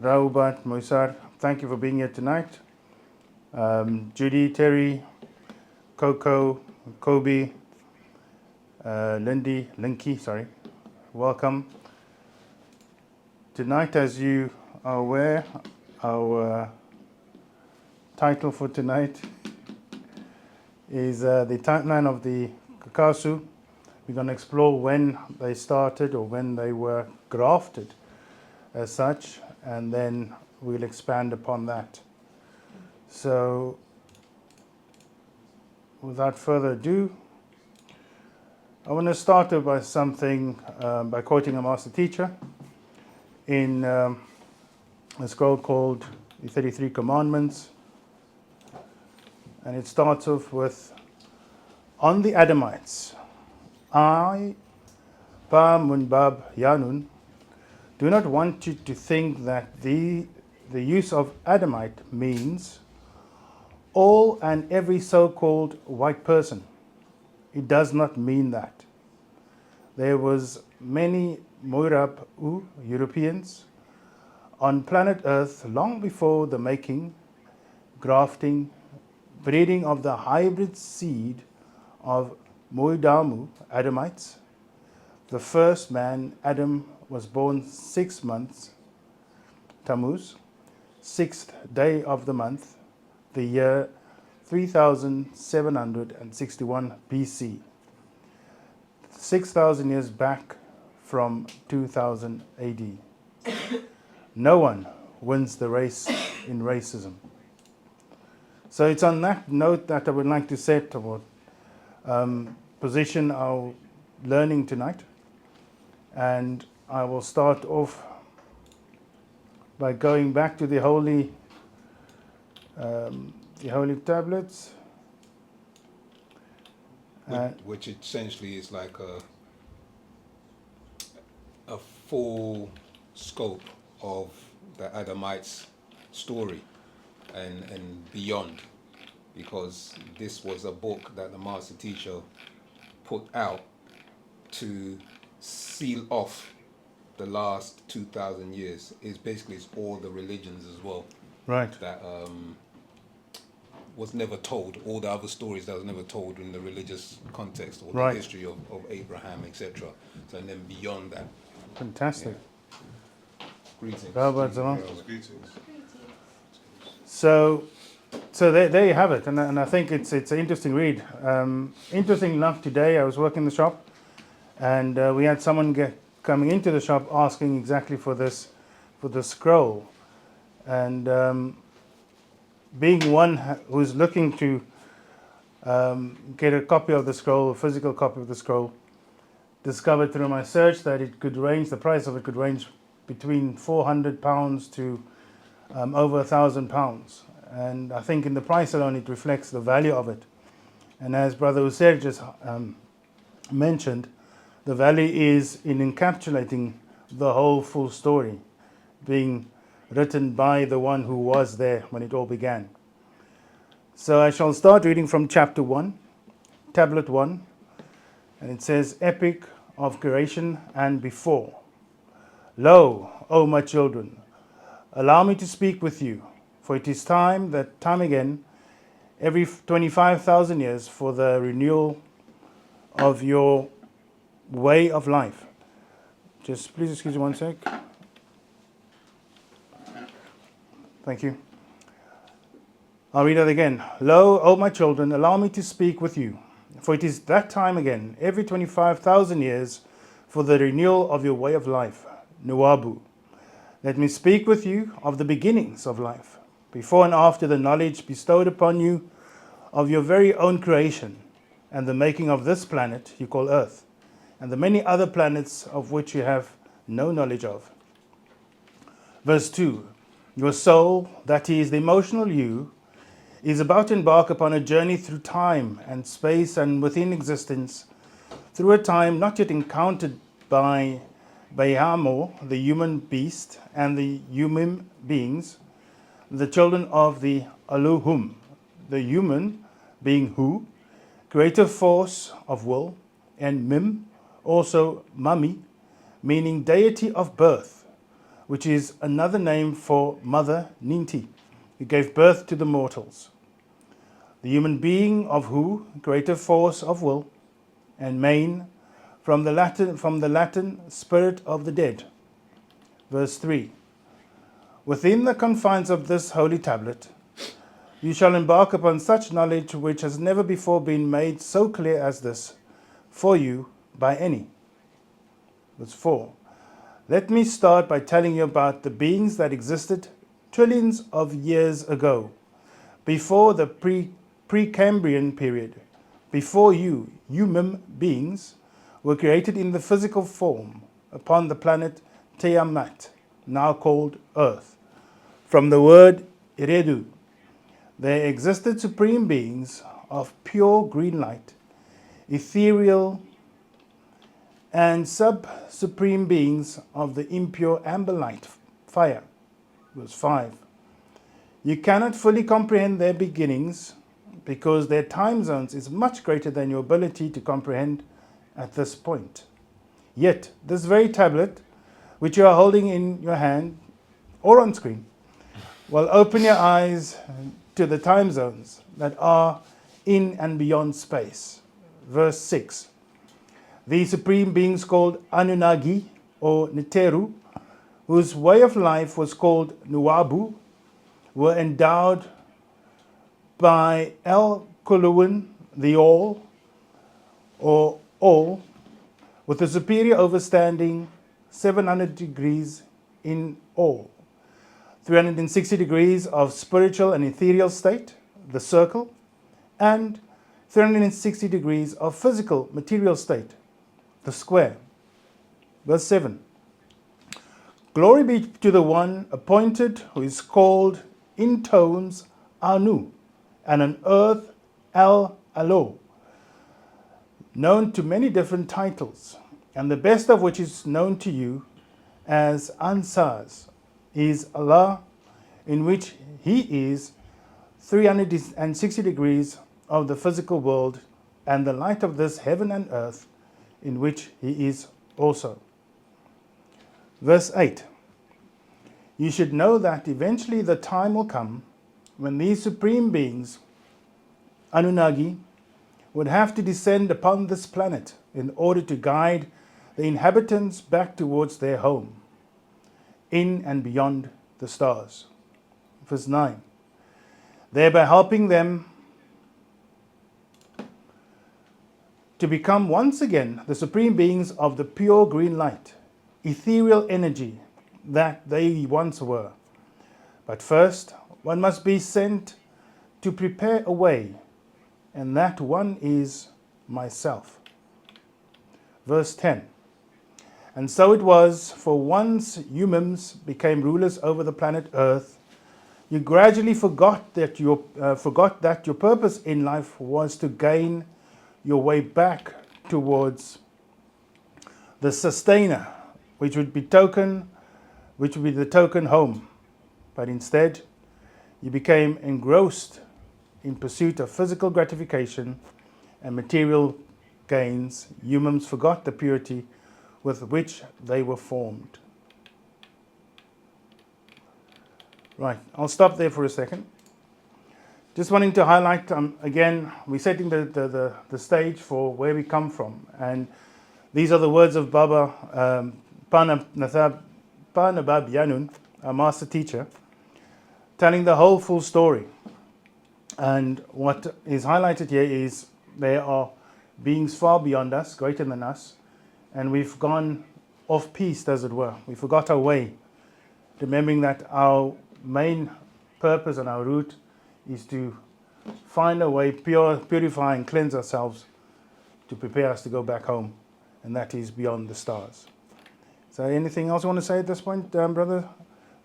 Raubat, Moisar, thank you for being here tonight. Judy, Terry, Coco, Kobe, Linky, welcome. Tonight, as you are aware, our title for tonight is the timeline of the Kakasu. We're going to explore when they started or when they were grafted as such, and then we'll expand upon that. So, without further ado, I want to start by by quoting a master teacher in a scroll called the 33 Commandments. And it starts off with, on the Adamites, I, Pa Munbab Yanun, do not want you to think that the use of Adamite means all and every so-called white person. It does not mean that. There was many Moirab Europeans on planet Earth long before the making, grafting, breeding of the hybrid seed of Moidamu Adamites. The first man, Adam, was born 6 months, Tammuz, 6th day of the month, the year 3761 BC, 6,000 years back from 2000 AD. No one wins the race in racism. So it's on that note that I would like to set or position our learning tonight. And I will start off by going back to the holy tablets. Which essentially is like a full scope of the Adamites' story and beyond, because this was a book that the master teacher put out to seal off the last 2,000 years. It's all the religions as well. Right. That was never told. All the other stories that was never told in the religious context, or the history of Abraham, etc. So, and then beyond that. Fantastic. Yeah. Greetings. Greetings. So there you have it, and I think it's an interesting read. Interesting enough, today I was working in the shop, and we had someone coming into the shop asking exactly for the scroll, and being one who's looking to get a copy of the scroll, a physical copy of the scroll, discovered through my search that the price of it could range between £400 to over £1,000. And I think in the price alone it reflects the value of it. And as Brother Hussein just mentioned, the value is in encapsulating the whole full story, being written by the one who was there when it all began. So I shall start reading from chapter 1, tablet 1, and it says, Epic of Creation and Before. Lo, O my children, allow me to speak with you, for it is time again, every 25,000 years, for the renewal of your way of life. Just please excuse me one sec. Thank you. I'll read that again. Lo, O my children, allow me to speak with you, for it is that time again, every 25,000 years, for the renewal of your way of life, Nuabu. Let me speak with you of the beginnings of life, before and after the knowledge bestowed upon you of your very own creation, and the making of this planet you call Earth, and the many other planets of which you have no knowledge of. Verse 2. Your soul, that is, the emotional you, is about to embark upon a journey through time and space and within existence, through a time not yet encountered by Bayamo, the human beast, and the human beings, the children of the Aluhum, the human being Hu, creative force of will, and Mim, also Mami, meaning deity of birth, which is another name for Mother Ninti, who gave birth to the mortals. The human being of Hu, greater force of will, and main, from the Latin spirit of the dead. Verse 3. Within the confines of this holy tablet, you shall embark upon such knowledge which has never before been made so clear as this, for you by any. Verse 4. Let me start by telling you about the beings that existed trillions of years ago, before the Precambrian period, before you, human beings, were created in the physical form upon the planet Tiamat, now called Earth. From the word Iredu, there existed supreme beings of pure green light, ethereal and sub-supreme beings of the impure amber light, fire. Verse 5. You cannot fully comprehend their beginnings because their time zones is much greater than your ability to comprehend at this point. Yet, this very tablet, which you are holding in your hand or on screen, will open your eyes to the time zones that are in and beyond space. Verse 6. These supreme beings called Anunnaki or Neteru, whose way of life was called Nuabu, were endowed by El Kuluwin, the All, or All, with a superior overstanding 700 degrees in all, 360 degrees of spiritual and ethereal state, the circle, and 360 degrees of physical material state, the square. Verse 7. Glory be to the one appointed who is called in tones Anu, and on earth El Alo, known to many different titles, and the best of which is known to you as Ansars, is Allah, in which He is 360 degrees of the physical world, and the light of this heaven and earth, in which He is also. Verse 8. You should know that eventually the time will come when these supreme beings, Anunnaki, would have to descend upon this planet in order to guide the inhabitants back towards their home, in and beyond the stars. Verse 9. Thereby helping them to become once again the supreme beings of the pure green light, ethereal energy that they once were. But first, one must be sent to prepare a way, and that one is myself. Verse 10. And so it was, for once humans became rulers over the planet Earth, you gradually forgot that your purpose in life was to gain your way back towards the sustainer, which would be the token home. But instead, you became engrossed in pursuit of physical gratification and material gains. Humans forgot the purity with which they were formed. Right, I'll stop there for a second. Just wanting to highlight, again, we're setting the stage for where we come from. And these are the words of Baba Panabab Yanun, our master teacher, telling the whole full story. And what is highlighted here is there are beings far beyond us, greater than us, and we've gone off-piste, as it were. We forgot our way, remembering that our main purpose and our route is to find a way, purify and cleanse ourselves to prepare us to go back home, and that is beyond the stars. So anything else you want to say at this point, Brother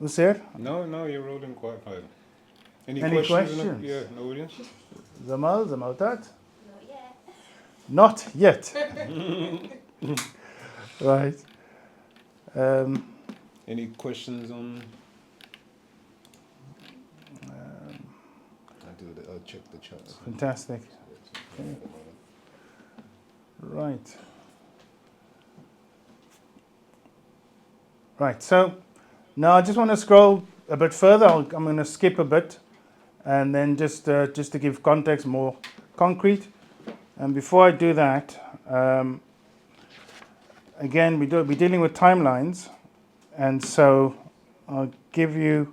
Usair? No, you're rolling quite fine. Any questions? Yeah, no audience? Zamaltat? Not yet. Not yet. Right. Any questions on? I'll check the chats. Fantastic. Okay. Right. So Now I just want to scroll a bit further. I'm going to skip a bit, and then just to give context more concrete. And before I do that, again, we're dealing with timelines, and so I'll give you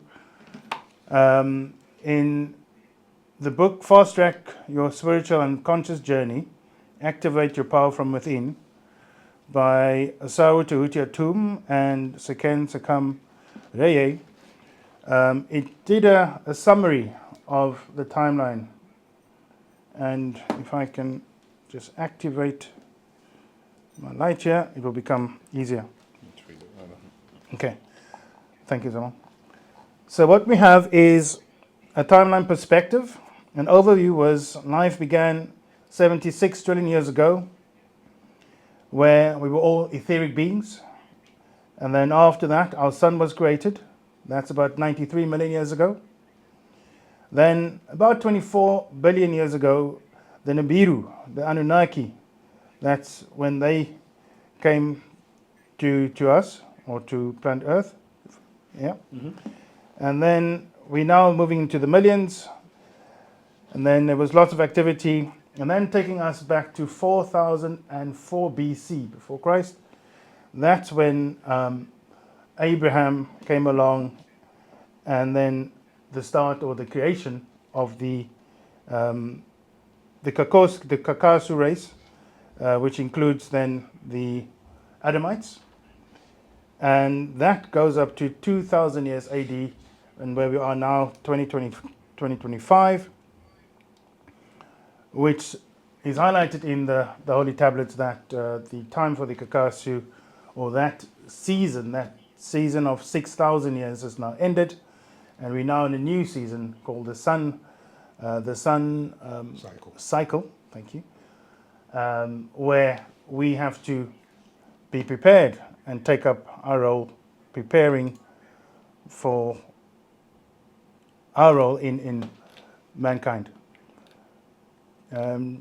in the book Fast Track Your Spiritual and Conscious Journey, Activate Your Power from Within by Asao Tahutia Tum and Seken Sakam Reye. It did a summary of the timeline, and if I can just activate my light here, it will become easier. Okay, thank you, Zaman. So what we have is a timeline perspective. An overview was life began 76 trillion years ago, where we were all etheric beings. And then after that, our sun was created. That's about 93 million years ago. Then about 24 billion years ago, the Nibiru, the Anunnaki, that's when they came to us, or to planet Earth. Yeah. Mm-hmm. And then we're now moving into the millions. And then there was lots of activity. And then taking us back to 4004 BC, before Christ. That's when Abraham came along, and then the start or the creation of the Kakasu race, which includes then the Adamites. And that goes up to 2000 years AD, and where we are now, 2025, which is highlighted in the Holy Tablets that the time for the Kakasu, or that season of 6,000 years has now ended, and we're now in a new season called the Sun cycle. Thank you. Where we have to be prepared and take up our role, preparing for our role in mankind.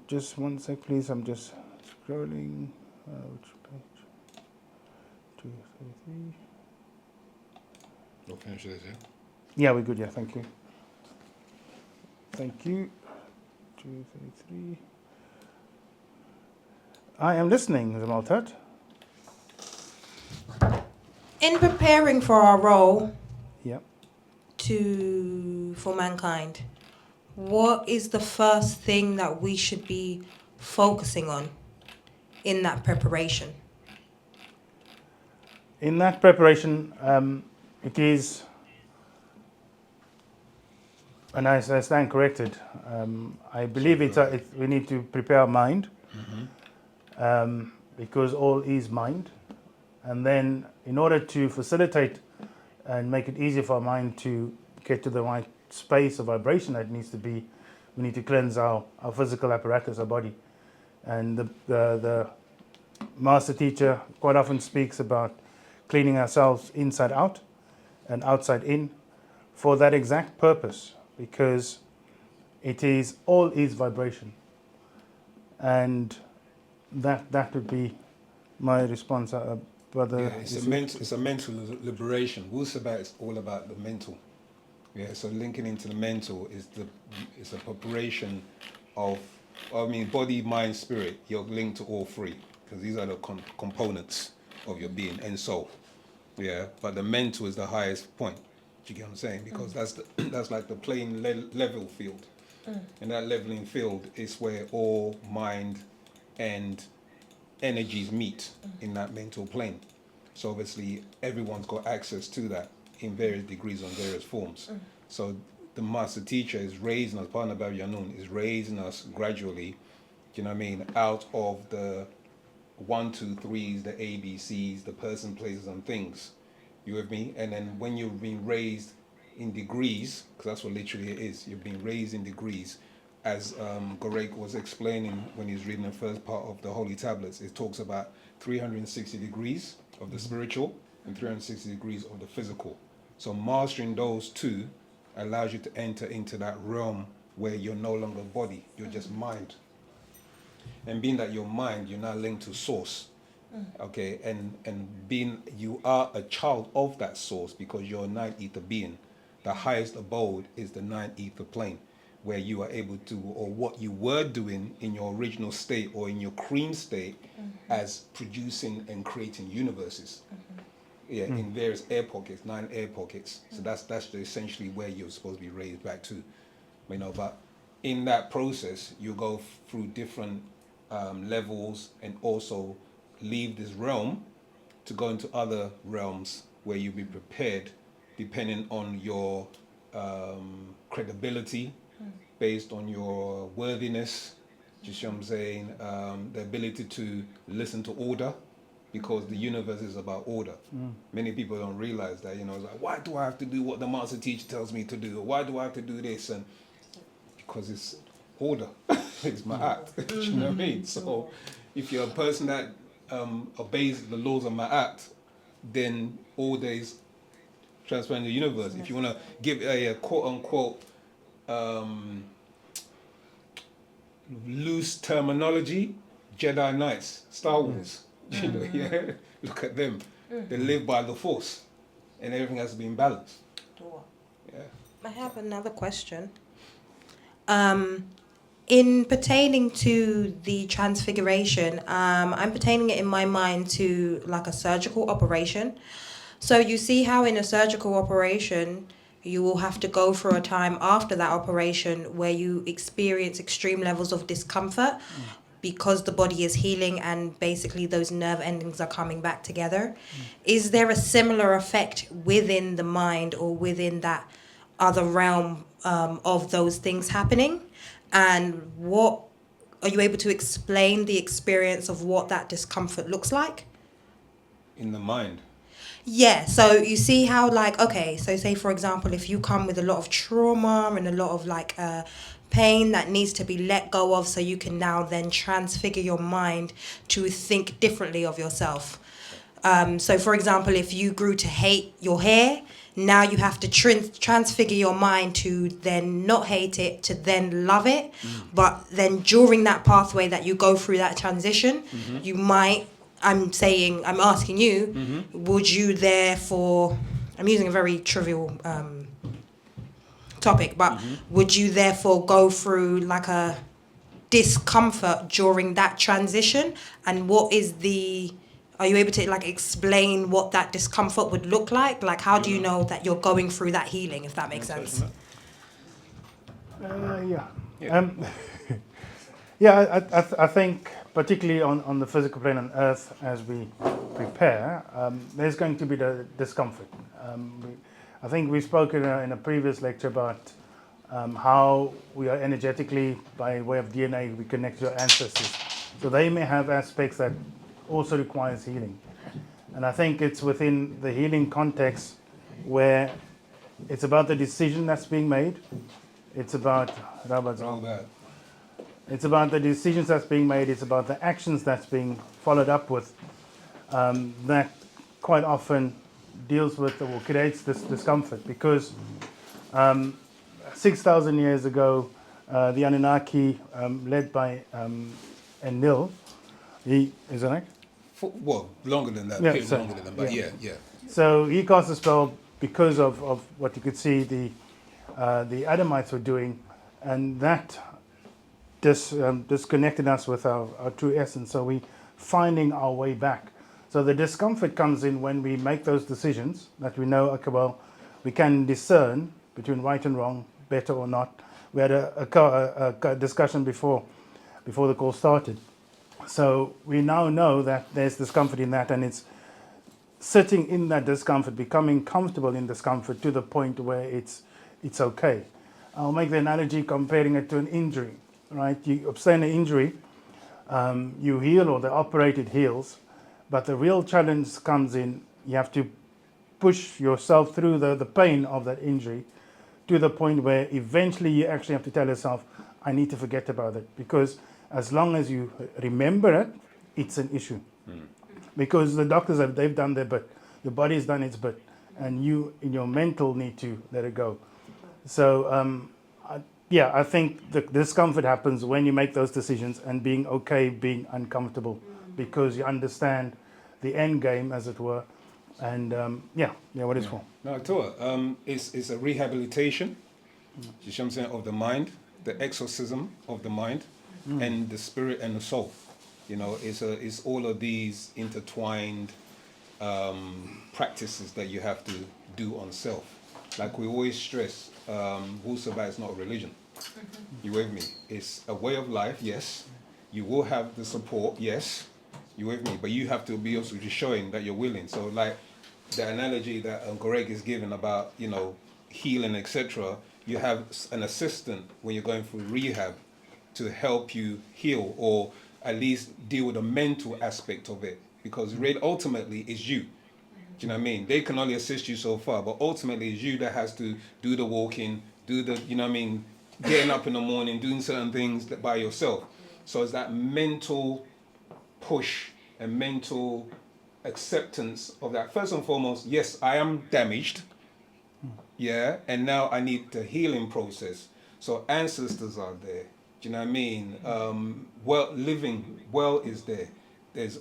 Just one sec, please. I'm just scrolling. Which page? 233. You'll finish this, yeah? Yeah, we're good. Yeah, thank you. Thank you. 233. I am listening, Zamaltat. In preparing for our role Yeah. for mankind, what is the first thing that we should be focusing on in that preparation? In that preparation, it is, and I stand corrected, I believe we need to prepare our mind, because all is mind. And then in order to facilitate and make it easier for our mind to get to the right space of vibration that it needs to be, we need to cleanse our physical apparatus, our body. And the master teacher quite often speaks about cleaning ourselves inside out and outside in for that exact purpose, because all is vibration. And that would be my response, brother. Yeah, it's a mental liberation. Wu-sabat is all about the mental. Yeah, so linking into the mental is a preparation of, body, mind, spirit. You're linked to all three, because these are the components of your being and soul. Yeah, but the mental is the highest point. Do you get what I'm saying? Because that's like the plain level field. And that leveling field is where all mind and energies meet in that mental plane. So obviously everyone's got access to that in various degrees on various forms. So the master teacher is raising us, Partner Babi Yanun is raising us gradually, you know what I mean, out of the 1, 2, 3s, the ABCs, the person, places and things. You with me? And then when you've been raised in degrees, because that's what literally it is, you've been raised in degrees, as Gorek was explaining when he was reading the first part of the Holy Tablets, it talks about 360 degrees of the spiritual and 360 degrees of the physical. So mastering those two allows you to enter into that realm where you're no longer body, you're just mind. And being that you're mind, you're now linked to source. Okay, and being, you are a child of that source because you're a ninth ether being. The highest abode is the ninth ether plane, where you are able to, or what you were doing in your original state or in your cream state, as producing and creating universes. Yeah, in various air pockets, 9 air pockets. So that's essentially where you're supposed to be raised back to, you know. But in that process, you go through different levels, and also leave this realm to go into other realms where you'll be prepared, depending on your credibility, based on your worthiness. Do you see what I'm saying? The ability to listen to order, because the universe is about order. Many people don't realize that, you know, it's like, why do I have to do what the master teacher tells me to do? Or why do I have to do this? And because it's order. It's my act. Do you know what I mean? So if you're a person that obeys the laws of my act, then order is transparent in the universe. If you want to give a quote unquote loose terminology, Jedi Knights, Star Wars. You know, yeah. Look at them. They live by the Force, and everything has to be in balance. Yeah. I have another question. In pertaining to the transfiguration, I'm pertaining it in my mind to like a surgical operation. So you see how in a surgical operation, you will have to go through a time after that operation where you experience extreme levels of discomfort because the body is healing and basically those nerve endings are coming back together. Is there a similar effect within the mind or within that other realm of those things happening? And what are you able to explain the experience of what that discomfort looks like? In the mind. Yeah, so you see how like, okay, so say for example, if you come with a lot of trauma and a lot of like pain that needs to be let go of, so you can now then transfigure your mind to think differently of yourself. So for example, if you grew to hate your hair, now you have to transfigure your mind to then not hate it, to then love it. But then during that pathway that you go through that transition, you might, I'm asking you, would you therefore, I'm using a very trivial topic, but would you therefore go through like a discomfort during that transition? And what is are you able to like explain what that discomfort would look like? Like how do you know that you're going through that healing, if that makes sense? Yeah. Yeah. I think particularly on the physical plane on Earth, as we prepare, there's going to be the discomfort. I think we spoke in a previous lecture about how we are energetically, by way of DNA, we connect to our ancestors. So they may have aspects that also requires healing. And I think it's within the healing context where it's about the decision that's being made. It's about it's about the decisions that's being made. It's about the actions that's being followed up with that quite often deals with or creates this discomfort. Because 6,000 years ago, the Anunnaki, led by Enlil, he is that right? Well, longer than that. Yeah, Period so- longer than that. But yeah. yeah. So he cast a spell because of what you could see the Adamites were doing, and that disconnected us with our true essence. So we finding our way back. So the discomfort comes in when we make those decisions that we know, okay, well, we can discern between right and wrong, better or not. We had a discussion before the call started. So we now know that there's discomfort in that, and it's sitting in that discomfort, becoming comfortable in discomfort to the point where it's okay. I'll make the analogy comparing it to an injury, right? You sustain an injury, you heal, or the operated heals, but the real challenge comes in, you have to push yourself through the pain of that injury to the point where eventually you actually have to tell yourself, I need to forget about it, because as long as you remember it, it's an issue. Because the doctors they've done their bit, your body's done its bit, and you in your mental need to let it go. So I think the discomfort happens when you make those decisions and being okay, being uncomfortable, because you understand the end game, as it were. And what it's for. No, I tell her, it's a rehabilitation, you see what I'm saying, of the mind, the exorcism of the mind, and the spirit and the soul. You know, it's all of these intertwined practices that you have to do on self. Like we always stress, wu-sabat is not a religion. You with me? It's a way of life, yes. You will have the support, yes. You with me? But you have to be also just showing that you're willing. So like the analogy that Greg is giving about, you know, healing, etc. You have an assistant when you're going through rehab to help you heal, or at least deal with the mental aspect of it. Because really, ultimately, it's you. Do you know what I mean? They can only assist you so far, but ultimately, it's you that has to do the walking, do the, you know what I mean, getting up in the morning, doing certain things by yourself. So it's that mental push and mental acceptance of that. First and foremost, yes, I am damaged. Yeah, and now I need the healing process. So ancestors are there. Do you know what I mean? Living well is there. There's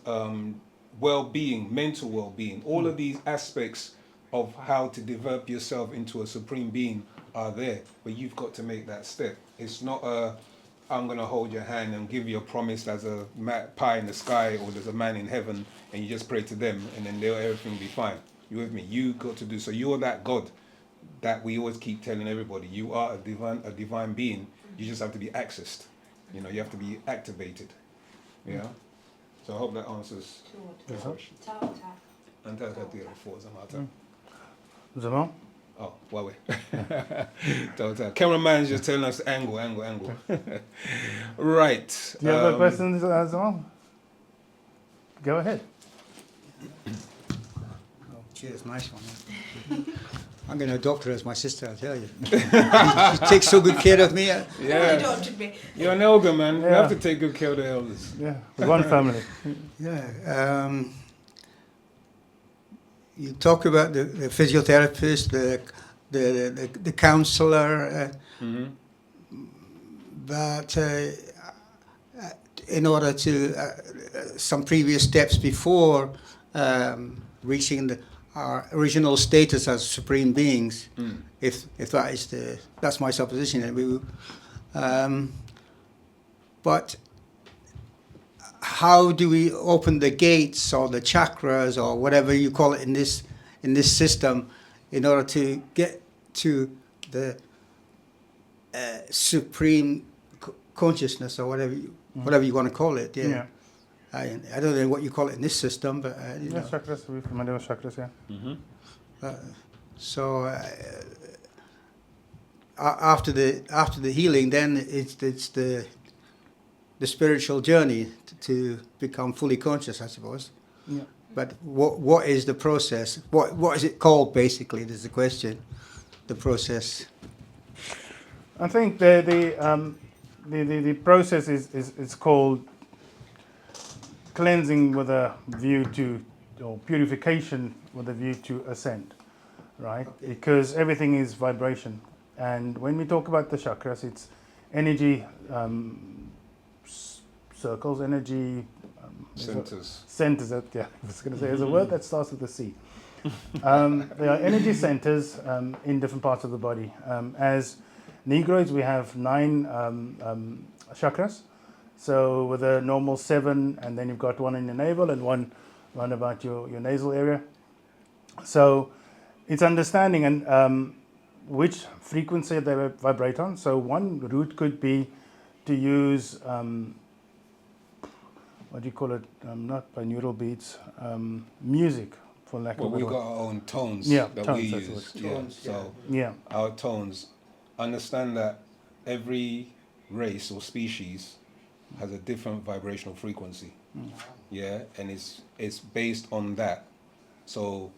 well-being, mental well-being. All of these aspects of how to develop yourself into a supreme being are there, but you've got to make that step. It's not I'm going to hold your hand and give you a promise there's a pie in the sky or there's a man in heaven and you just pray to them and then everything will be fine. You with me? You got to do. So you're that God that we always keep telling everybody. You are a divine being. You just have to be accessed. You know, you have to be activated. Yeah? So I hope that answers the question. Zaman? Oh, Huawei. Cameraman's just telling us angle. Right. Do you have a question, Zaman? Go ahead. Oh, cheers, nice one. I'm going to adopt her as my sister, I tell you. She takes so good care of me. Yeah. You're an elder, man. You have to take good care of the elders. Yeah, one family. Yeah. You talk about the physiotherapist, the counselor, but in order to some previous steps before reaching our original status as supreme beings, if that is that's my supposition. But how do we open the gates or the chakras or whatever you call it in this system in order to get to the supreme consciousness or whatever you want to call it? Yeah. I don't know what you call it in this system, but you know. Chakras. We're familiar with chakras, yeah. So after the healing, then it's the spiritual journey to become fully conscious, I suppose. Yeah. But what is the process? What is it called, basically? There's the question. The process. I think the process is called cleansing with a view to, or purification with a view to ascent, right? Okay. Because everything is vibration, and when we talk about the chakras, it's energy. Circles, energy, centers. Centers, I was going to say, there's a word that starts with a C. There are energy centers in different parts of the body. As Negroids, we have 9 chakras. So with a normal 7, and then you've got one in your navel and one about your nasal area. So it's understanding and which frequency they vibrate on. So one route could be to use what do you call it? Not binaural beats, music, for lack of a better word. We've got our own tones that we use. So our tones. Understand that every race or species has a different vibrational frequency. Yeah, and it's based on that. So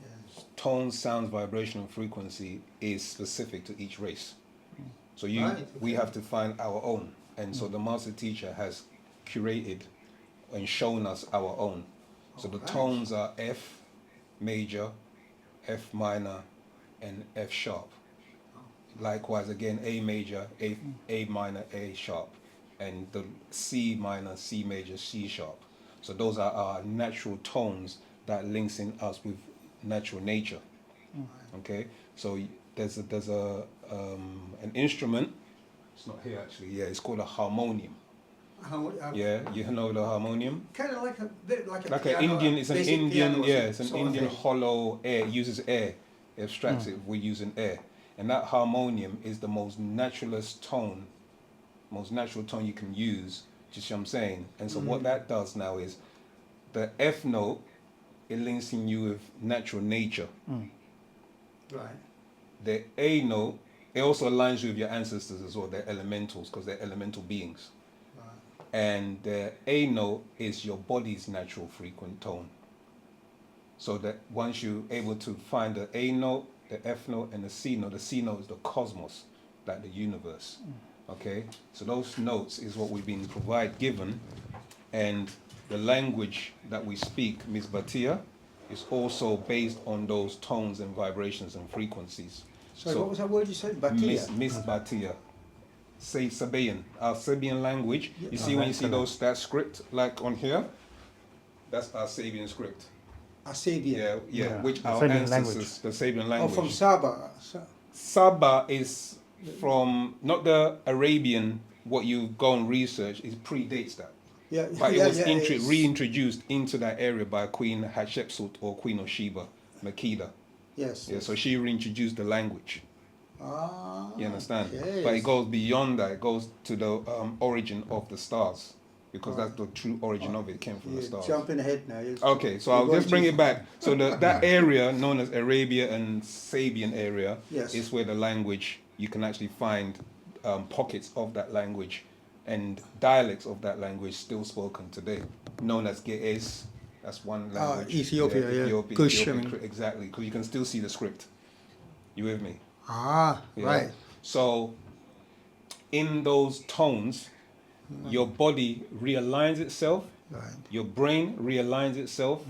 tone, sound, vibrational frequency is specific to each race. So we have to find our own. And so the master teacher has curated and shown us our own. So the tones are F major, F minor, and F sharp. Likewise, again, A major, A minor, A sharp, and the C minor, C major, C sharp. So those are our natural tones that links in us with natural nature. Okay, so there's an instrument. It's not here actually. Yeah, it's called a harmonium. Yeah, you know the harmonium. Kind of like a bit like a Like piano, an Indian, it's an basic Indian, piano yeah, it's an sort of Indian thing. hollow air. It uses air. It abstracts it. We're using air, and that harmonium is the most naturalist tone, most natural tone you can use. Do you see what I'm saying? And so what that does now is, the F note, it links in you with natural nature. Right. The A note, it also aligns you with your ancestors as well. They're elementals because they're elemental beings. And the A note is your body's natural frequent tone. So that once you're able to find the A note, the F note, and the C note is the cosmos, like the universe. Okay? So those notes is what we've been given, and the language that we speak, Ms. Batia, is also based on those tones and vibrations and frequencies. Sorry, So what was that word you said? Batia? Miss Batia. Say Sabaean, our Sabian language. You see when you see that script, like on here, that's our Sabian script. Asabian. Yeah, which The our Sabian ancestors, language. the Sabian Oh, language. from Sabah. Saba is from, not the Arabian, what you go and research, it predates that. Yeah, But yeah, it was yeah, it's- reintroduced into that area by Queen Hatshepsut or Queen of Sheba, Makeda. Yes. Yeah, so she reintroduced the language. Ah. You understand? Okay. But it goes beyond that. It goes to the origin of the stars, because that's the true origin of it. It came from the You're stars. jumping ahead now. Okay, so you're I'll going just bring too it back. So that area known as Arabia and Sabian area Yes. is where the language, you can actually find pockets of that language and dialects of that language still spoken today, known as Ge'ez. That's one language. Ethiopia, yeah. Ethiopia, Kush, Ethiopia, I mean. exactly, because you can still see the script. You with me? Ah, Yeah. right. So, in those tones, your body realigns itself, Right. your brain realigns itself,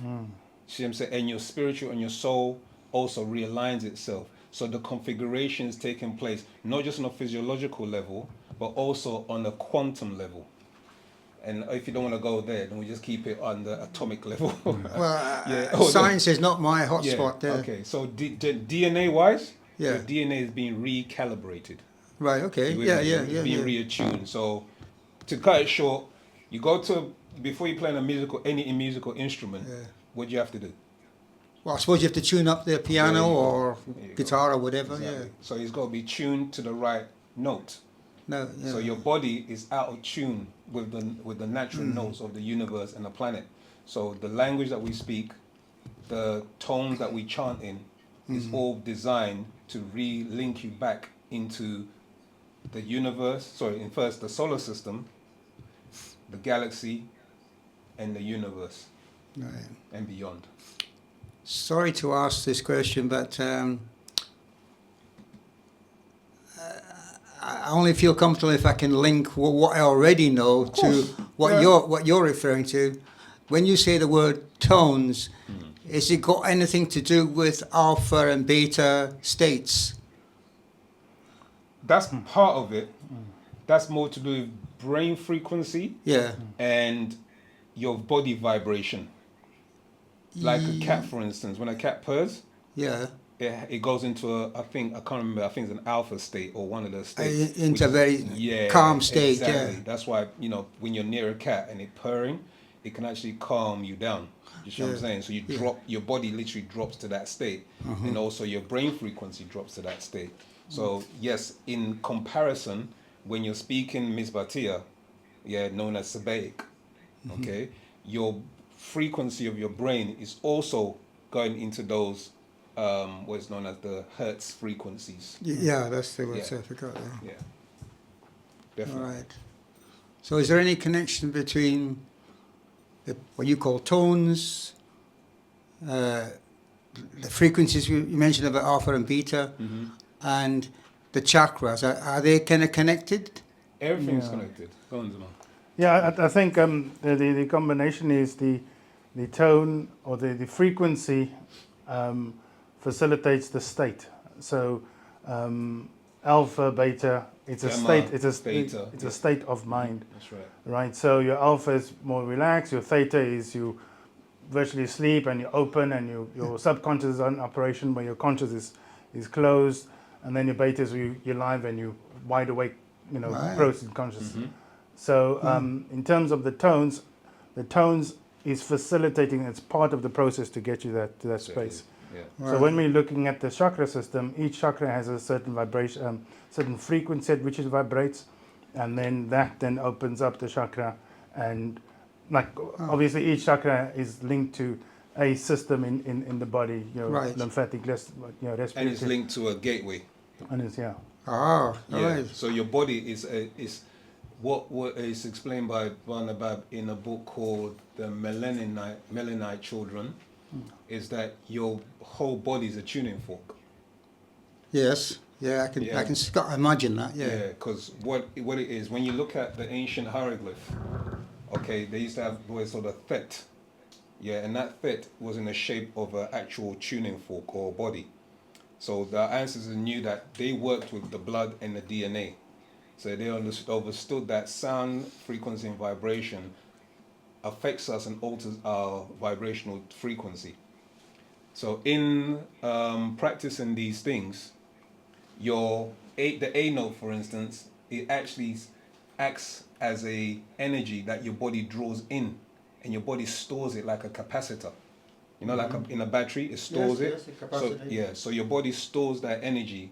see what I'm saying? And your spiritual and your soul also realigns itself. So the configuration is taking place, not just on a physiological level, but also on a quantum level. And if you don't want to go there, then we just keep it on the atomic level. Well, Yeah. science is not my hotspot there. Okay, so DNA-wise, Yeah. your DNA is being recalibrated. Right, okay. You with Yeah, me? yeah, It's yeah. being yeah. reattuned. So, to cut it short, you go to, before you play any musical instrument, Yeah. what do you have to do? Well, I suppose you have to tune up the There piano you go. or There you guitar go. or whatever, Exactly. So it's got to be tuned to the right note. yeah. No, yeah. So your body is out of tune with the natural notes of the universe and the planet. So the language that we speak, the tones that we chant in, is all designed to re-link you back into the universe. Sorry, in first the solar system, the galaxy, and the universe, Right. and beyond. Sorry to ask this question, but I only feel comfortable if I can link what I already know to what you're referring to. When you say the word tones, is it got anything to do with alpha and beta states? That's part of it. That's more to do with brain frequency Yeah. and your body vibration. Like a cat, for instance, when a cat purrs, Yeah. it goes into I can't remember, I think it's an alpha state or one of the states. Into which a is- very calm state, exactly. yeah. That's why, when you're near a cat and it's purring, it can actually calm you down. You see what I'm Yeah. saying? So you drop, your body literally drops to that state. And also your brain frequency drops to that state. So yes, in comparison, when you're speaking Ms. Batia, known as Sabaeik, okay, your frequency of your brain is also going into those what is known as the Hertz frequencies. Yeah, that's the word Yeah. I forgot. Yeah. Yeah, All definitely. right. So is there any connection between what you call tones, the frequencies you mentioned about alpha and beta, and the chakras? Are they kind of connected? Everything's Yeah. connected. Go on, Zuma. Yeah, I think the combination is the tone or the frequency facilitates the state. So alpha, beta, it's a Gamma, state. theta, It's a state of mind, That's right. right? So your alpha is more relaxed. Your theta is you virtually asleep and you open and your subconscious is on operation, but your conscious is closed, and then your beta is you're live and you wide awake, Right. process conscious. So in terms of the tones is facilitating. It's part of the process to get you to that space. Yeah. So when we're looking at the chakra system, each chakra has a certain vibration, certain frequency at which it vibrates, and then that then opens up the chakra, and obviously each chakra is linked to a system in the body, Right. lymphatic, respiratory, And it's linked to a gateway. and it's Oh, Yeah. right. So your body is what is explained by Barnabab in a book called The Melanite Children, is that your whole body is a tuning fork. Yes. Yeah, I can imagine that. Yeah, Yeah. because what it is, when you look at the ancient hieroglyph, okay, they used to have what's called a thet. Yeah, and that thet was in the shape of an actual tuning fork or body. So the ancestors knew that they worked with the blood and the DNA. So they understood that sound, frequency, and vibration affects us and alters our vibrational frequency. So in practicing these things, the A note, for instance, it actually acts as a energy that your body draws in, and your body stores it like a capacitor. Like in a battery, it stores Yes, it. a capacitor. So your body stores that energy,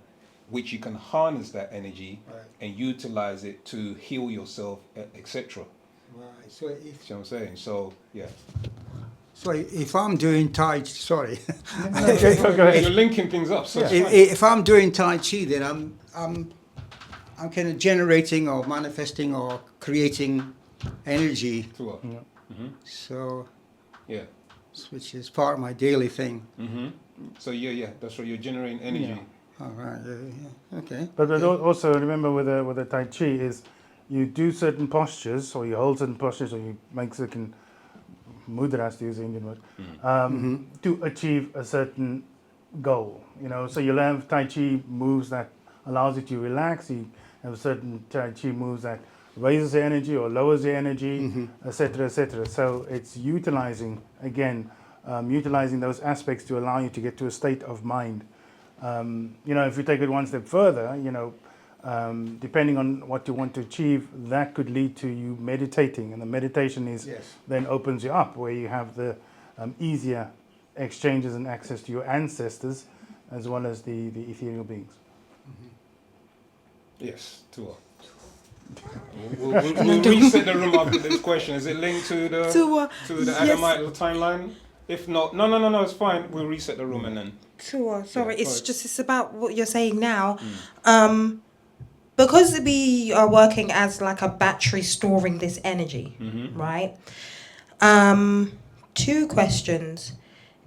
which you can harness that energy Right. and utilize it to heal yourself, etc. Right. So if See what I'm saying? So yeah. if I'm doing Tai Chi, sorry. Okay, so go ahead. You're linking things up. So it's fine. If I'm doing Tai Chi, then I'm kind of generating or manifesting or creating energy. Sure. So, Yeah. which is part of my daily thing. So yeah, that's right. You're generating energy. Yeah. All right. Okay. But also remember with the Tai Chi is you do certain postures, or you hold certain postures, or you make certain mudras, to use the Indian word, to achieve a certain goal. So you'll have Tai Chi moves that allows you to relax. You have certain Tai Chi moves that raises the energy or lowers the energy, etc., etc. So it's utilizing those aspects to allow you to get to a state of mind. If you take it one step further, depending on what you want to achieve, that could lead to you meditating, and the meditation then opens you up, where you have the easier exchanges and access to your ancestors, as well as the ethereal beings. Yes, Tua. We'll reset the room after this question. Is it linked to the Adamite timeline? If not, no, it's fine. We'll reset the room and then. Sure, sorry, Yeah, it's about what you're saying now. Because we are working as like a battery storing this energy, right? 2 questions.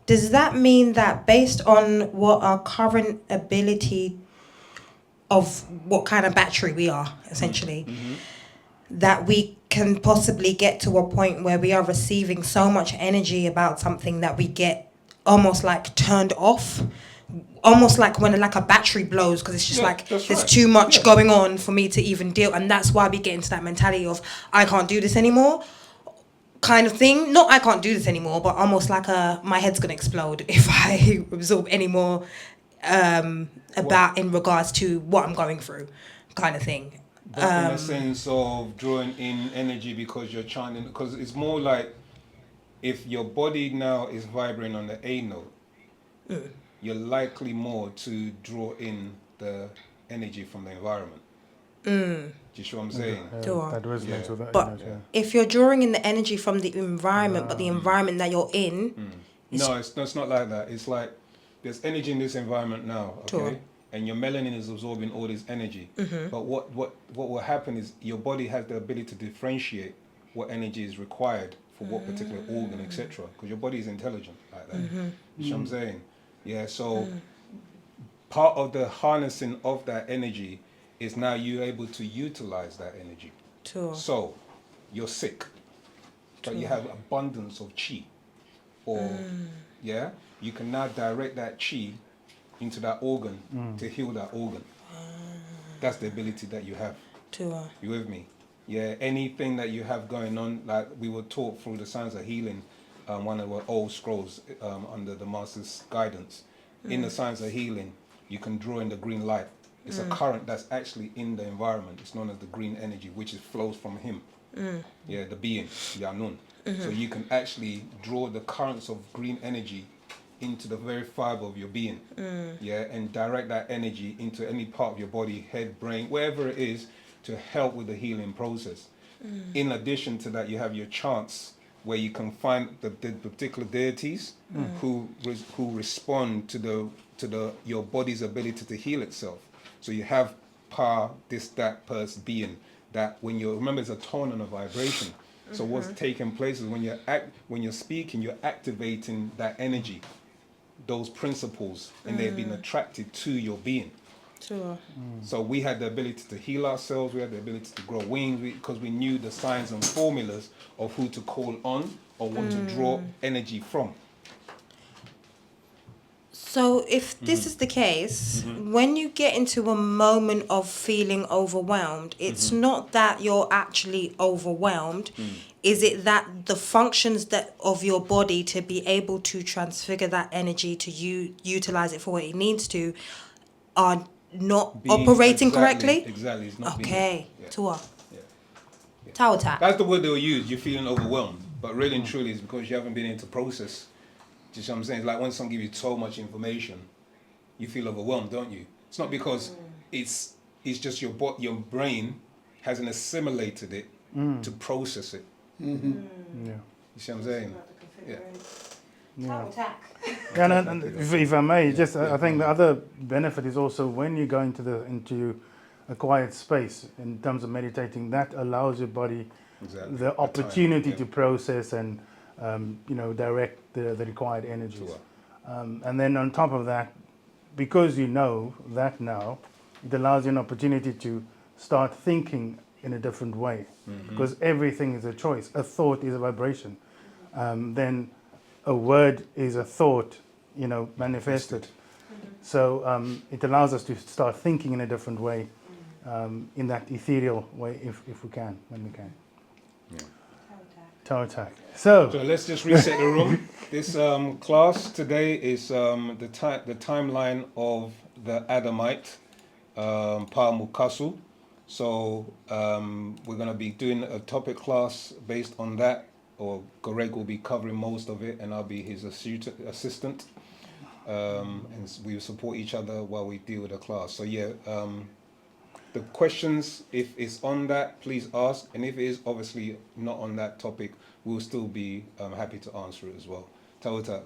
Does that mean that based on what our current ability of what kind of battery we are, essentially, that we can possibly get to a point where we are receiving so much energy about something that we get almost like turned off, almost like when like a battery blows, because it's just like there's too much going on for me to even deal, and that's why we get into that mentality of I can't do this anymore kind of thing. Not I can't do this anymore, but almost like my head's gonna explode if I absorb any more in regards to what I'm going through kind of thing. But in a sense of drawing in energy because you're chanting, because it's more like if your body now is vibrating on the A note, you're likely more to draw in the energy from the environment. Do you see what I'm saying? That resonates with that. But if you're drawing in the energy from the environment, but the environment that you're in... No, it's not like that. It's like there's energy in this environment now, okay? And your melanin is absorbing all this energy. But what will happen is your body has the ability to differentiate what energy is required for what particular organ, etc. Because your body is intelligent like that. You see what I'm saying? Yeah, so part of the harnessing of that energy is now you're able to utilize that energy. So you're sick, but you have abundance of chi. Or, you can now direct that chi into that organ to heal that organ. That's the ability that you have. You with me? Yeah, anything that you have going on, like we were taught through the science of healing, one of the old scrolls under the Master's guidance. In the science of healing, you can draw in the green light. It's a current that's actually in the environment. It's known as the green energy, which flows from him. Yeah, the being, Yanun. So you can actually draw the currents of green energy into the very fiber of your being. Yeah, and direct that energy into any part of your body, head, brain, wherever it is, to help with the healing process. In addition to that, you have your chants, where you can find the particular deities who respond to your body's ability to heal itself. So you have Pa, this, that, person, being, that when you remember, it's a tone and a vibration. So what's taking place is when you're speaking, you're activating that energy, those principles, and they've been attracted to your being. Sure. So we had the ability to heal ourselves, we had the ability to grow wings, because we knew the signs and formulas of who to call on or what to draw energy from. So if this is the case, when you get into a moment of feeling overwhelmed, it's not that you're actually overwhelmed. Is it that the functions of your body to be able to transfigure that energy to utilize it for what it needs to are not operating correctly? Exactly. It's not Okay. Tua. Yeah. Tauta. That's the word they'll use. You're feeling overwhelmed. But really and truly, it's because you haven't been into process. Do you see what I'm saying? It's like when someone gives you so much information, you feel overwhelmed, don't you? It's not because it's just your brain hasn't assimilated it to process it. Yeah. You see what I'm saying? Yeah. Yeah. And if I may, just I think the other benefit is also when you go into a quiet space in terms of meditating, that allows your body the opportunity to process and direct the required energies. And then on top of that, because you know that now, it allows you an opportunity to start thinking in a different way, because everything is a choice. A thought is a vibration. Then a word is a thought, manifested. So it allows us to start thinking in a different way, in that ethereal way, if we can, when we can. Toe attack. So let's just reset the room. This class today is the timeline of the Adamite, Pa Mukasu. So we're going to be doing a topic class based on that, or Greg will be covering most of it, and I'll be his assistant. And we will support each other while we deal with the class. So the questions, if it's on that, please ask. And if it is obviously not on that topic, we'll still be happy to answer it as well. Tawata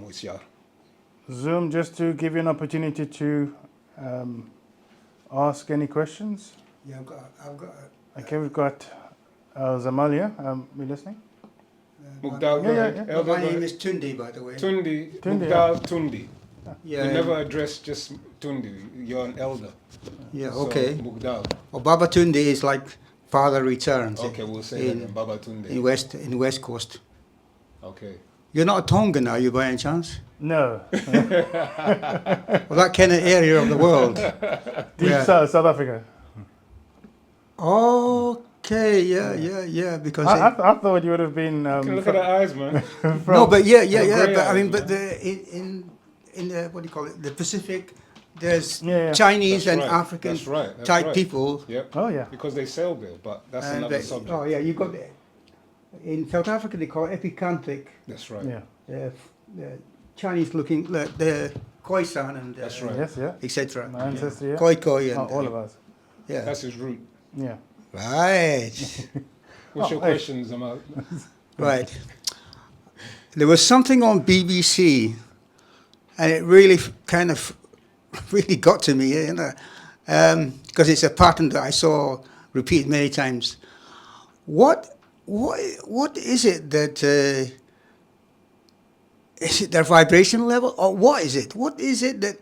Moisiar. Zoom, just to give you an opportunity to ask any questions. Yeah, I've got. Okay, we've got Zamalia. We listening? Mugdal, Yeah. My name is Tundi, by the way. Tundi, Tundi, Mugdal Tundi. Yeah. We never address just Tundi. You're an elder. Yeah. So, Okay. Mugdal. Well, Baba Tundi is like Father Returns. Okay, we'll say that then. Baba Tundi. in West Coast. Okay. You're not a Tongan, are you, by any chance? No. Well, that kind of area of the world. Deep Yeah. South Africa. Okay, yeah. Because I thought you would have been. Look at the eyes, man. no, but yeah. grey But I mean, eyes, but in the what do you call it? The Pacific, there's Yeah. Chinese That's and right. African That's right. That's type right. people. Yep. Oh yeah. Because they sail there, but that's And another they- subject. oh yeah, you got in South Africa they call it epicantic. That's right. Yeah. Chinese looking the Khoisan and That's right. Yes. Yeah. etc. My ancestry. Yeah. Khoi and All of us. yeah. That's his root. Yeah. Right. What's your hey. questions, Amal? Right. There was something on BBC, and it really kind of really got to me, because it's a pattern that I saw repeated many times. What is it that is it their vibration level, or what is it? What is it that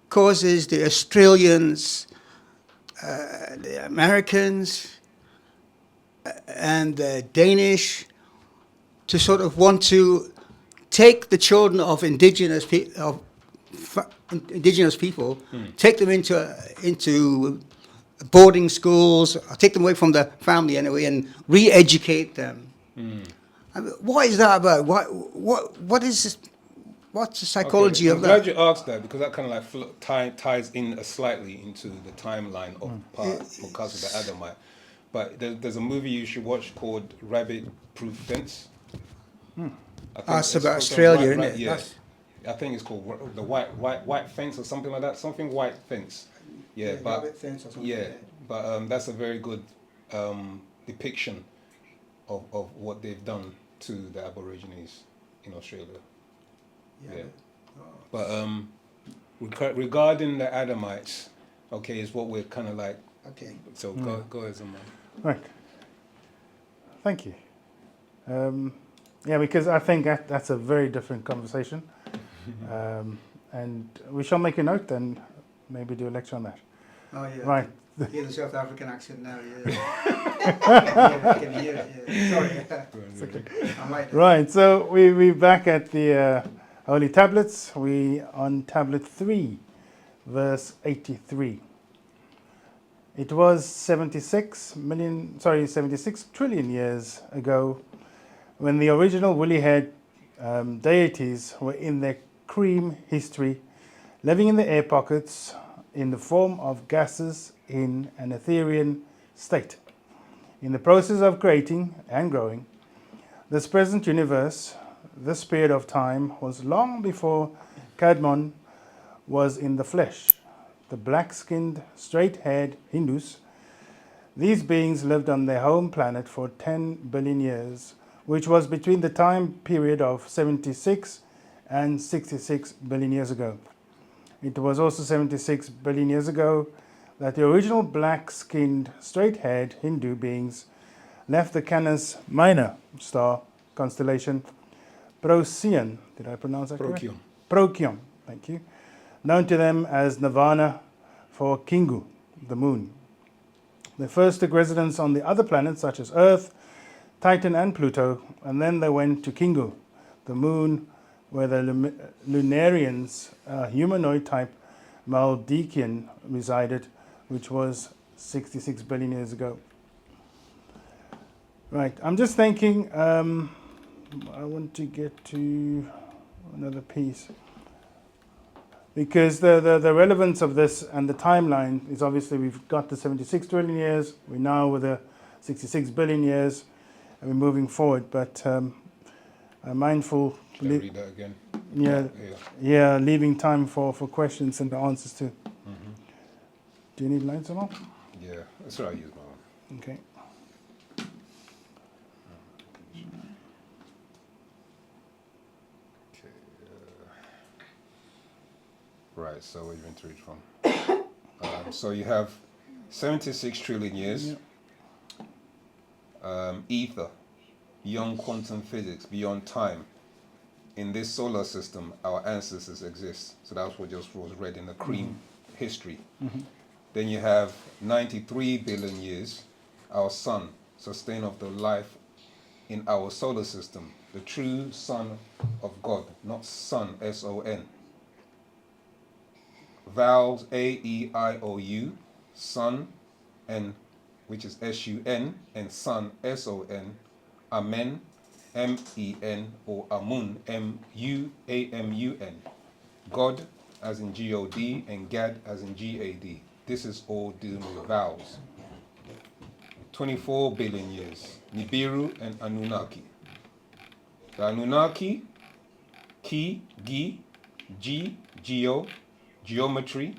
causes the Australians, the Americans, and the Danish to sort of want to take the children of indigenous people, take them into boarding schools, or take them away from the family anyway, and re-educate them? I mean, what is that about? What is this? What's the psychology I'm of glad that? you asked that because that kind of like ties in slightly into the timeline of part because of the Adamite. But there's a movie you should watch called Rabbit Proof Fence. I think It's about called Australia, isn't it? Yeah, That's- I think it's called the white fence or something like that. Something white fence. Yeah, but rabbit fence or something, yeah, yeah. but that's a very good depiction of what they've done to the Aborigines in Australia. Yeah. But regarding the Adamites, okay, is what we're kind of like. Okay. So go ahead, Zaman. Right. Thank you. Yeah, because I think that's a very different conversation. And we shall make a note and maybe do a lecture on that. Oh yeah. Right. Hear the South African accent now. Yeah. I can hear it. Yeah. Sorry. I might. Right, so we're back at the Holy Tablets. We on tablet 3, verse 83. It was 76 trillion years ago when the original woolly-haired deities were in their cream history, living in the air pockets in the form of gases in an Ethereal state. In the process of creating and growing, this present universe, this period of time, was long before Kadmon was in the flesh. The black-skinned, straight-haired Hindus, these beings lived on their home planet for 10 billion years, which was between the time period of 76 and 66 billion years ago. It was also 76 billion years ago that the original black-skinned, straight-haired Hindu beings left the Canis Minor star constellation Procyon. Did I pronounce that correct? Procyon. Procyon, thank you. Known to them as Nirvana for Kingu, the moon. They first took residence on the other planets such as Earth, Titan and Pluto, and then they went to Kingu, the moon where the Lunarians, humanoid type Maldekian, resided, which was 66 billion years ago. Right, I'm just thinking, I want to get to another piece. Because the relevance of this and the timeline is obviously we've got the 76 trillion years, we're now with the 66 billion years, and we're moving forward. But I'm mindful. Should I read that again? Yeah, leaving time for questions and the answers too. Mm-hmm. Do you need lights or not? Yeah, that's what I use my one. Okay. Okay. Right, so where you went to read from? So you have 76 trillion years. Ether, beyond quantum physics, beyond time. In this solar system, our ancestors exist. So that's what just was read in the cream history. Then you have 93 billion years, our sun, sustain of the life in our solar system, the true Son of God, not Son, S-O-N. Vowels A-E-I-O-U, Sun, and which is S-U-N, and Sun, S-O-N, Amen, M-E-N, or Amun, M-U-A-M-U-N. God, as in G-O-D, and Gad, as in G-A-D. This is all dealing with vowels. 24 billion years, Nibiru and Anunnaki. The Anunnaki, Ki, Gi, G, Geo, geometry,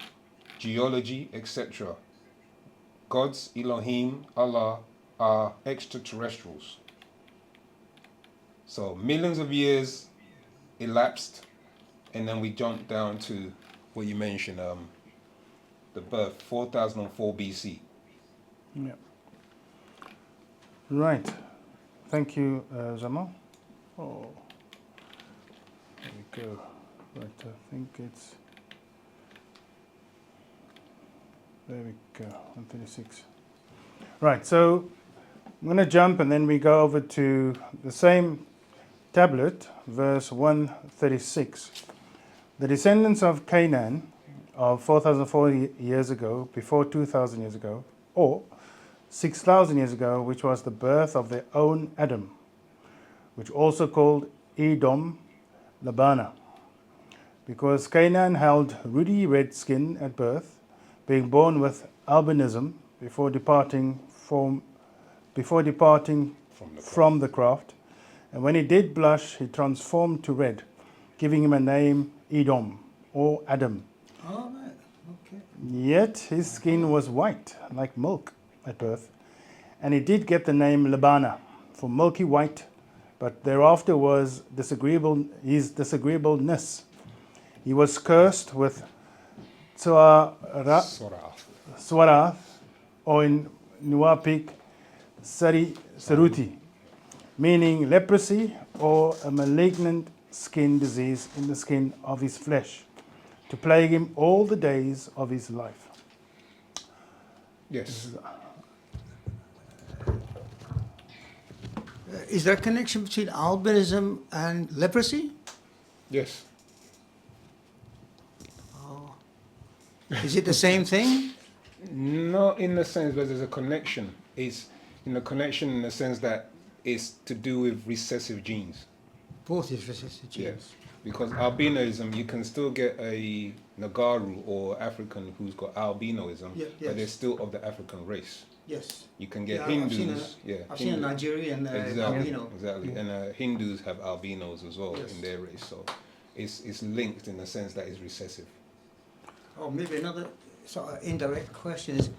geology, etc. Gods, Elohim, Allah, are extraterrestrials. So millions of years elapsed, and then we jump down to what you mentioned, the birth, 4004 BC. Yeah. Right. Thank you, Jamal. Oh, there we go. Right, I think it's. There we go, 136. Right, so I'm going to jump and then we go over to the same tablet, verse 136. The descendants of Canaan of 4,040 years ago, before 2,000 years ago, or 6,000 years ago, which was the birth of their own Adam, which also called Edom Labana, because Canaan held ruddy red skin at birth, being born with albinism before departing from the craft, and when he did blush, he transformed to red, giving him a name Edom or Adam. All right. Okay. Yet his skin was white, like milk, at birth, and he did get the name Labana, for milky white, but thereafter was his disagreeableness. He was cursed with Swarath, or in Nuapik, Saruti, meaning leprosy or a malignant skin disease in the skin of his flesh, to plague him all the days of his life. Yes. Is there a connection between albinism and leprosy? Yes. Is it the same thing? Not in the sense that there's a connection. It's in the connection in the sense that it's to do with recessive genes. Both is recessive genes. Yes. Because albinism, you can still get a Nagaru or African who's got albinoism, Yeah, yes. but they're still of the African race. Yes. You can get Yeah, Hindus. I've seen a Nigerian Exactly. albino. Exactly. And Hindus have albinos as well Yes. in their race. So it's linked in the sense that it's recessive. Oh, maybe another sort of indirect question is,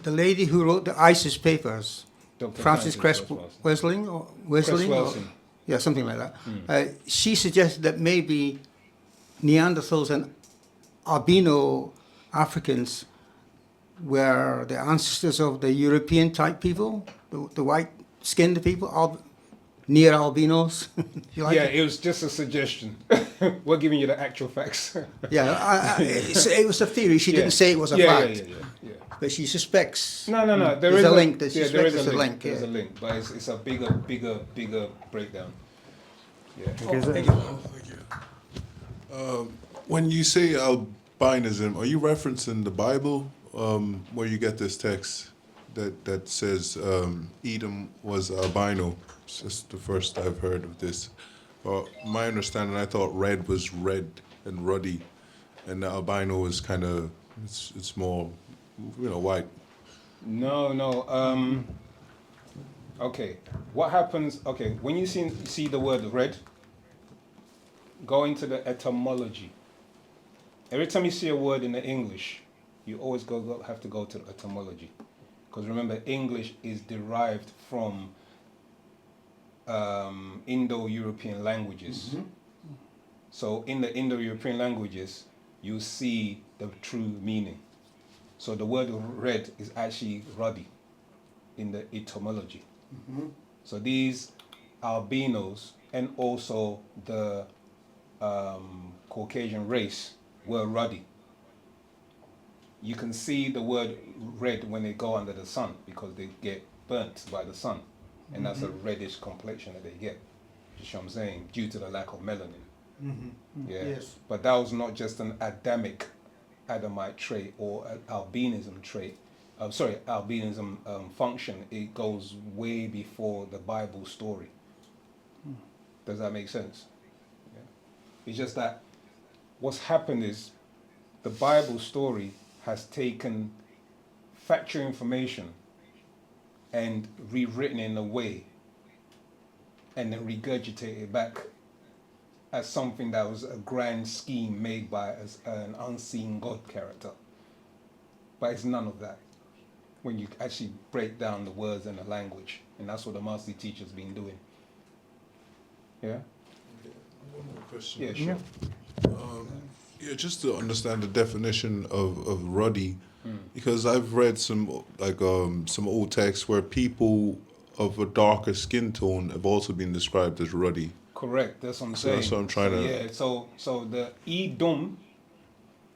the lady who wrote the ISIS papers, Dr. Frances Cress Wesseling, or Welsing. yeah, something like that. She suggested that maybe Neanderthals and albino Africans were the ancestors of the European type people, the white-skinned people, near albinos. You like Yeah, it? it was just a suggestion. We're giving you the actual facts. Yeah, it was a theory. She Yeah. didn't say it was a Yeah, fact, yeah. but she suspects. No. There There's is a link. She Yeah, there is suspects a there's link. There's yeah. a link, but it's a bigger breakdown. Yeah. Because, Thank you. Thank you. When you say albinism, are you referencing the Bible, where you get this text that says Edom was albino? It's just the first I've heard of this. My understanding, I thought red was red and ruddy, and the albino is kind of it's more, white. No. Okay. What happens? Okay, when you see the word red, go into the etymology. Every time you see a word in the English, you always have to go to the etymology, because remember, English is derived from Indo-European languages. Mm-hmm. So in the Indo-European languages, you see the true meaning. So the word red is actually ruddy in the etymology. Mm-hmm. So these albinos and also the Caucasian race were ruddy. You can see the word red when they go under the sun because they get burnt by the sun. And that's a reddish complexion that they get. You know what I'm saying? Due to the lack of melanin. Mm-hmm. Yeah. Yes. But that was not just an Adamite trait or an albinism trait. Albinism function. It goes way before the Bible story. Does that make sense? Yeah. It's just that what's happened is the Bible story has taken factual information and rewritten in a way and then regurgitated it back as something that was a grand scheme made by an unseen God character. But it's none of that when you actually break down the words and the language. And that's what the master teacher's been doing. Yeah? One more question. Yeah, sure. Yeah, just to understand the definition of ruddy, because I've read some old texts where people of a darker skin tone have also been described as ruddy. Correct, that's what I'm So saying. that's what I'm trying to- Yeah, so the Edom,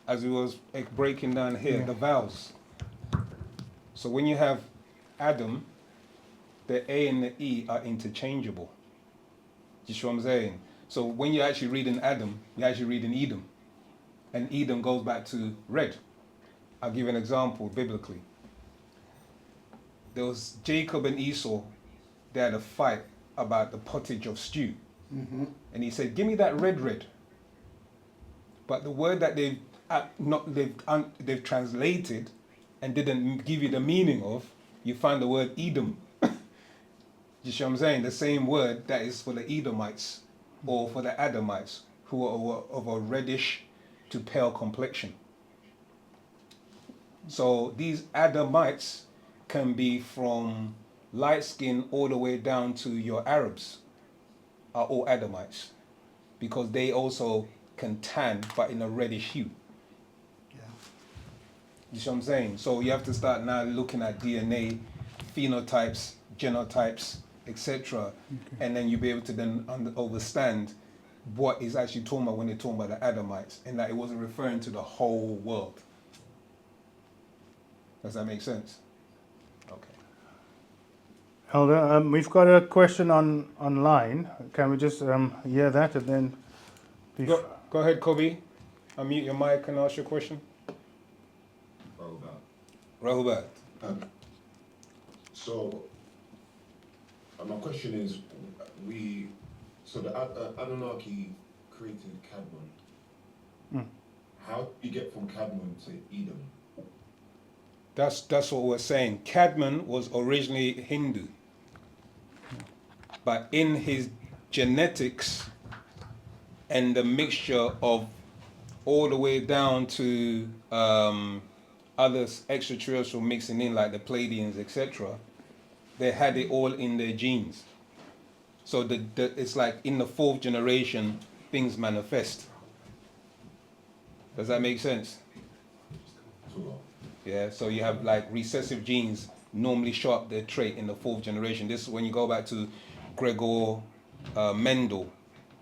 as we was breaking down here, the vowels. So when you have Adam, the A and the E are interchangeable. You see what I'm saying? So when you're actually reading Adam, you're actually reading Edom. And Edom goes back to red. I'll give you an example biblically. There was Jacob and Esau. They had a fight about the pottage of stew. And he said, give me that red. But the word that they've translated and didn't give you the meaning of, you find the word Edom. You see what I'm saying? The same word that is for the Edomites or for the Adamites, who are of a reddish to pale complexion. So these Adamites can be from light skin all the way down to your Arabs are all Adamites, because they also can tan but in a reddish hue. You see what I'm saying? So you have to start now looking at DNA, phenotypes, genotypes, etc. And then you'll be able to then understand what is actually talking about when they're talking about the Adamites, and that it wasn't referring to the whole world. Does that make sense? Okay. Elder, we've got a question online. Can we just hear that and then... Go ahead, Kobe. Unmute your mic and ask your question. Rahubat. So, my question is, the Anunnaki created Cadmon. How do you get from Cadmon to Edom? That's what we're saying. Cadmon was originally Hindu, but in his genetics and the mixture of all the way down to other extraterrestrial mixing in, like the Pleiadians, etc., they had it all in their genes. So it's like in the fourth generation, things manifest. Does that make sense? Yeah, so you have like recessive genes normally show up their trait in the fourth generation. This is when you go back to Gregor Mendel,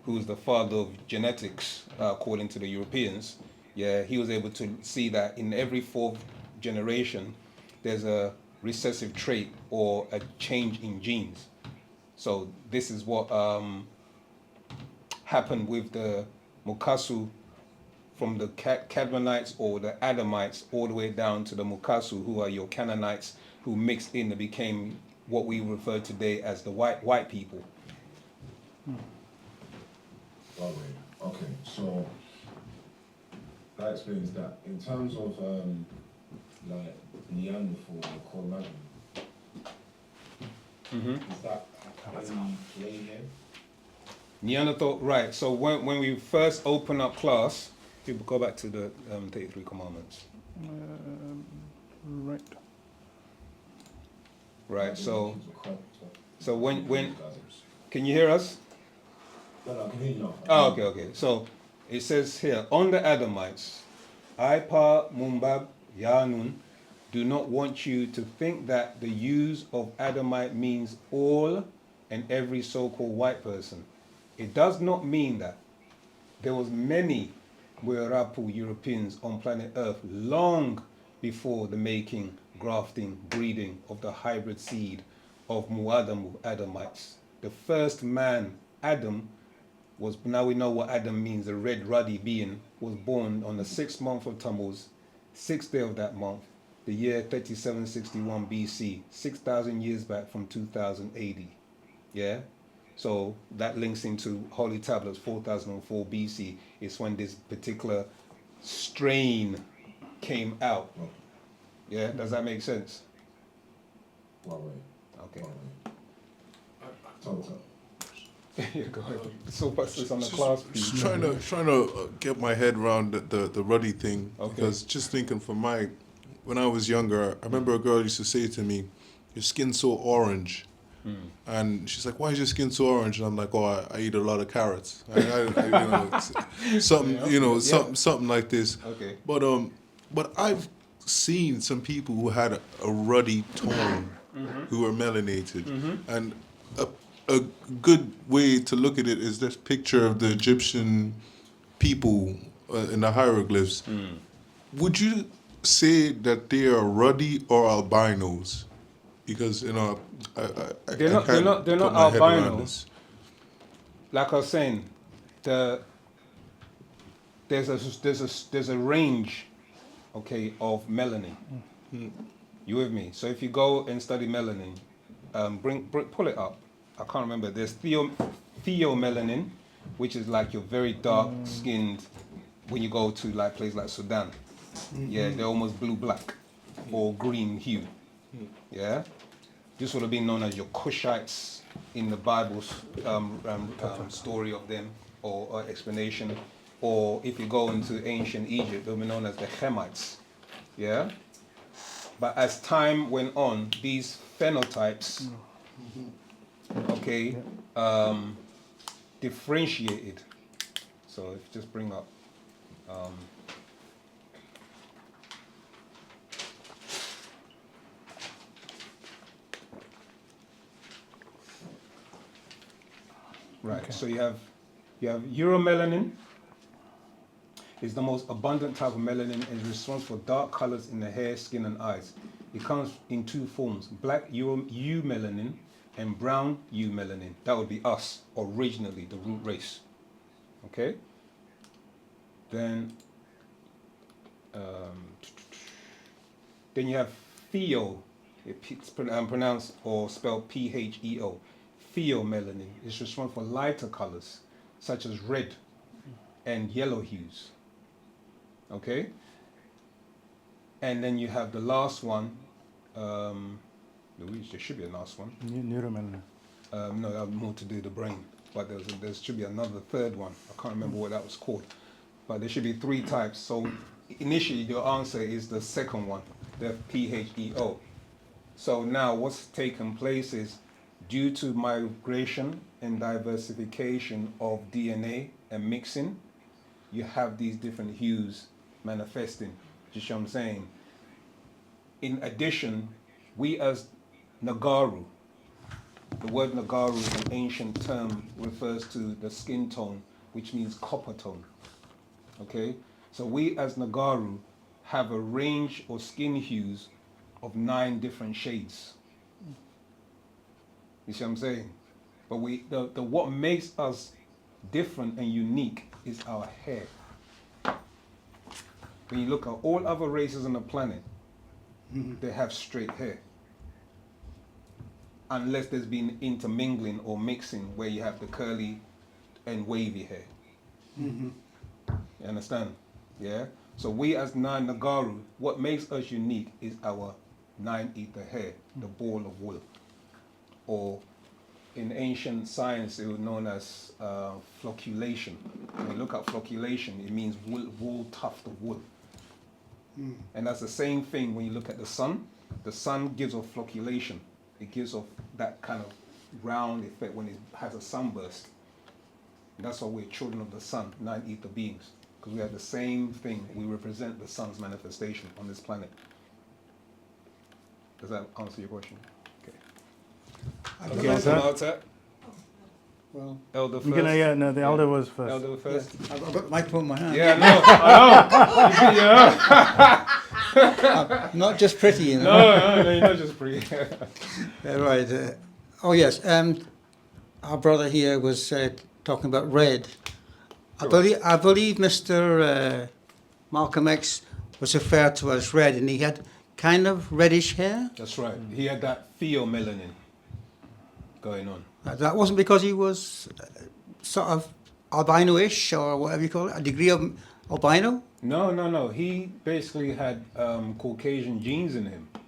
who's the father of genetics, according to the Europeans. Yeah, he was able to see that in every fourth generation, there's a recessive trait or a change in genes. So this is what happened with the Mukasu, from the Cadmonites or the Adamites all the way down to the Mukasu, who are your Canaanites, who mixed in and became what we refer today as the white people. Okay, so that explains that. In terms of like Neanderthal or Cro-Magnon, is that any play here? Neanderthal, right. So when we first open up class, people go back to the 33 Commandments. Right. Right, so when can you hear us? No, I can hear you now. Oh, okay. So it says here, on the Adamites, Ipa Mumbab Yanun do not want you to think that the use of Adamite means all and every so-called white person. It does not mean that. There was many Werapu Europeans on planet Earth long before the making, grafting, breeding of the hybrid seed of Muadamu Adamites. The first man, Adam, was, now we know what Adam means, a red ruddy being, was born on the 6th month of Tammuz, 6th day of that month, the year 3761 BC, 6,000 years back from 2000 AD. Yeah? So that links into Holy Tablets, 4004 BC, is when this particular strain came out. Yeah, does that make sense? Okay. Yeah, go ahead. So what's this on the class piece? Just trying to get my head around the ruddy thing. Okay. Because just thinking when I was younger, I remember a girl used to say to me, "Your skin's so orange." And she's like, "Why is your skin so orange?" And I'm like, "Oh, I eat a lot of carrots." Something like this. Okay. But I've seen some people who had a ruddy tone, who were melanated, and a good way to look at it is this picture of the Egyptian people in the hieroglyphs. Would you say that they are ruddy or albinos? Because they're not albinos. Like I was saying, there's a range, okay, of melanin. You with me? So if you go and study melanin, pull it up. I can't remember. There's theomelanin, which is like you're very dark skinned when you go to like places like Sudan. Yeah, they're almost blue-black or green hue. Yeah, this would have been known as your Cushites in the Bible's story of them or explanation. Or if you go into ancient Egypt, they'll be known as the Hamites. Yeah, but as time went on, these phenotypes, okay, differentiated. So if you just bring up. Right. Okay. So you have uromelanin. Is the most abundant type of melanin and is responsible for dark colors in the hair, skin, and eyes. It comes in two forms: black eumelanin and brown eumelanin. That would be us originally, the root race. Okay. Then you have pheo. It's pronounced or spelled PHEO. Pheomelanin is responsible for lighter colors, such as red and yellow hues. Okay? And then you have the last one. Louise, there should be a last one. Neuromelanin. No, that was more to do with the brain. But there should be another third one. I can't remember what that was called. But there should be 3 types. So initially your answer is the second one, the PHEO. So now what's taken place is due to migration and diversification of DNA and mixing, you have these different hues manifesting. You see what I'm saying? In addition, we as Nagaru, the word Nagaru is an ancient term, refers to the skin tone, which means copper tone. Okay? So we as Nagaru have a range of skin hues of 9 different shades. You see what I'm saying? But what makes us different and unique is our hair. When you look at all other races on the planet, they have straight hair. Unless there's been intermingling or mixing where you have the curly and wavy hair. You understand? Yeah? So we as Nagaru, what makes us unique is our 9-ether hair, the ball of wool. Or in ancient science, it was known as flocculation. When you look at flocculation, it means wool tuft of wool. And that's the same thing when you look at the sun. The sun gives off flocculation. It gives off that kind of round effect when it has a sunburst. And that's why we're children of the sun, 9-ether beings. Because we have the same thing. We represent the sun's manifestation on this planet. Does that answer your question? Okay. Okay, Okay, so now it's at Well, elder You're gonna, first. no, the elder was first. Elder first. I've got the microphone in my hand. Yeah, no, I know. Not just pretty, you know. No, you're not just pretty. Right. Oh yes. Our brother here was talking about red. I believe Mr. Malcolm X was referred to as red, and he had kind of reddish hair. That's right. He had that theomelanin going on. That wasn't because he was sort of albino-ish or whatever you call it, a degree of albino. No. He basically had Caucasian genes in him. Do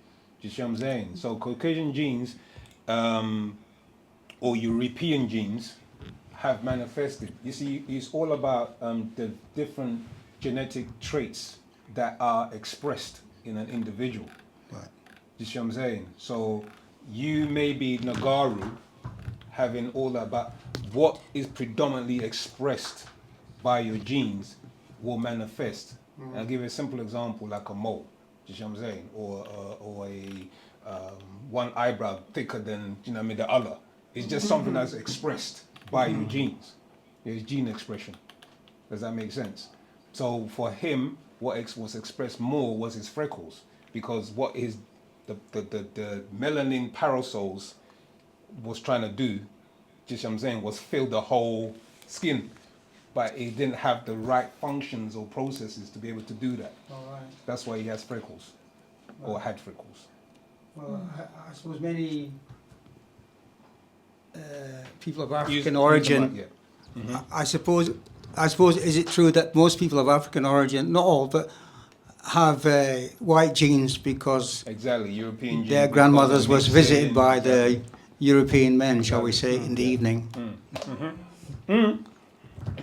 you see what I'm saying? So Caucasian genes or European genes have manifested. You see, it's all about the different genetic traits that are expressed in an individual. Right. You see what I'm saying? So you may be Nagaru, having all that, but what is predominantly expressed by your genes will manifest. And I'll give you a simple example, like a mole. You see what I'm saying? Or a one eyebrow thicker than the other. It's just something that's expressed by your genes. It's gene expression. Does that make sense? So for him, what was expressed more was his freckles, because what is the melanin parasols was trying to do, just what I'm saying, was fill the whole skin, but it didn't have the right functions or processes to be able to do that. All right. That's why he has freckles, or had freckles. Well, I suppose many people of Use- African use the origin. mic, yeah. I suppose, is it true that most people of African origin, not all, but have white genes because Exactly, European their genes, grandmothers because was of mixing, visited by the exactly. European men, shall we say, Exactly. in the evening?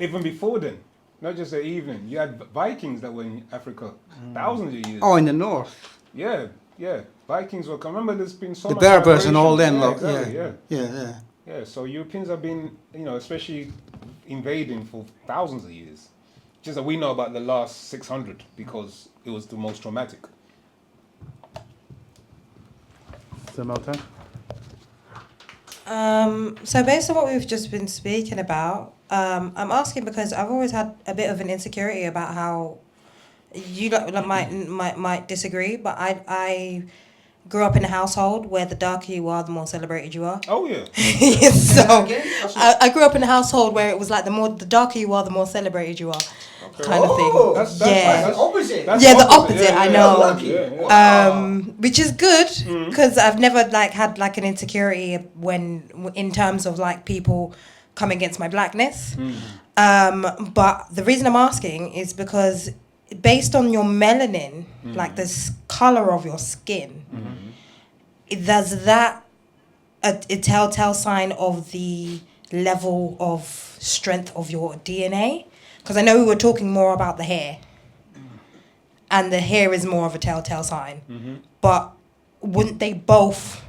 Even before then, not just the evening. You had Vikings that were in Africa thousands of years. Oh, in the north. Yeah, yeah. Vikings were. I remember there's been so The much Berbers and all migration. them, Yeah, lot, exactly, yeah. yeah. Yeah, yeah. Yeah, so Europeans have been, especially invading for thousands of years. Just that we know about the last 600 because it was the most traumatic. So Malta? So based on what we've just been speaking about, I'm asking because I've always had a bit of an insecurity about how you might disagree, but I grew up in a household where the darker you are, the more celebrated you are. Oh yeah. So I grew up in a household where it was like the darker you are, the more celebrated you are, kind of thing. That's Yeah. that's opposite. that's Yeah, the opposite, I know. Yeah. Which is good because I've never had an insecurity in terms of like people come against my blackness. But the reason I'm asking is because based on your melanin, like the color of your skin, does that a telltale sign of the level of strength of your DNA? Because I know we were talking more about the hair, and the hair is more of a telltale sign. But wouldn't they both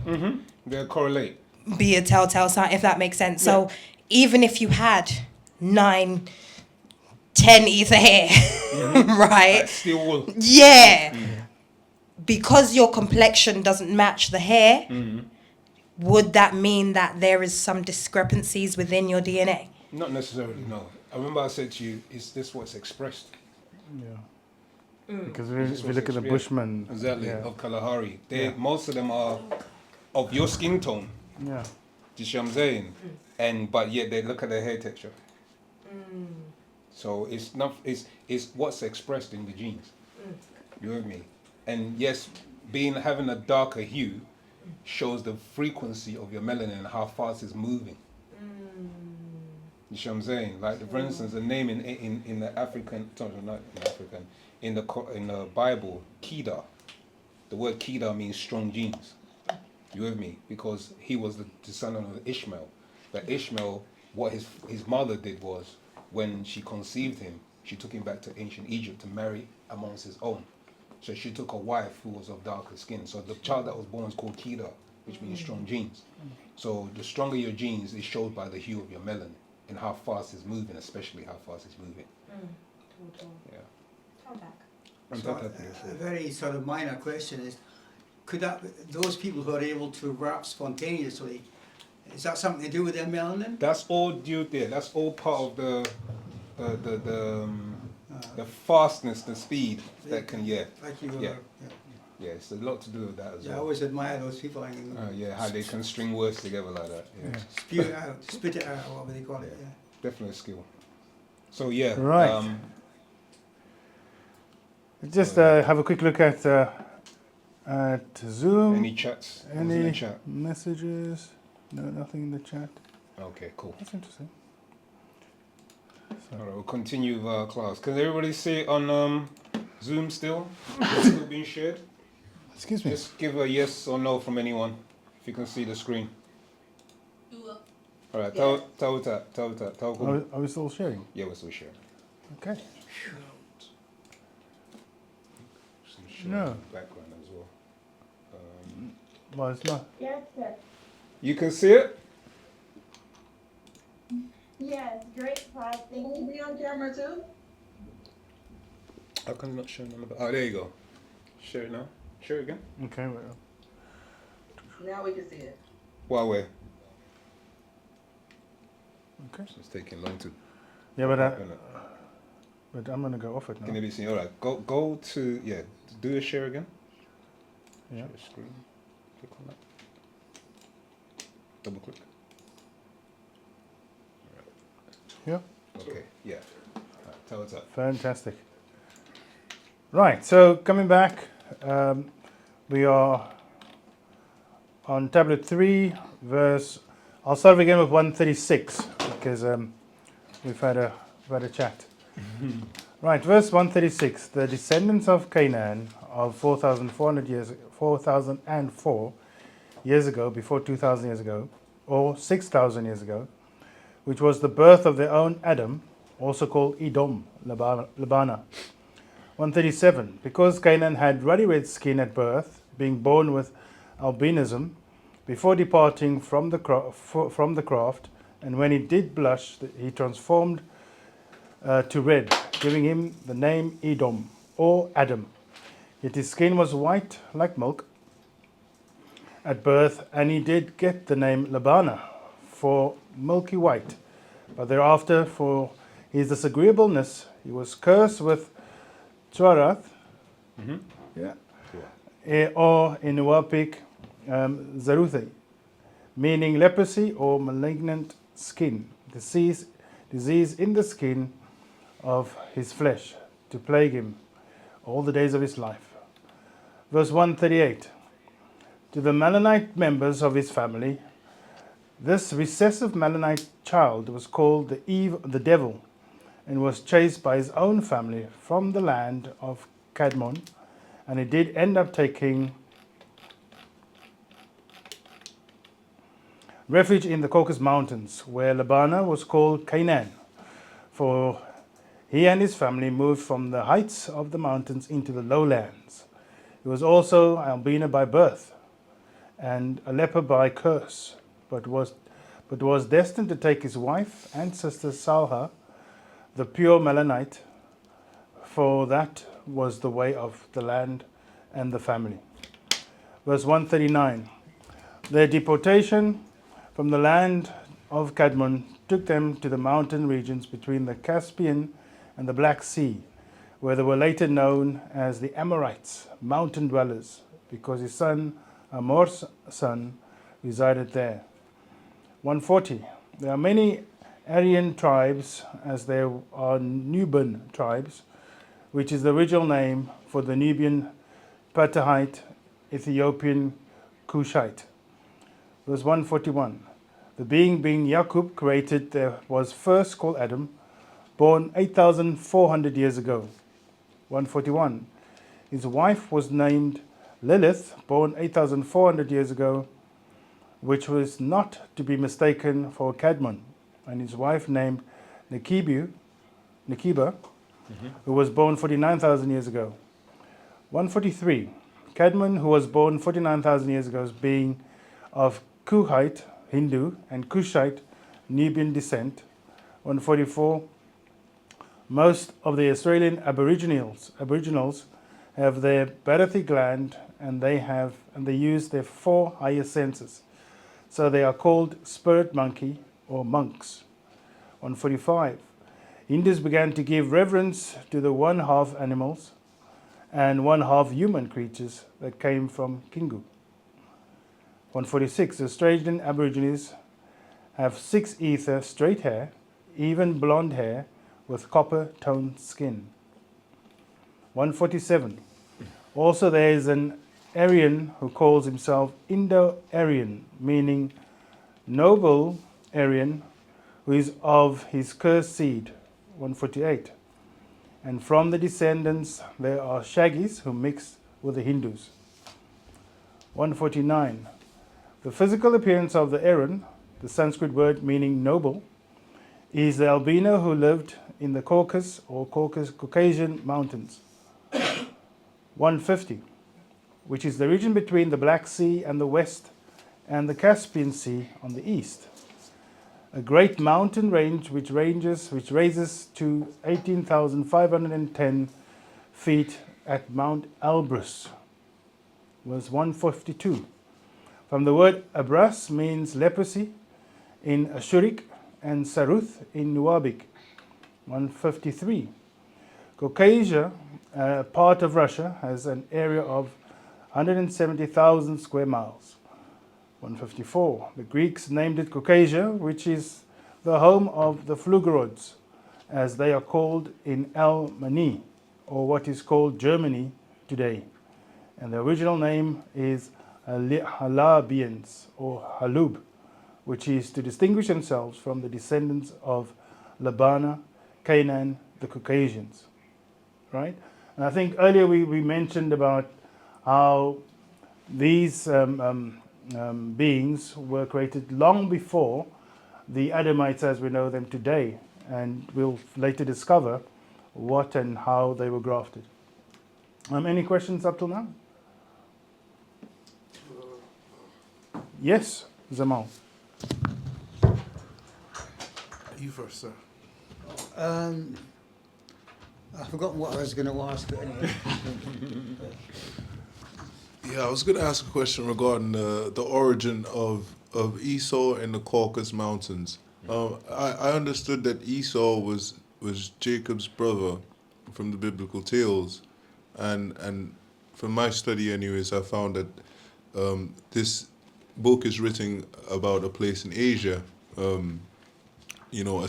They correlate. be a telltale sign, if that makes sense? So even if you had 9, 10 ether hair, right? Like steel wool. Yeah. Because your complexion doesn't match the hair, would that mean that there is some discrepancies within your DNA? Not necessarily, no. I remember I said to you, is this what's expressed? Yeah. Because This if you was look at the expressed. Bushmen. Exactly, Yeah. of Kalahari. They Yeah. Most of them are of your skin tone. Yeah. Do you see what I'm saying? But yet they look at their hair texture. So it's not it's what's expressed in the genes. You with me? And yes, having a darker hue shows the frequency of your melanin and how fast it's moving. You see what I'm saying? Like for instance, the name in the African, not in African, in the Bible, Kedar. The word Kedar means strong genes. You with me? Because he was the son of Ishmael. But Ishmael, what his mother did was, when she conceived him, she took him back to ancient Egypt to marry amongst his own. So she took a wife who was of darker skin. So the child that was born is called Kedar, which means strong genes. So the stronger your genes is showed by the hue of your melanin and how fast it's moving, especially how fast it's moving. Yeah. So, a very sort of minor question is, could those people who are able to rap spontaneously, is that something to do with their melanin? That's all due there. That's all part of the fastness, the speed that can, Like you were, Yeah. Yeah, it's a lot to do with that as I well. always admire those people. I can How they can string words together like that. Yeah. spew it out, spit it out, or whatever they call it. Yeah. Definitely a skill. So yeah. Right. Just have a quick look at Zoom. Any chats? Who's in Any the chat? messages? No, nothing in the chat. Okay, cool. That's interesting. All right, we'll continue with our class. Can everybody see it on Zoom still? It's still being shared? Excuse me. Just give a yes or no from anyone if you can see the screen. All right, tell Are we still sharing? Yeah, we're still sharing. Okay. Some sharing No. background as well. Well, it's not. Yes, sir. You can see it? Yes, great class. Thank you. Be on camera too? How come not showing on the Oh, there you go. Share it now. Share it again. Okay. Well, Now we can see it. Huawei. okay. It's taking long to. Yeah, open it. but I'm gonna go off it now. Can it be seen? All right. Go to Do a share again. Yeah. Share screen. Click on that. Double click. Yeah. Okay. Yeah. All right, tell what's up. Fantastic. Right. So coming back, we are on tablet 3, verse I'll start again with 136 because we've had a chat. Right, verse 136. The descendants of Canaan of 4,004 years ago, before 2,000 years ago, or 6,000 years ago, which was the birth of their own Adam, also called Edom, Labana. 137. Because Canaan had ruddy red skin at birth, being born with albinism, before departing from the craft, and when he did blush, he transformed to red, giving him the name Edom, or Adam. Yet his skin was white like milk at birth, and he did get the name Labana, for milky white. But thereafter, for his disagreeableness, he was cursed with Tsuarath, or in Nuapic, Zaruthi, meaning leprosy or malignant skin, disease in the skin of his flesh, to plague him all the days of his life. Verse 138. To the Mannonite members of his family, this recessive Mannonite child was called the devil, and was chased by his own family from the land of Cadmon, and he did end up taking refuge in the Caucasus Mountains, where Labana was called Canaan, for he and his family moved from the heights of the mountains into the lowlands. He was also albino by birth and a leper by curse, but was destined to take his wife and sister Salha, the pure Melonite, for that was the way of the land and the family. Verse 139. Their deportation from the land of Cadmon took them to the mountain regions between the Caspian and the Black Sea, where they were later known as the Amorites, mountain dwellers, because his son, Amor's son, resided there. 140. There are many Aryan tribes, as there are Nubian tribes, which is the original name for the Nubian, Patahite, Ethiopian, Cushite. Verse 141. The being Yaqub created there was first called Adam, born 8,400 years ago. 141. His wife was named Lilith, born 8,400 years ago, which was not to be mistaken for Cadmon, and his wife named Nekiba, who was born 49,000 years ago. 143. Cadmon, who was born 49,000 years ago, being of Kuhite, Hindu, and Kushite, Nubian descent. 144. Most of the Australian Aboriginals have their Barathi gland, and they use their 4 higher senses. So they are called spirit monkey or monks. 145. Hindus began to give reverence to the one-half animals and one-half human creatures that came from Kingu. 146. The Australian Aborigines have 6 ether straight hair, even blonde hair, with copper-toned skin. 147. Also there is an Aryan who calls himself Indo-Aryan, meaning noble Aryan, who is of his cursed seed. 148. And from the descendants there are Shagis who mix with the Hindus. 149. The physical appearance of the Aryan, the Sanskrit word meaning noble, is the albino who lived in the Caucasus or Caucasian mountains. 150. Which is the region between the Black Sea and the west and the Caspian Sea on the east. A great mountain range which raises to 18,510 feet at Mount Elbrus. Verse 152. From the word Abras means leprosy in Ashurik and Saruth in Nuabic. 153. Caucasia, part of Russia, has an area of 170,000 square miles. 154. The Greeks named it Caucasia, which is the home of the Flugerods, as they are called in Almany, or what is called Germany today. And the original name is Halabians, or Halub, which is to distinguish themselves from the descendants of Labana, Canaan, the Caucasians, right? And I think earlier we mentioned about how these beings were created long before the Adamites as we know them today, and we'll later discover what and how they were grafted. Any questions up till now? Yes, Zamal. You first, sir. I've forgotten what I was going to ask, but anyway. Yeah, I was going to ask a question regarding the origin of Esau and the Caucasus Mountains. I understood that Esau was Jacob's brother from the biblical tales, and from my study, anyways, I found that this book is written about a place in Asia.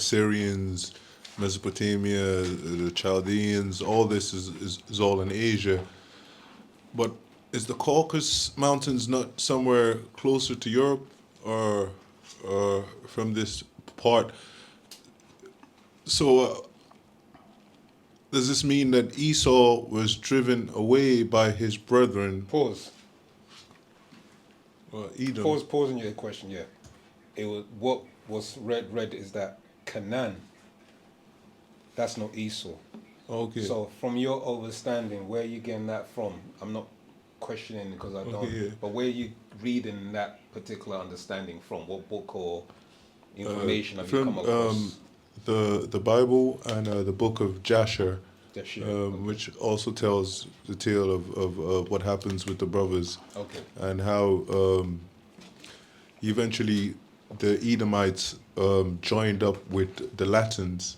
Assyrians, Mesopotamia, the Chaldeans, all this is all in Asia. But is the Caucasus Mountains not somewhere closer to Europe or from this part? So does this mean that Esau was driven away by his brethren? Pause. Edom. Pause in your question, yeah. It was what was read is that Canaan, that's not Esau. Okay. So from your understanding, where are you getting that from? I'm not questioning because I don't. Okay, yeah. But where are you reading that particular understanding from? What book or information have you come across? The Bible and the book of Jasher, which also tells the tale of what happens with the brothers. Okay. And how eventually the Edomites joined up with the Latins.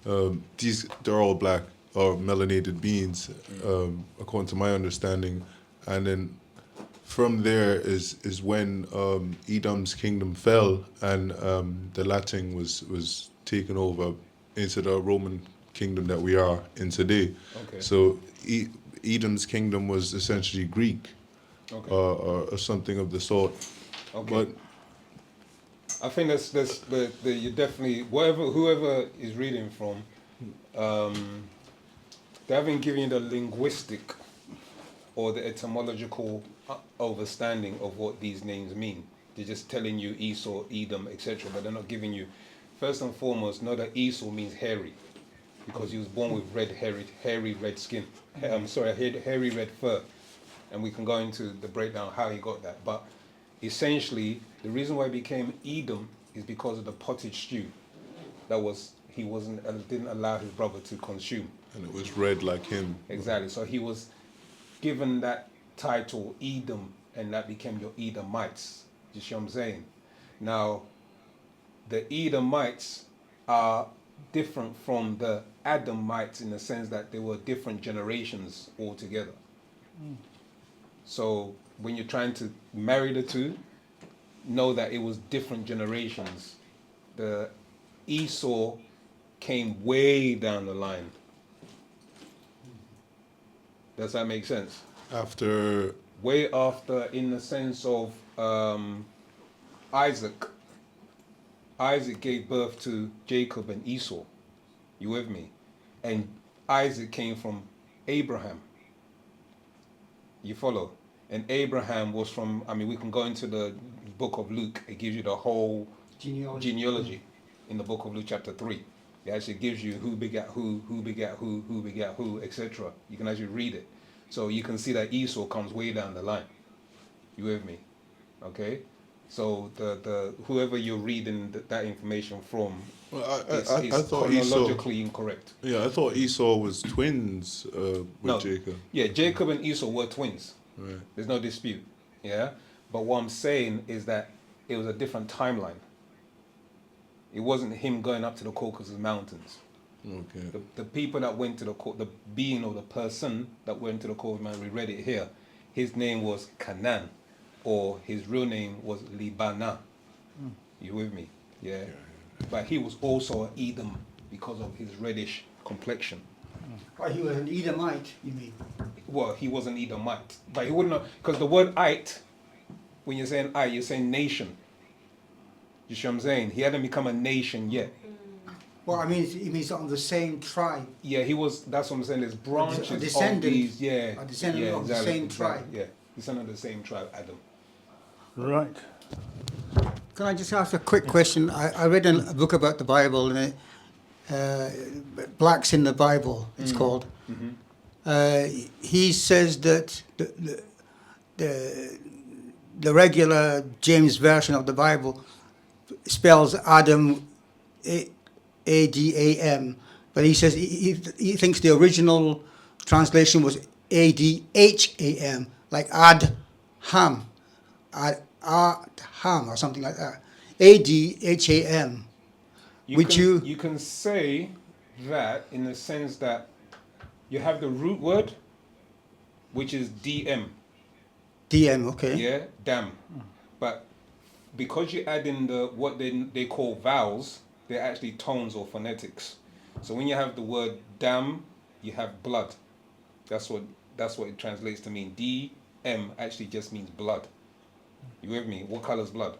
They're all black or melanated beings, according to my understanding. And then from there is when Edom's kingdom fell and the Latin was taken over into the Roman kingdom that we are in today. Okay. So Edom's kingdom was essentially Greek, Okay. or something of the sort. Okay. But I think that's you definitely whoever is reading from, they haven't given you the linguistic or the etymological understanding of what these names mean. They're just telling you Esau, Edom, etc. But they're not giving you, first and foremost, know that Esau means hairy, because he was born with hairy red skin. Hairy red fur, and we can go into the breakdown how he got that. But essentially, the reason why he became Edom is because of the pottage stew he didn't allow his brother to consume. and it was red like him. Exactly. So he was given that title Edom, and that became your Edomites. You see what I'm saying? Now, the Edomites are different from the Adamites in the sense that they were different generations altogether. So when you're trying to marry the two, know that it was different generations. The Esau came way down the line. Does that make sense? After Way after, in the sense of Isaac. Isaac gave birth to Jacob and Esau. You with me? And Isaac came from Abraham. You follow? And Abraham was from, we can go into the book of Luke. It gives you the whole genealogy in the book of Luke chapter 3. It actually gives you who begat who begat who begat who, etc. You can actually read it. So you can see that Esau comes way down the line. You with me? Okay? So the whoever you're reading that information from, I is thought chronologically incorrect. Yeah, I thought Esau was twins with Jacob. Yeah, Jacob and Esau were twins. Right. There's no dispute. Yeah? But what I'm saying is that it was a different timeline. It wasn't him going up to the Caucasus Mountains. Okay. The people that went to the being or the person that went to the Caucasus Mountains, we read it here, his name was Canaan, or his real name was Libana. You with me? Yeah. But he was also an Edom because of his reddish complexion. Oh, he was an Edomite, you mean? Well, he was an Edomite, but he wouldn't have, because the word "ite," when you're saying "I," you're saying nation. You see what I'm saying? He hadn't become a nation yet. Well, I mean, it means on the same tribe. Yeah, he was. That's what I'm saying. There's branches of descendant- these. Yeah, a descendant yeah, of the exactly, same exactly, tribe. Yeah, descendant of the same tribe, Adam. Right. Can I just ask a quick question? I read a book about the Bible, and Blacks in the Bible, it's called. He says that the regular James version of the Bible spells Adam A-D-A-M, but he says he thinks the original translation was A-D-H-A-M, like Ad-Ham, Ad-Ham or something like that. A-D-H-A-M. You can say that in the sense that you have the root word, which is DM. DM, okay. Yeah, damn. But because you add in what they call vowels, they're actually tones or phonetics. So when you have the word damn, you have blood. That's what it translates to mean. DM actually just means blood. You with me? What color's blood?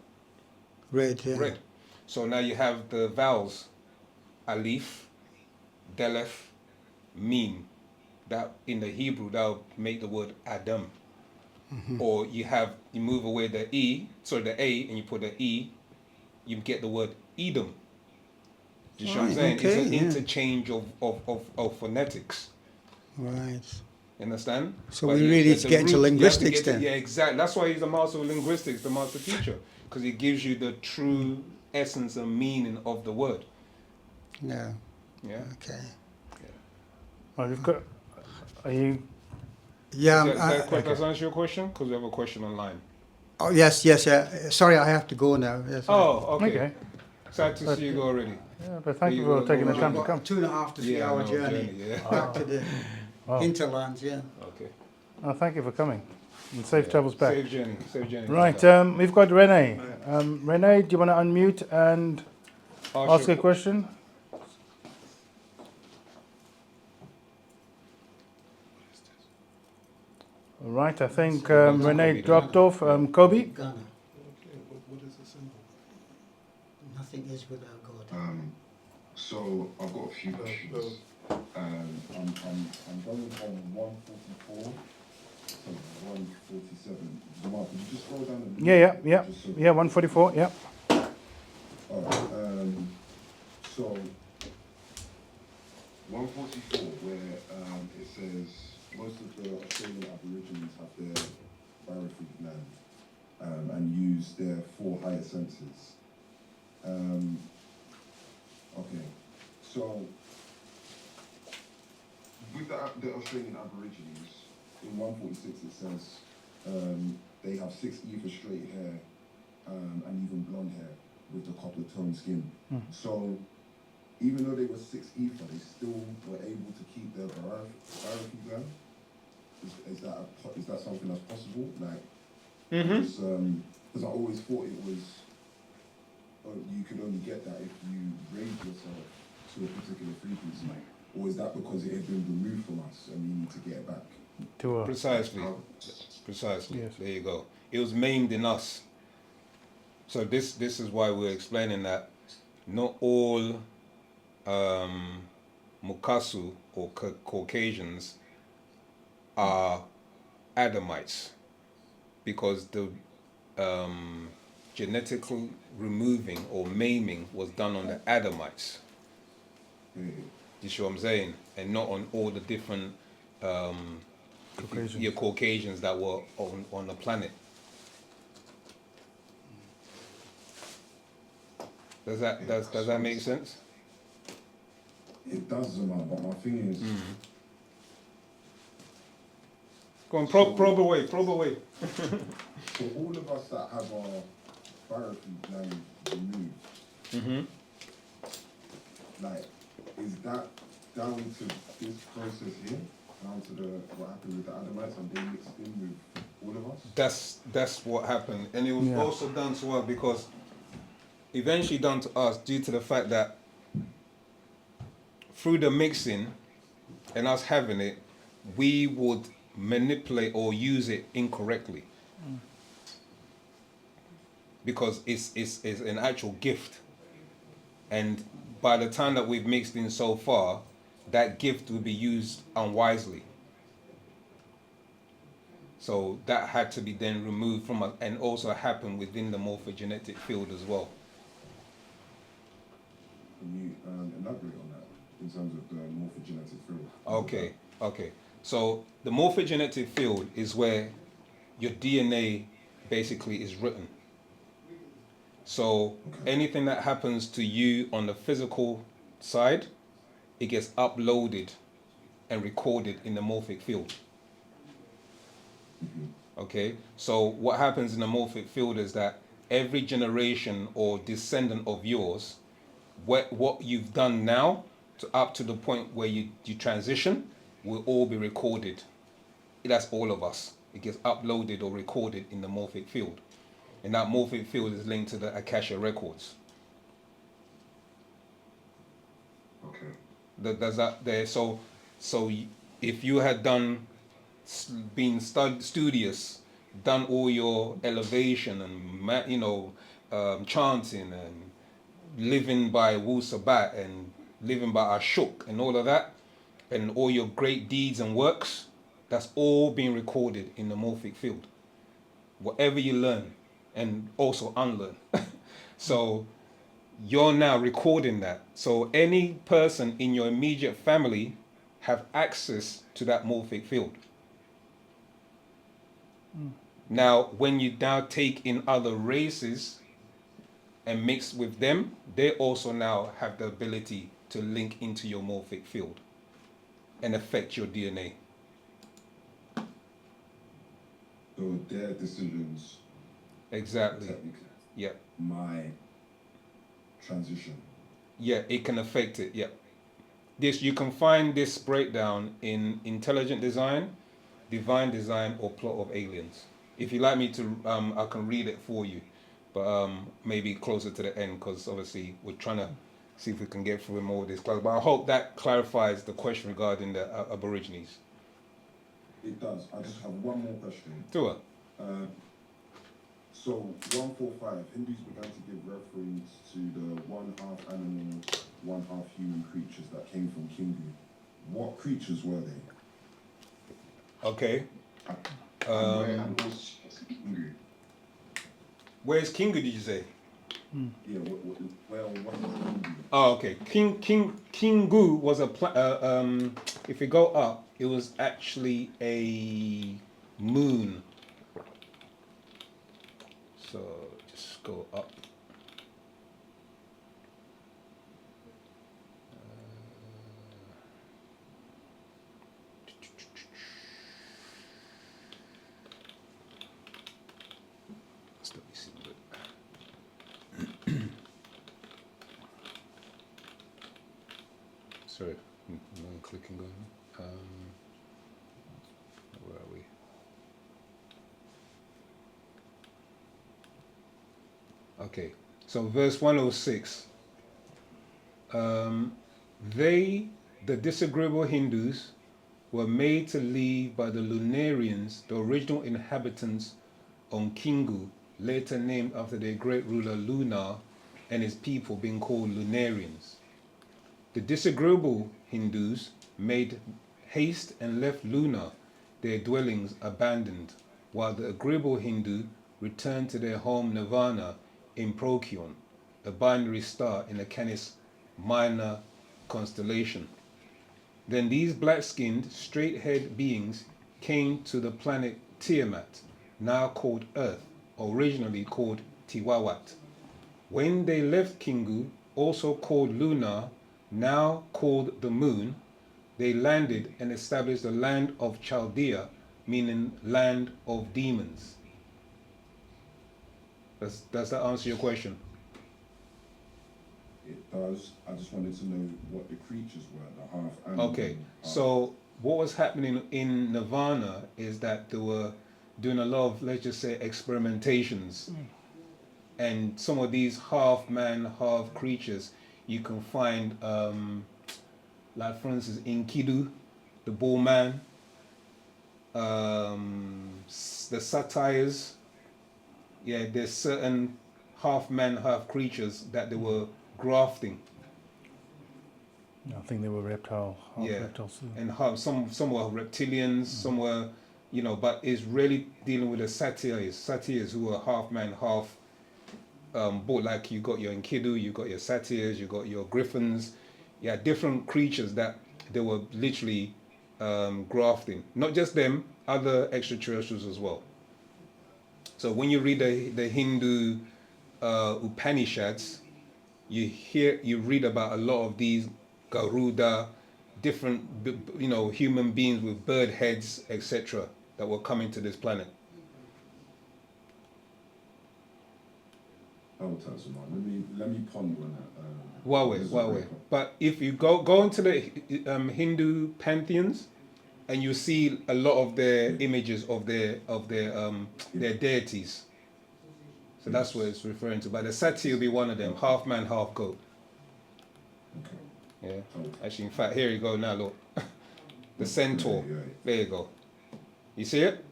Red, yeah. Red. So now you have the vowels, alif, delef, mim. That in the Hebrew that would make the word Adam. Or you move away the A, and you put the E, you get the word Edom. You see what I'm saying? Okay, it's an yeah. interchange of phonetics. Right. You understand? So But we really need to get into roots, you have linguistics get to- then. Yeah, exactly. That's why he's the master of linguistics, the master teacher, because it gives you the true essence and meaning of the word. Yeah. Yeah. Okay. Well, you've got. Are you? Yeah. Does that answer your question? Because we have a question online. Oh yes, yeah. Sorry, I have to go now. Yes. Oh, okay. Okay. Sad to see you go already. Yeah, but thank you Where you for go- taking the go- time go- to come. 2.5 to 3 Yeah, hour no, journey yeah. back to the Wow. hinterlands. Yeah. Okay. Oh, thank you for coming. And safe travels back. Safe journey. Safe journey. Right, we've got Renee. Renee, do you want to unmute and ask a question? All right, I think Renee dropped off. Kobe? Ghana. What is the symbol? Nothing is without God. So I've got a few questions. I'm going from 144 to 147. Jamal, could you just scroll down a little Yeah, bit? yeah. Just so- Yeah, 144, yeah. Alright, so 144, where it says most of the Australian Aborigines have their barracuda land and use their 4 higher senses. Okay, so with the Australian Aborigines, in 146 it says they have 6 either straight hair and even blonde hair with the copper tone skin. So even though they were 6 ether, they still were able to keep their barracuda land. Is that something that's possible? Like, because I always thought it was you could only get that if you raised yourself to a particular frequency, or is that because it had been removed from us and we need to get it back? Precisely. How- Precisely. Yes. There you go. It was maimed in us. So this is why we're explaining that not all Mukasu or Caucasians are Adamites, because the genetical removing or maiming was done on the Adamites. Yeah. You see what I'm saying? And not on all the different Caucasians. Caucasians that were on the planet. Does that make sense? It does, Zuma, but my thing is, Go on, probe away. so all of us that have our barracuda land removed, like, is that down to this process here? Down to what happened with the Adamites, and they mixed in with all of us? That's what happened, and it was Yeah. also done to us because eventually done to us due to the fact that through the mixing and us having it, we would manipulate or use it incorrectly. because it's an actual gift. And by the time that we've mixed in so far, that gift will be used unwisely. So that had to be then removed from us, and also happen within the morphogenetic field as well. Can you elaborate on that in terms of the morphogenetic field? Okay. So the morphogenetic field is where your DNA basically is written. So anything that happens to you on the physical side, it gets uploaded and recorded in the morphic field. Okay, so what happens in the morphic field is that every generation or descendant of yours, what you've done now to up to the point where you transition will all be recorded. That's all of us. It gets uploaded or recorded in the morphic field. And that morphic field is linked to the Akasha records. Okay. Does that there? So if you had been studious, done all your elevation and chanting and living by wu-sabat and living by ashuk and all of that, and all your great deeds and works, that's all being recorded in the morphic field. Whatever you learn and also unlearn. So you're now recording that. So any person in your immediate family have access to that morphic field. Now, when you now take in other races and mix with them, they also now have the ability to link into your morphic field and affect your DNA. So their decisions, Exactly. technically, Yeah. my transition. Yeah, it can affect it. Yeah. You can find this breakdown in Intelligent Design, Divine Design, or Plot of Aliens. If you like me to, I can read it for you, but maybe closer to the end, because obviously we're trying to see if we can get through more of this class. But I hope that clarifies the question regarding the Aborigines. It does. I just have one more question. Tua. So 145, Hindus began to give reference to the one half animal, one half human creatures that came from Kingu. What creatures were they? Okay. And was Kingu? Where's Kingu, did you say? Yeah, what is Kingu? Oh, okay. Kingu was if you go up, it was actually a moon. So just go up. Let me see. Sorry, I'm clicking on. Where are we? Okay, so verse 106. They, the disagreeable Hindus, were made to leave by the Lunarians, the original inhabitants on Kingu, later named after their great ruler Lunar and his people being called Lunarians. The disagreeable Hindus made haste and left Lunar, their dwellings abandoned, while the agreeable Hindu returned to their home Nirvana in Procyon, a binary star in the Canis Minor constellation. Then these black-skinned, straight-haired beings came to the planet Tiamat, now called Earth, originally called Tiwawat. When they left Kingu, also called Lunar, now called the Moon, they landed and established the land of Chaldea, meaning land of demons. Does that answer your question? It does. I just wanted to know what the creatures were, the half animal. Okay, so what was happening in Nirvana is that they were doing a lot of, let's just say, experimentations. And some of these half man, half creatures, you can find, like for instance, Enkidu, the bull man, the satyrs. Yeah, there's certain half man, half creatures that they were grafting. I think they were reptile, half Yeah. reptiles. And half, some were reptilians, some were, but it's really dealing with the satyrs who were half man, half boat. Like you got your Enkidu, you got your satyrs, you got your griffins. Yeah, different creatures that they were literally grafting. Not just them, other extraterrestrials as well. So when you read the Hindu Upanishads, you read about a lot of these Garuda, different human beings with bird heads, etc., that were coming to this planet. Oh, Tasman. Let me ponder on that. Huawei. But if you go into the Hindu pantheons, and you see a lot of their images of their deities. So that's what it's referring to. But the Sati will be one of them, half man, half goat. Okay. Yeah. Actually, in fact, here you go now. Look, the centaur. There you go. You see it?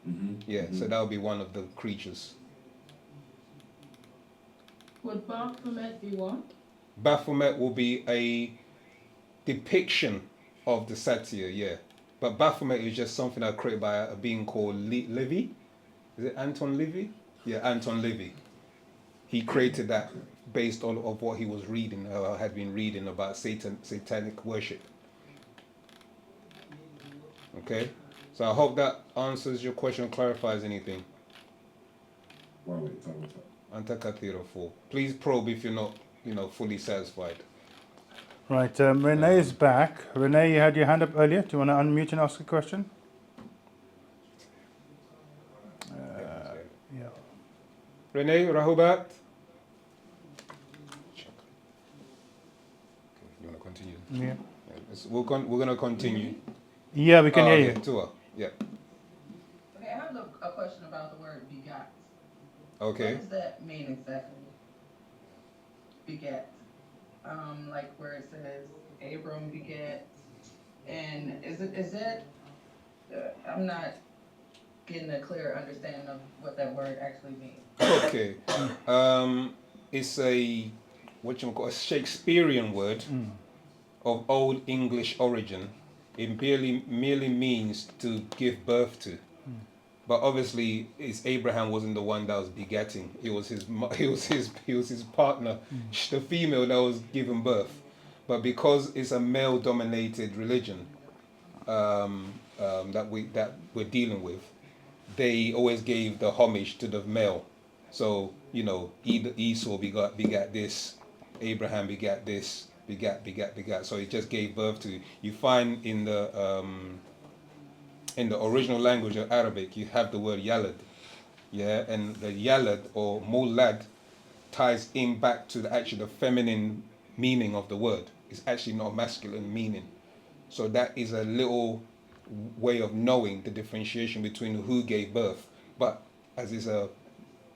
Mm-hmm. Yeah. So that will be one of the creatures. Would Baphomet be one? Baphomet will be a depiction of the Satya, yeah. But Baphomet is just something that created by a being called Livy. Is it Anton Livy? Yeah, Anton Livy. He created that based on of what he was reading, or had been reading about satanic worship. Okay? So I hope that answers your question, clarifies anything. Antakatira 4. Please probe if you're not, fully satisfied. Right, Renee is back. Renee, you had your hand up earlier. Do you want to unmute and ask a question? Yeah. Renee, Rahubat? You want to continue? Yeah. We're going to continue. Yeah, we can hear you. Tua. Yeah. Okay, I have a question about the word begat. Okay. What does that mean exactly? Begat. Like where it says Abram begat, and is it? I'm not getting a clear understanding of what that word actually means. Okay. It's a a Shakespearean word of Old English origin. It merely means to give birth to. But obviously, Abraham wasn't the one that was begetting. It was his partner, the female that was giving birth. But because it's a male-dominated religion that we're dealing with, they always gave the homage to the male. So Esau begat this, Abraham begat this, begat. So it just gave birth to. You find in the original language of Arabic, you have the word yalad, yeah, and the yalad or mulad ties in back to the feminine meaning of the word. It's actually not a masculine meaning. So that is a little way of knowing the differentiation between who gave birth. But as is a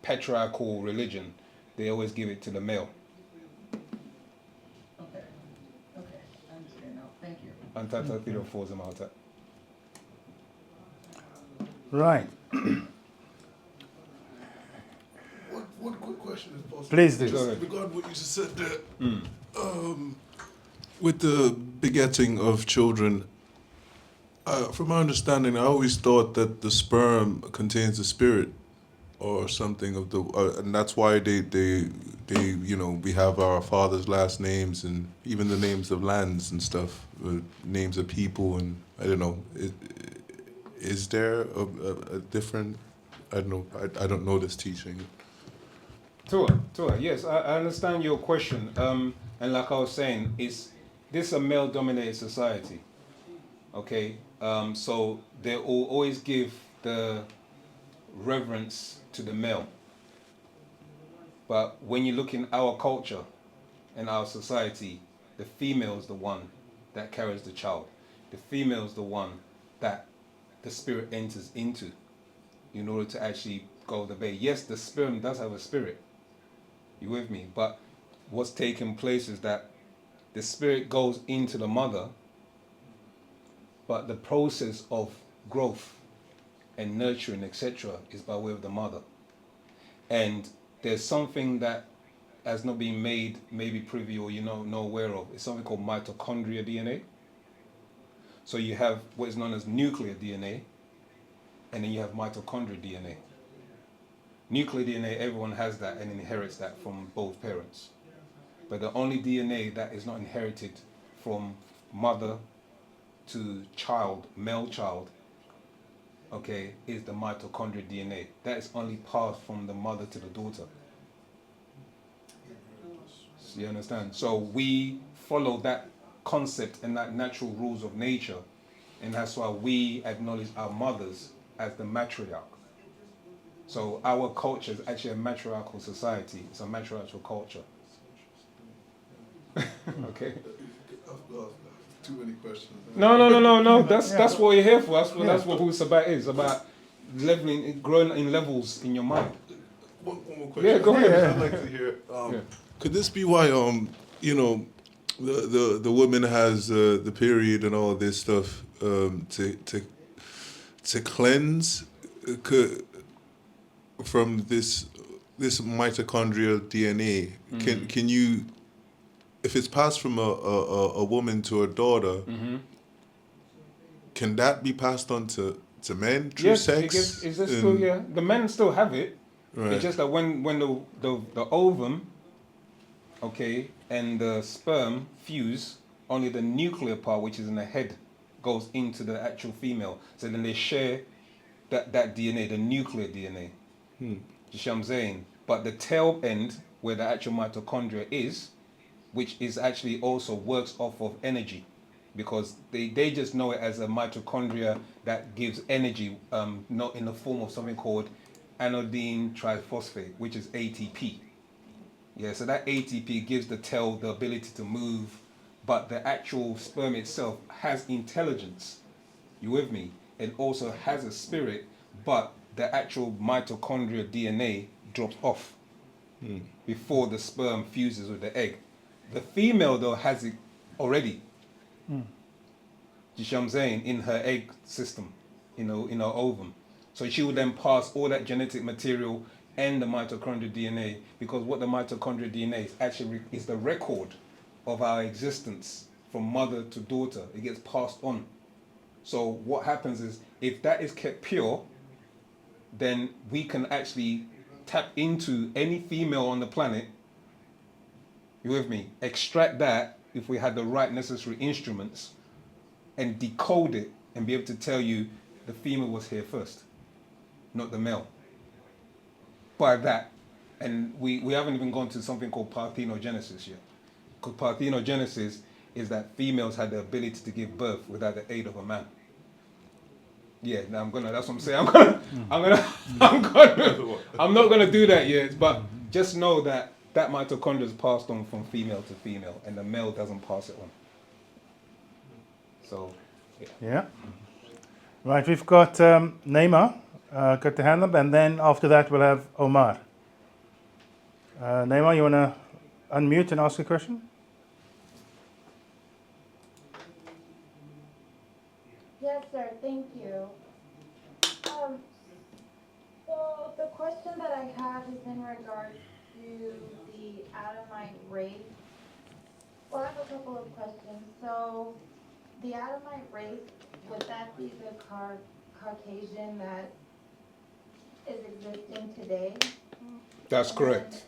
patriarchal religion, they always give it to the male. Okay, I understand now. Thank you. Antata Thiro Forza Malta. Right. One quick question, if possible. Please do. Just regarding what you just said there, with the begetting of children, from my understanding, I always thought that the sperm contains the spirit or something of the, and that's why they we have our father's last names and even the names of lands and stuff, names of people, and I don't know. Is there a different? I don't know. I don't know this teaching. Tua, yes, I understand your question. And like I was saying, this is a male-dominated society. Okay, so they will always give the reverence to the male. But when you look in our culture and our society, the female is the one that carries the child. The female is the one that the spirit enters into in order to actually go the bay. Yes, the sperm does have a spirit. You with me? But what's taking place is that the spirit goes into the mother, but the process of growth and nurturing, etc., is by way of the mother. And there's something that has not been made maybe privy or not aware of. It's something called mitochondria DNA. So you have what is known as nuclear DNA, and then you have mitochondrial DNA. Nuclear DNA, everyone has that and inherits that from both parents. But the only DNA that is not inherited from mother to child, male child, okay, is the mitochondrial DNA. That is only passed from the mother to the daughter. So you understand? So we follow that concept and that natural rules of nature, and that's why we acknowledge our mothers as the matriarch. So our culture is actually a matriarchal society. It's a matriarchal culture. Okay. Too many questions. No. That's what you're here for. That's what wu-sabat is about. Leveling, growing in levels in your mind. One more question. Yeah, go ahead. I'd like to hear. Could this be why the woman has the period and all this stuff to cleanse from this mitochondrial DNA? Can you, if it's passed from a woman to a daughter, can that be passed on to men through sex? The men still have it. Right. It's just that when the ovum, okay, and the sperm fuse, only the nuclear part, which is in the head, goes into the actual female. So then they share that DNA, the nuclear DNA. You see what I'm saying? But the tail end, where the actual mitochondria is, which is actually also works off of energy, because they just know it as a mitochondria that gives energy, not in the form of something called anodine triphosphate, which is ATP. Yeah, so that ATP gives the tail the ability to move, but the actual sperm itself has intelligence. You with me? It also has a spirit, but the actual mitochondrial DNA drops off before the sperm fuses with the egg. The female, though, has it already. You see what I'm saying? In her egg system, in her ovum. So she will then pass all that genetic material and the mitochondrial DNA, because what the mitochondrial DNA is actually is the record of our existence from mother to daughter. It gets passed on. So what happens is, if that is kept pure, then we can actually tap into any female on the planet, you with me, extract that if we had the right necessary instruments, and decode it and be able to tell you the female was here first, not the male. By that, and we haven't even gone to something called parthenogenesis yet. Because parthenogenesis is that females had the ability to give birth without the aid of a man. Yeah, now that's what I'm saying. I'm not gonna do that yet, but just know that mitochondria is passed on from female to female, and the male doesn't pass it on. So, Yeah. Right, we've got Neymar, got the hand up, and then after that we'll have Omar. Neymar, you want to unmute and ask a question? Yes, sir. Thank you. So the question that I have is in regards to the Adamite race. Well, I have a couple of questions. So the Adamite race, would that be the Caucasian that is existing today? that's correct.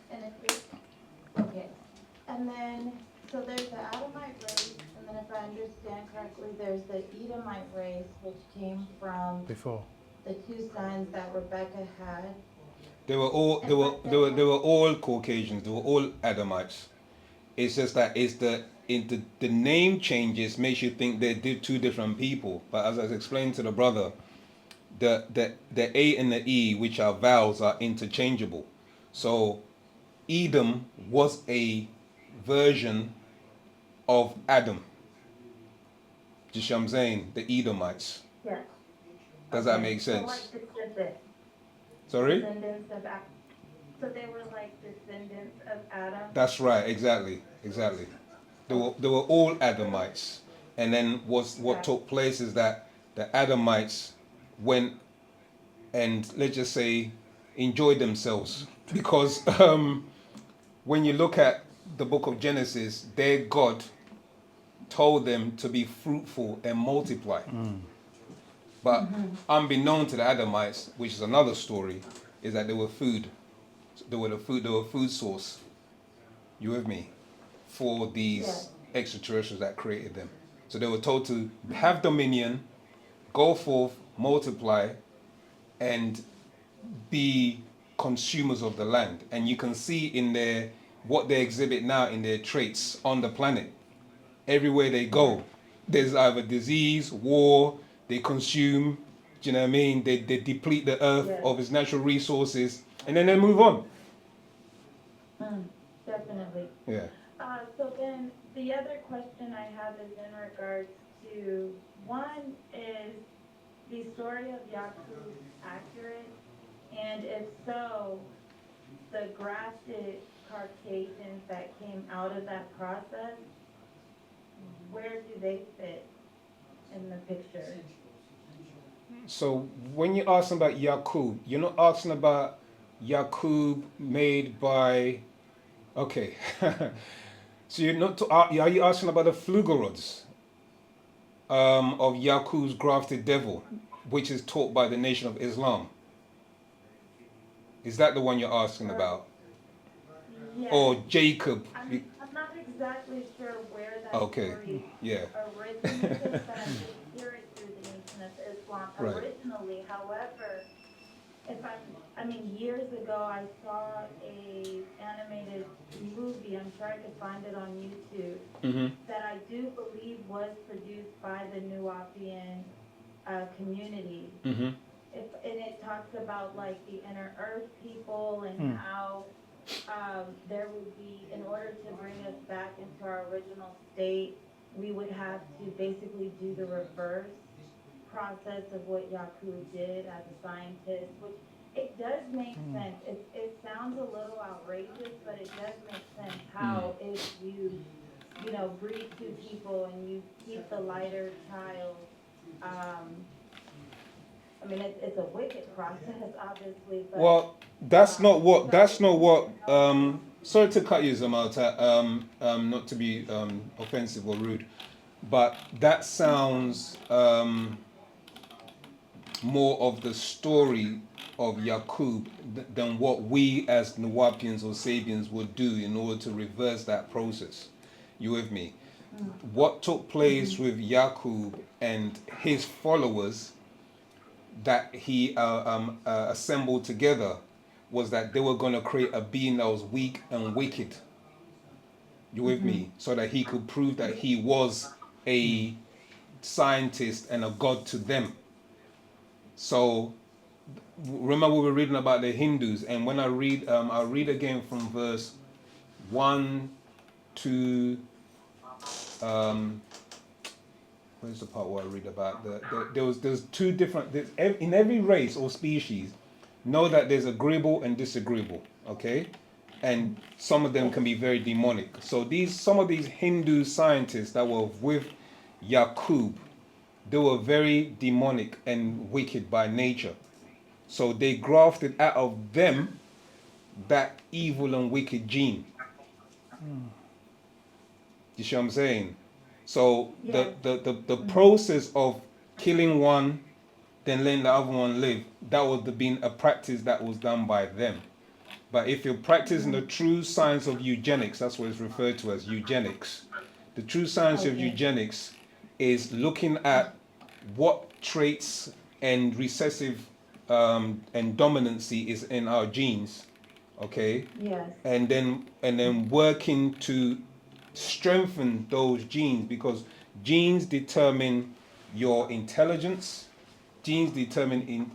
Okay. And then, so there's the Adamite race, and then if I understand correctly, there's the Edomite race, which came from Before. the two sons that Rebecca had. They were all Caucasians. They were all Adamites. It's just that the name changes makes you think they're two different people. But as I explained to the brother, the A and the E, which are vowels, are interchangeable. So Edom was a version of Adam. Do you see what I'm saying? The Edomites. Yes. Does that make sense? So like descendants. Sorry? Descendants of Adam. So they were like descendants of Adam. That's right, exactly. They were all Adamites. And then what took place is that the Adamites went and, let's just say, enjoyed themselves because when you look at the book of Genesis, their God told them to be fruitful and multiply. But unbeknown to the Adamites, which is another story, is that they were food. They were food source. You with me? For these extraterrestrials that created them. So they were told to have dominion, go forth, multiply, and be consumers of the land. And you can see in their what they exhibit now in their traits on the planet. Everywhere they go, there's either disease, war, they consume, do you know what I mean? They deplete the earth of its natural resources, and then they move on. Definitely. Yeah. So then the other question I have is in regards to, one is the story of Yakub accurate? And if so, the grafted Caucasians that came out of that process, where do they fit in the picture? So when you're asking about Yakub, you're not asking about Yakub made by, okay. So you're not, are you asking about the Flugorods of Yakub's grafted devil, which is taught by the Nation of Islam? Is that the one you're asking about? Yes. Or Jacob? I'm not exactly sure where that Okay, story yeah. originated, but I did hear it through the Nation of Islam Right. originally. However, I mean, years ago I saw a animated movie, I'm sure I could find it on YouTube, that I do believe was produced by the Nuwapian community. And it talks about like the inner earth people and how there would be, in order to bring us back into our original state, we would have to basically do the reverse process of what Yakub did as a scientist, which it does make sense. It sounds a little outrageous, but it does make sense how if you breed two people and you keep the lighter child, I mean, it's a wicked process, obviously. But, Well, that's not what. Sorry to cut you, Zamalta. Not to be offensive or rude, but that sounds more of the story of Yakub than what we as Nawapians or Sabians would do in order to reverse that process. You with me? What took place with Yakub and his followers that he assembled together was that they were going to create a being that was weak and wicked. You with me? So that he could prove that he was a scientist and a god to them. So remember we were reading about the Hindus, and when I read, I'll read again from verse 1 to where's the part where I read about there's two different, in every race or species, know that there's agreeable and disagreeable, okay? And some of them can be very demonic. So some of these Hindu scientists that were with Yakub, they were very demonic and wicked by nature. So they grafted out of them that evil and wicked gene. You see what I'm saying? So the process of killing one, then letting the other one live, that would have been a practice that was done by them. But if you're practicing the true science of eugenics, that's what it's referred to as eugenics. The true science of eugenics is looking at what traits and recessive and dominancy is in our genes, okay? Yes. And then working to strengthen those genes, because genes determine your intelligence, genes determine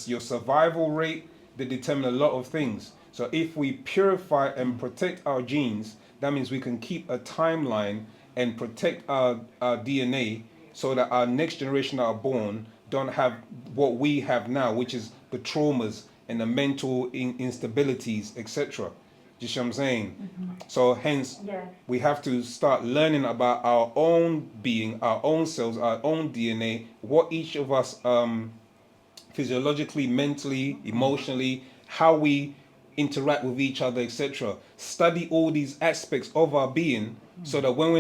your survival rate, they determine a lot of things. So if we purify and protect our genes, that means we can keep a timeline and protect our DNA so that our next generation that are born don't have what we have now, which is the traumas and the mental instabilities, etc. You see what I'm saying? So hence, we have to start learning about our own being, our own cells, our own DNA, what each of us physiologically, mentally, emotionally, how we interact with each other, etc. Study all these aspects of our being, so that when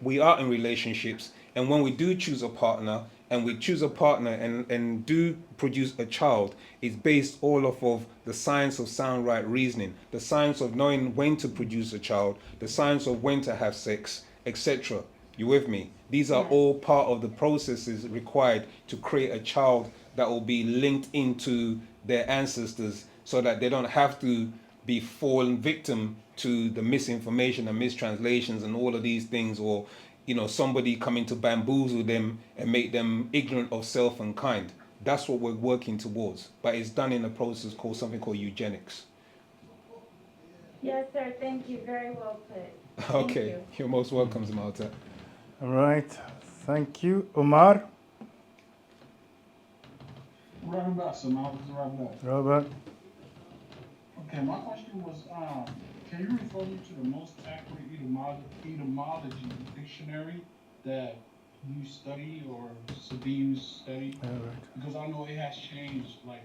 we are in relationships, and when we do choose a partner, and we choose a partner and do produce a child, it's based all off of the science of sound right reasoning, the science of knowing when to produce a child, the science of when to have sex, etc. You with me? These are all part of the processes required to create a child that will be linked into their ancestors, so that they don't have to be fallen victim to the misinformation and mistranslations and all of these things, or somebody coming to bamboozle them and make them ignorant of self and kind. That's what we're working towards, but it's done in a process called something called eugenics. Yes, sir. Thank you. Very well put. Thank Okay, you. you're most welcome, Zamalta. All right. Thank you. Omar, Robert, so now this is Robert. Robert. Okay, my question was, can you refer me to the most accurate etymology dictionary that you study or Sabine study? All right. Because I know it has changed, like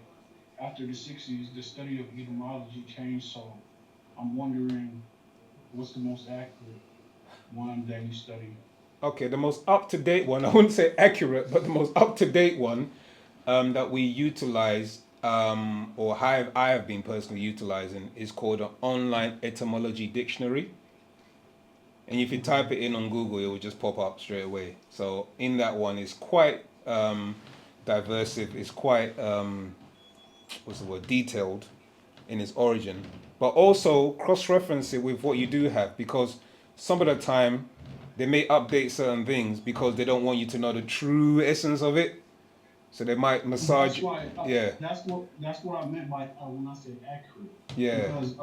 after the 60s, the study of etymology changed, so I'm wondering what's the most accurate one that you study? Okay, the most up-to-date one, I wouldn't say accurate, but the most up-to-date one that we utilize, or I have been personally utilizing, is called an online etymology dictionary. And if you type it in on Google, it will just pop up straight away. So in that one, it's quite diverse. It's quite, detailed in its origin. But also cross-reference it with what you do have, because some of the time, they may update certain things because they don't want you to know the true essence of it. So they might massage. That's why, Yeah. That's what I meant by when I said accurate. Yeah. Because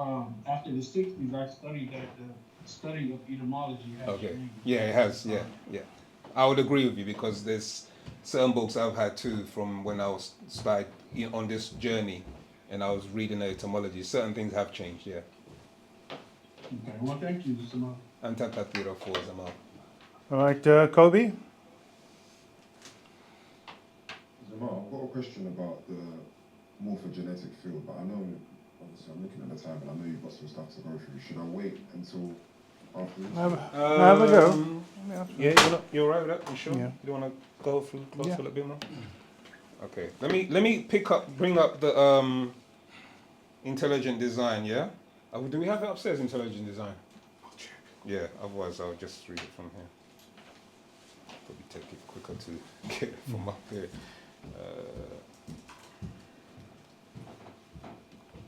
after the 60s, I studied that the study of etymology has Okay. changed. Yeah, it has. Yeah, yeah. I would agree with you, because there's certain books I've had too from when I was started on this journey, and I was reading the etymology. Certain things have changed. Yeah. Okay. Well, thank you, Jamal. Antakatira for Zamal. All right, Kobe. Zamal, I've got a question about the morphogenetic field, but I know, obviously I'm looking at the time and I know you've got some stuff to go through. Should I wait until after this? Have a go. Yeah, you're right with that. You sure? Yeah. You don't want to go through close Yeah. a little bit more? Okay. Let me bring up the intelligent design. Yeah. Do we have it upstairs? Intelligent design. Yeah. Otherwise, I'll just read it from here. Probably take it quicker to get it from up here.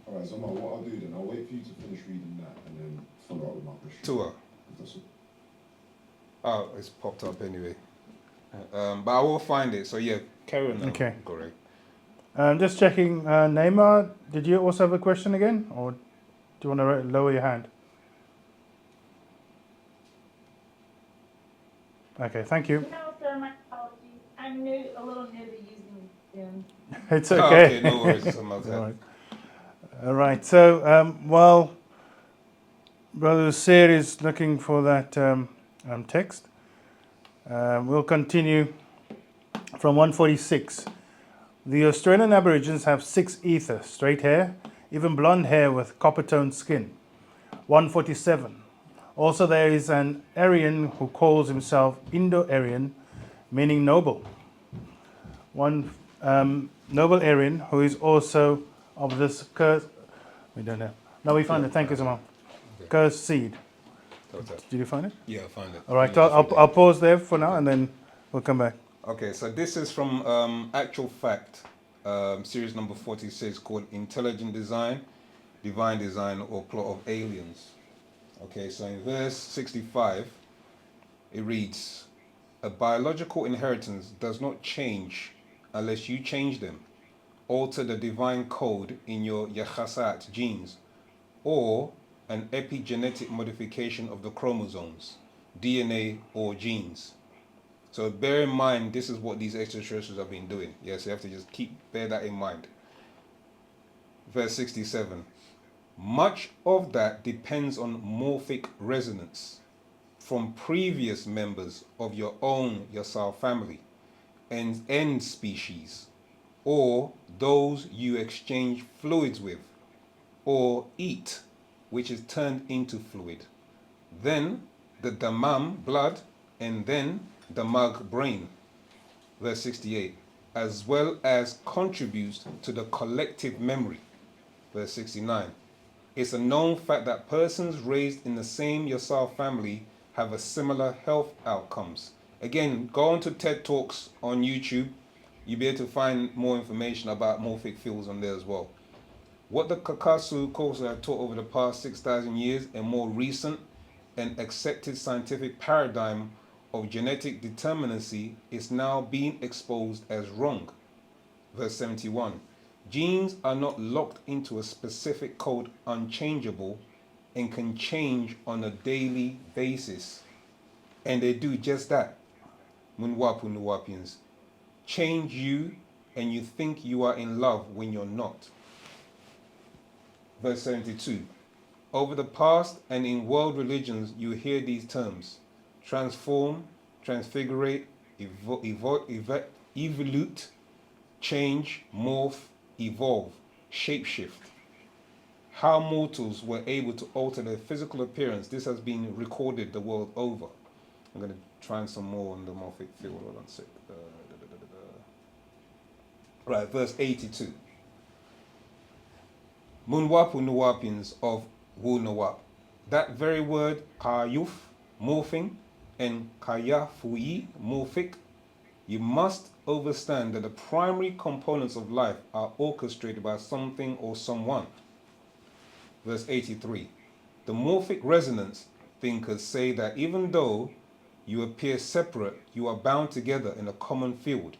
Alright, Zamal, what I'll do then, I'll wait for you to finish reading that and then follow up with my question. Tour. If that's all. Oh, it's popped up anyway. But I will find it. So yeah, carry on. Okay. Correct. Just checking. Neymar, did you also have a question again, or do you want to lower your hand? Okay, thank you. No, sir. My apologies. I'm a little new to using Zoom. It's Oh, okay. okay, no worries. Something like that. All right. All right. So while Brother Seer is looking for that text, we'll continue from 146. The Australian Aborigines have 6 ether, straight hair, even blonde hair with copper-toned skin. 147. Also, there is an Aryan who calls himself Indo-Aryan, meaning noble. One noble Aryan who is also of this cursed. We don't know. No, we found it. Thank you, Zamal. Okay. Cursed seed. Okay. Did you find it? Yeah, I found it. All right. I'll pause there for now, and then we'll come back. Okay, so this is from Actual Fact, series number 46, called Intelligent Design, Divine Design, or Plot of Aliens. Okay, so in verse 65, it reads, a biological inheritance does not change unless you change them, alter the divine code in your Yakhasat genes, or an epigenetic modification of the chromosomes, DNA, or genes. So bear in mind, this is what these extraterrestrials have been doing. Yes, you have to just bear that in mind. Verse 67. Much of that depends on morphic resonance from previous members of your own Yasar family and end species, or those you exchange fluids with, or eat, which is turned into fluid. Then the damam, blood, and then damag, brain. Verse 68, as well as contributes to the collective memory. Verse 69, it's a known fact that persons raised in the same Yasar family have a similar health outcomes. Again, go on to TED Talks on YouTube. You'll be able to find more information about morphic fields on there as well. What the Kakasu courses have taught over the past 6,000 years, a more recent and accepted scientific paradigm of genetic determinacy, is now being exposed as wrong. Verse 71, genes are not locked into a specific code, unchangeable, and can change on a daily basis. And they do just that. Munwapu Nuwapians. Change you, and you think you are in love when you're not. Verse 72. Over the past and in world religions, you hear these terms: transform, transfigurate, evolute, change, morph, evolve, shapeshift. How mortals were able to alter their physical appearance, this has been recorded the world over. I'm going to try some more on the morphic field. Hold on a sec. Right, verse 82. Munwapu Nuwapians of Wu Nawap. That very word, kayuf, morphing, and kayafui, morphic, you must understand that the primary components of life are orchestrated by something or someone. Verse 83. The morphic resonance thinkers say that even though you appear separate, you are bound together in a common field.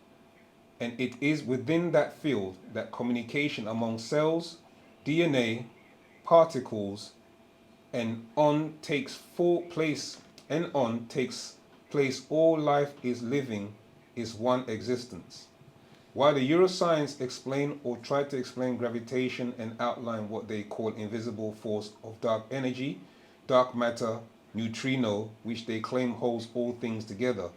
And it is within that field that communication among cells, DNA, particles, and on takes place. All life is living is one existence. While the neuroscience explain or try to explain gravitation and outline what they call invisible force of dark energy, dark matter, neutrino, which they claim holds all things together.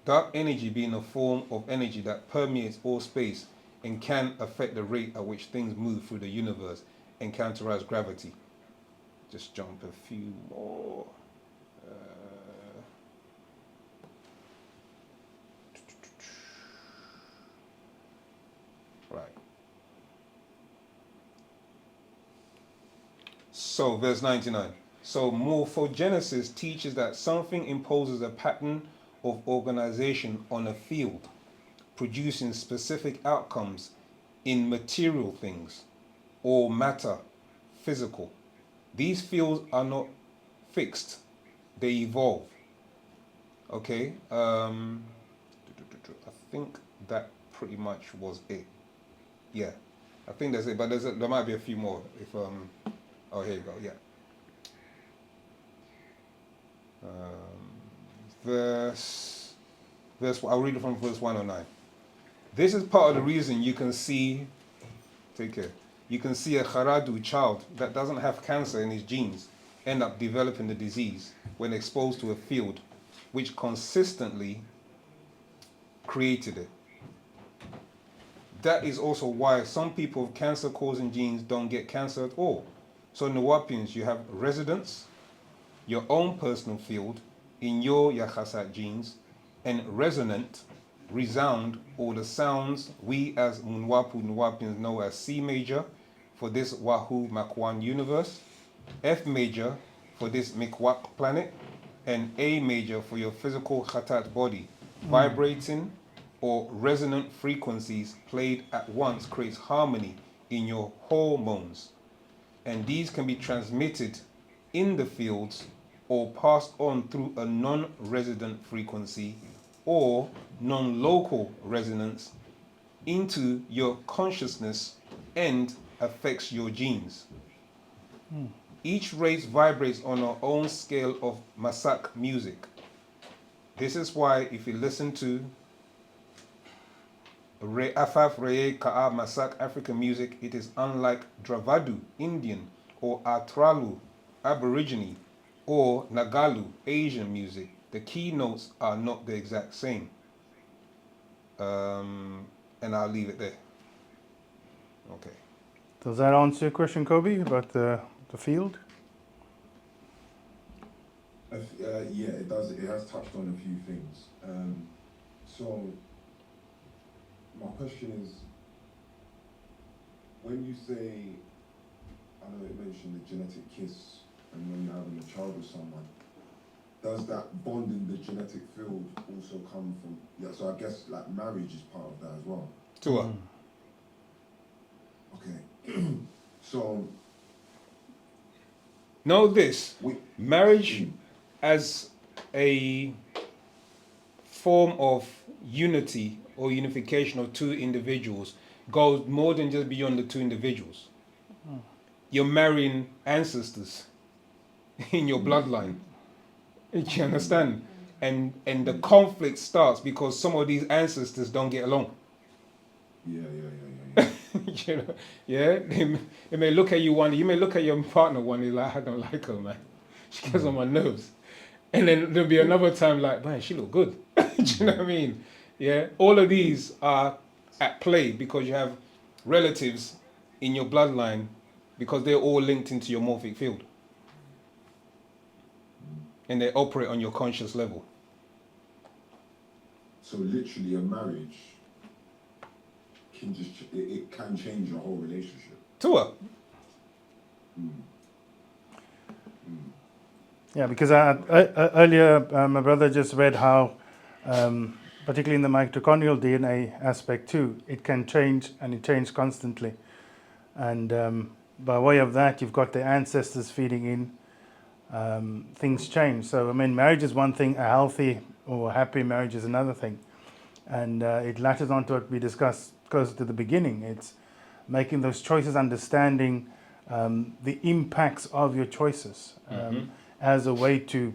Dark energy being a form of energy that permeates all space and can affect the rate at which things move through the universe and characterize gravity. Just jump a few more. Right. So, verse 99. So, morphogenesis teaches that something imposes a pattern of organization on a field, producing specific outcomes in material things or matter, physical. These fields are not fixed, they evolve. Okay, I think that pretty much was it. Yeah, I think that's it, but there might be a few more. If oh, here you go. Yeah. I'll read it from verse 109. This is part of the reason you can see, take care, you can see a Haradu child that doesn't have cancer in his genes end up developing the disease when exposed to a field which consistently created it. That is also why some people with cancer-causing genes don't get cancer at all. So in the Wapians, you have residence, your own personal field in your Yachasat genes, and resonant, resound, or the sounds we as Munwapu Nwapians know as C major for this Wahoo Makwan universe, F major for this Mikwak planet, and A major for your physical Khatat body. Vibrating or resonant frequencies played at once creates harmony in your hormones. And these can be transmitted in the fields or passed on through a non-resident frequency or non-local resonance into your consciousness and affects your genes. Each race vibrates on our own scale of Masak music. This is why if you listen to Afaf Reye Ka'a Masak African music, it is unlike Dravadu, Indian, or Atralu, Aborigine, or Nagalu, Asian music. The key notes are not the exact same. And I'll leave it there. Okay. Does that answer your question, Kobe, about the field? Yeah, it does. It has touched on a few things. So, my question is, when you say, I know it mentioned the genetic kiss, and when you're having a child with someone, does that bond in the genetic field also come from? Yeah, so I guess like marriage is part of that as well. Tua. Okay. So, know this: we, marriage as a form of unity or unification of two individuals goes more than just beyond the two individuals. You're marrying ancestors in your bloodline. Do you understand? And the conflict starts because some of these ancestors don't get along. yeah. You know, yeah. They may look at you one. You may look at your partner one day like, I don't like her, man. She gets on my nerves. And then there'll be another time like, man, she look good. Do you know what I mean? Yeah. All of these are at play because you have relatives in your bloodline because they're all linked into your morphic field. And they operate on your conscious level. So literally, a marriage can just it can change your whole relationship. Tua. Yeah, because earlier my brother just read how, particularly in the mitochondrial DNA aspect too, it can change and it changes constantly. And by way of that, you've got the ancestors feeding in, things change. So, I mean, marriage is one thing, a healthy or happy marriage is another thing. And it latches on to what we discussed closer to the beginning. It's making those choices, understanding the impacts of your choices as a way to,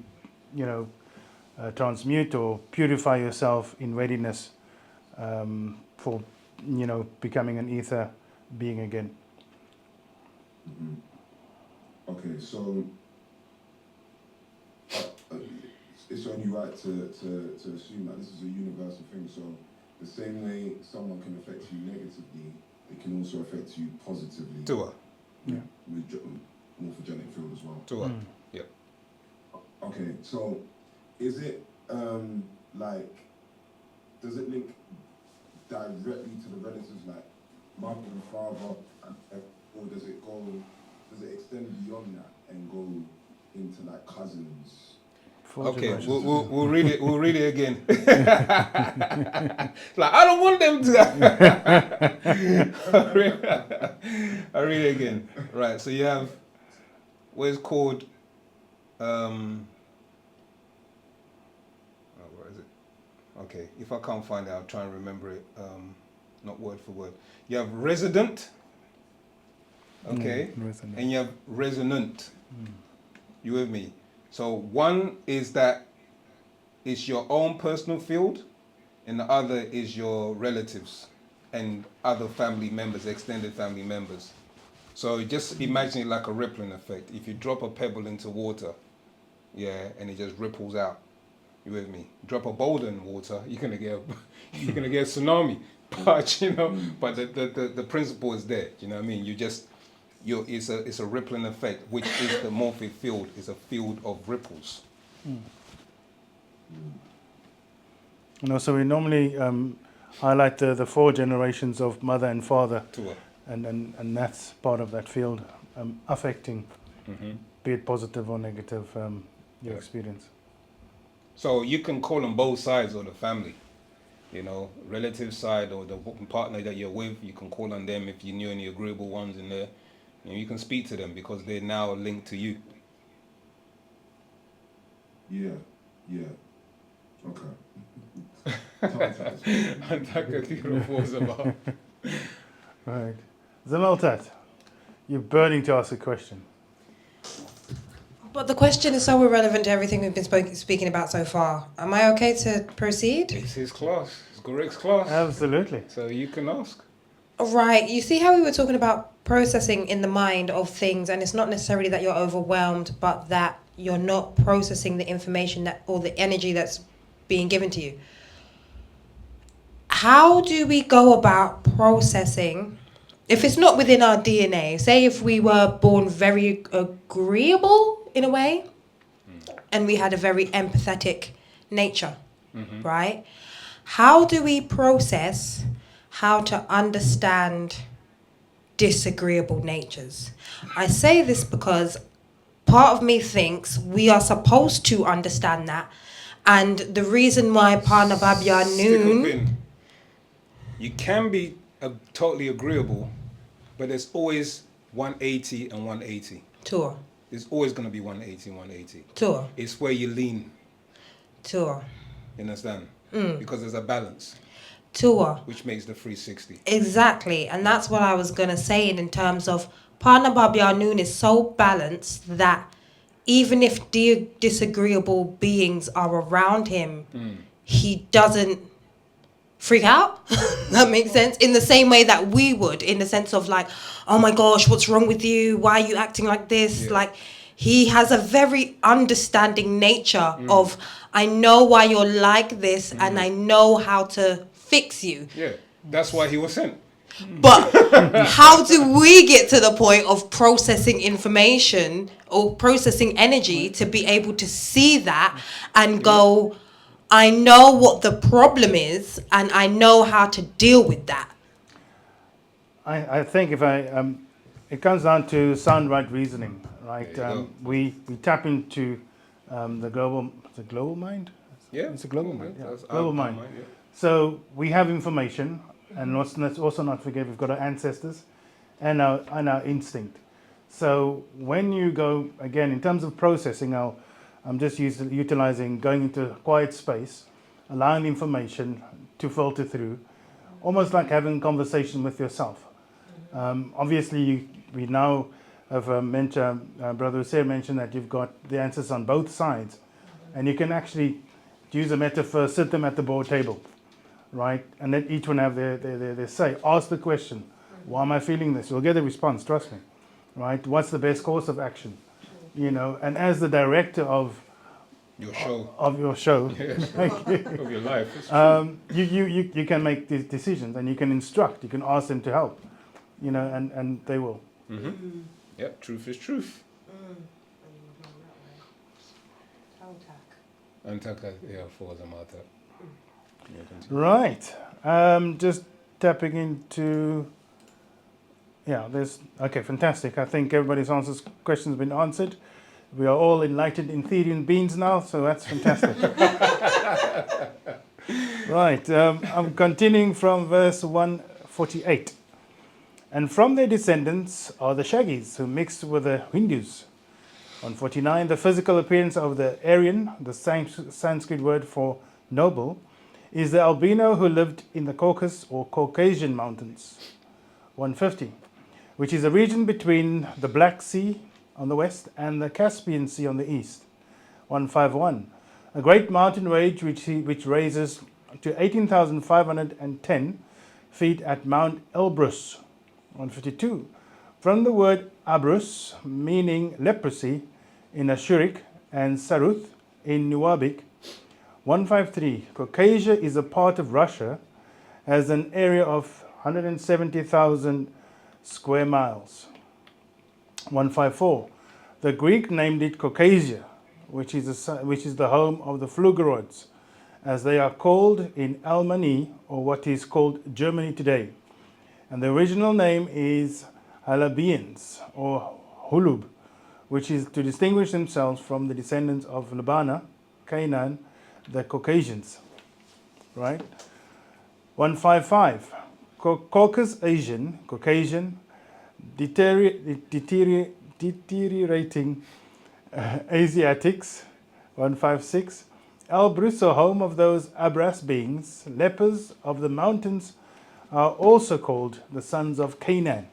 transmute or purify yourself in readiness for, becoming an ether being again. Okay, so it's only right to assume that this is a universal thing. So the same way someone can affect you negatively, it can also affect you positively. Tua. Yeah. With morphogenic field as well. Tua. Yeah. Okay, so is it does it link directly to the relatives like mother and father, or does it extend beyond that and go into like cousins? Okay, we'll read it. We'll read it again. Like I don't want them to. I'll read it again. Right. So you have what is called. Where is it? Okay. If I can't find it, I'll try and remember it. Not word for word. You have resident. Okay. Resonant. And you have resonant. You with me? So one is that it's your own personal field, and the other is your relatives and other family members, extended family members. So just imagine it like a rippling effect. If you drop a pebble into water, yeah, and it just ripples out. You with me? Drop a boulder in water, you're gonna get a tsunami. But but the principle is there. You know what I mean? It's a rippling effect, which is the morphic field, is a field of ripples. So we normally highlight the 4 generations of mother and father, and that's part of that field affecting, be it positive or negative, your experience. So you can call on both sides of the family, relative side or the partner that you're with. You can call on them if you knew any agreeable ones in there. You can speak to them because they're now linked to you. Yeah. Okay. Right. Zameltat, you're burning to ask a question. But the question is so irrelevant to everything we've been speaking about so far. Am I okay to proceed? It's his class. It's Gorek's class. Absolutely. So you can ask. Right. You see how we were talking about processing in the mind of things, and it's not necessarily that you're overwhelmed, but that you're not processing the information or the energy that's being given to you. How do we go about processing if it's not within our DNA, say if we were born very agreeable in a way, and we had a very empathetic nature, right? How do we process how to understand disagreeable natures? I say this because part of me thinks we are supposed to understand that, and the reason why Parnababya Stick a Noon... pin. You can be totally agreeable, but there's always 180 and 180. Tour. There's always going to be 180 and 180. Tour. It's where you lean. Tour. You understand? Because there's a balance, Tour. which makes the 360. Exactly, and that's what I was going to say in terms of Parnababya Noon is so balanced that even if disagreeable beings are around him, he doesn't freak out. That makes sense. In the same way that we would, in the sense of like, oh my gosh, what's wrong with you? Why are you acting like this? Yeah. Like, he has a very understanding nature of, I know why you're like this and I know how to fix you. Yeah, that's why he was sent. But how do we get to the point of processing information or processing energy to be able to see that and go, I know what the problem is and I know how to deal with that? I think if it comes down to sound right reasoning, right? There you go. We tap into the global mind. Yeah, It's a global mind. Yeah. That's Global our mind. yeah. So we have information, and let's also not forget we've got our ancestors and our instinct. So when you go, again, in terms of processing, I'm just utilizing going into a quiet space, allowing the information to filter through, almost like having a conversation with yourself. Obviously, we now have mentioned, Brother Hussein mentioned that you've got the answers on both sides, and you can actually, to use a metaphor, sit them at the board table, right? And let each one have their say. Ask the question, why am I feeling this? You'll get a response, trust me, right? What's the best course of action? You know, and as the director of Your show. your show, Of your life. It's true. you can make these decisions, and you can instruct, you can ask them to help, you know, and they will. Yep, truth is truth. Antaka, yeah, for the matter. Right. Just tapping into. Yeah, there's. Okay, fantastic. I think everybody's questions have been answered. We are all enlightened Ethereum beings now, so that's fantastic. Right. I'm continuing from verse 148. And from their descendants are the Shaggies, who mixed with the Hindus. 149. The physical appearance of the Aryan, the Sanskrit word for noble, is the albino who lived in the Caucasus or Caucasian mountains. 150. Which is a region between the Black Sea on the west and the Caspian Sea on the east. 151. A great mountain range which raises to 18,510 feet at Mount Elbrus. 152. From the word Abrus, meaning leprosy in Ashuric, and Saruth in Nuwabic. 153. Caucasia is a part of Russia, has an area of 170,000 square miles. 154. The Greek named it Caucasia, which is the home of the Flugeroids, as they are called in Almany, or what is called Germany today. And the original name is Halabians, or Hulub, which is to distinguish themselves from the descendants of Labana, Canaan, the Caucasians. Right? 155. Caucasian, deteriorating Asiatics. 156. Elbrus, or home of those Abras beings, lepers of the mountains, are also called the sons of Canaan.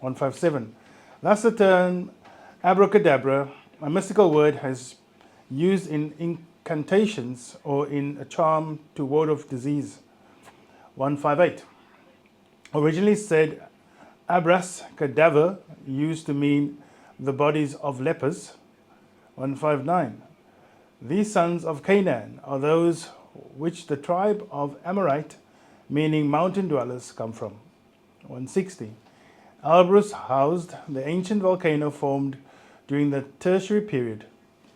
157. Thus the term abracadabra, a mystical word, has used in incantations or in a charm to ward off disease. 158. Originally said abras cadaver, used to mean the bodies of lepers. 159. These sons of Canaan are those which the tribe of Amorite, meaning mountain dwellers, come from. 160. Elbrus housed the ancient volcano formed during the Tertiary period.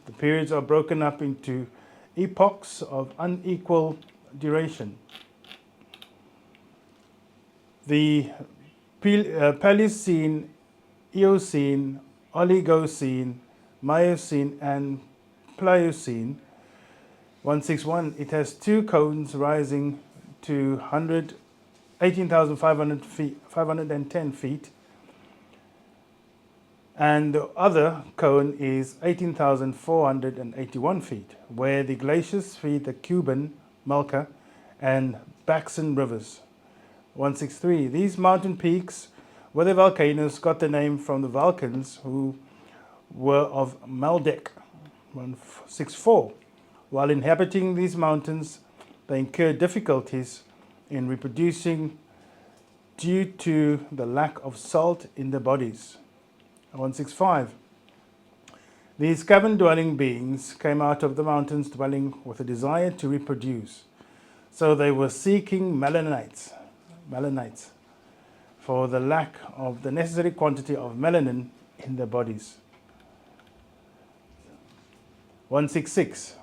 The periods are broken up into epochs of unequal duration. The Paleocene, Eocene, Oligocene, Miocene, and Pliocene. 161. It has two cones rising to 18,500 feet, 510 feet, and the other cone is 18,481 feet, where the glaciers feed the Cuban, Malka, and Baxan rivers. 163. These mountain peaks, where the volcanoes got their name from the Vulcans, who were of Maldek. 164. While inhabiting these mountains, they incurred difficulties in reproducing due to the lack of salt in their bodies. 165. These cavern-dwelling beings came out of the mountains dwelling with a desire to reproduce. So they were seeking melanites, for the lack of the necessary quantity of melanin in their bodies. 166.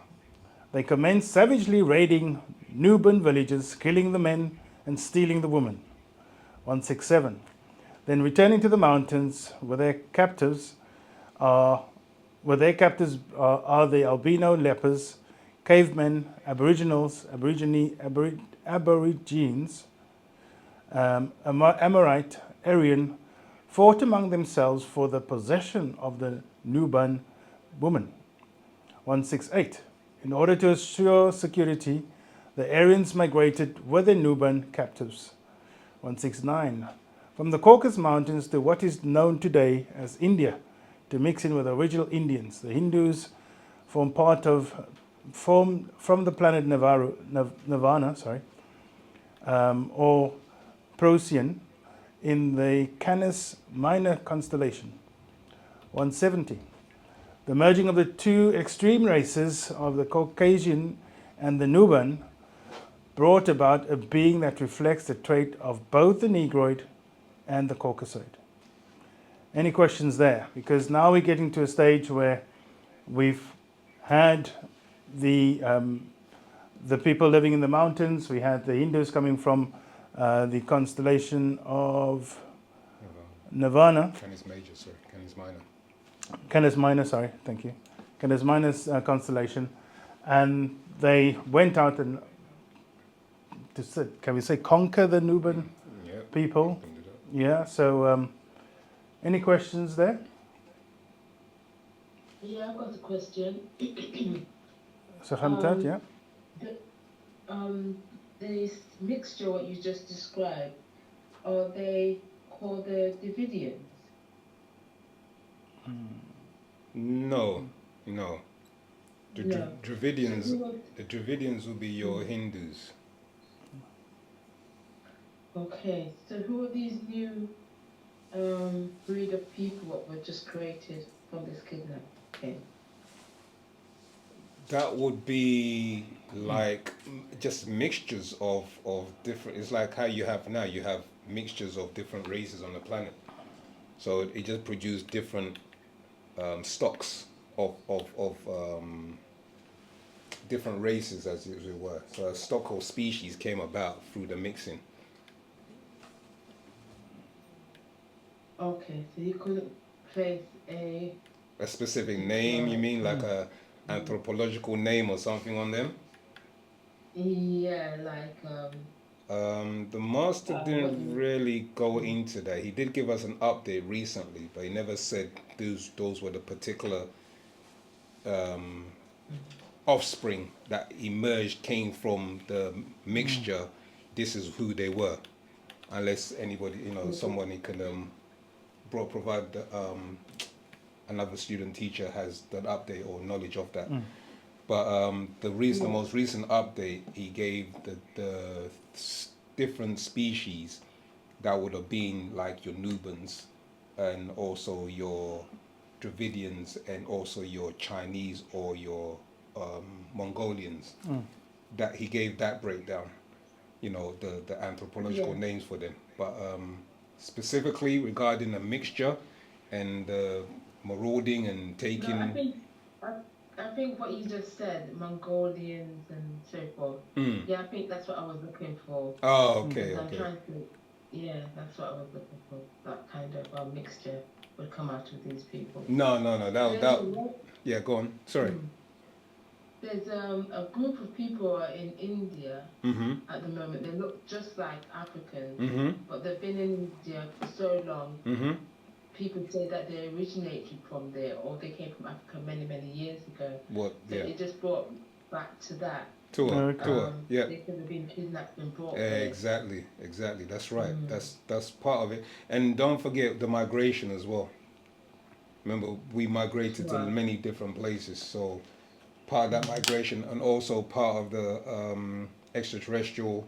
They commenced savagely raiding Nubian villages, killing the men and stealing the women. 167. Then returning to the mountains where their captives are the albino lepers, cavemen, aboriginals, aborigines, Amorite, Aryan, fought among themselves for the possession of the Nubian woman. 168. In order to assure security, the Aryans migrated with the Nubian captives. 169. From the Caucasus Mountains to what is known today as India, to mix in with the original Indians. The Hindus from the planet Nirvana, or Procyon, in the Canis Minor constellation. 170. The merging of the two extreme races of the Caucasian and the Nubian brought about a being that reflects the trait of both the Negroid and the Caucasoid. Any questions there? Because now we're getting to a stage where we've had the people living in the mountains. We had the Hindus coming from the constellation of Nirvana. Canis Major, sorry, Canis Minor. Canis Minor, sorry, thank you. Canis Minor's constellation. And they went out and, can we say, conquer the Nubian people? Yeah, so any questions there? Yeah, I've got a question. So Hamtad, yeah? This mixture, what you just described, are they called the Davidians? No. The No. Dravidians, the Dravidians will be your Hindus. Okay, so who are these new breed of people what were just created from this kidnapping? That would be like just mixtures of different. It's like how you have now. You have mixtures of different races on the planet. So it just produced different stocks of different races, as it were. So a stock or species came about through the mixing. Okay, so you couldn't place a specific name, you mean, like a anthropological name or something on them? Yeah, like the master didn't really go into that. He did give us an update recently, but he never said those were the particular offspring that emerged, came from the mixture. This is who they were, unless anybody, someone he can provide another student teacher has that update or knowledge of that. But the most recent update he gave, the different species that would have been like your Nubians and also your Dravidians and also your Chinese or your Mongolians. That he gave that breakdown, the anthropological names for them. But specifically regarding the mixture and marauding and No, taking. I think what you just said, Mongolians and so forth. Mm. Yeah, I think that's what I was looking for. Oh, okay, Because I'm okay. trying to, yeah, that's what I was looking for. That kind of mixture would come out of these people. No. There's a Yeah, go on. Sorry. There's a group of people in India Mm-hmm. at the moment. They look just like Africans, Mm-hmm. but they've been in India for so long. Mm-hmm. People say that they originated from there or they came from Africa many, many years ago. What? So Yeah. it just brought back to that. Tour. Yeah. They could have been kidnapped and brought there. Exactly. That's right. That's part of it. And don't forget the migration as well. Remember, we migrated to many different places. So part of that migration, and also part of the extraterrestrial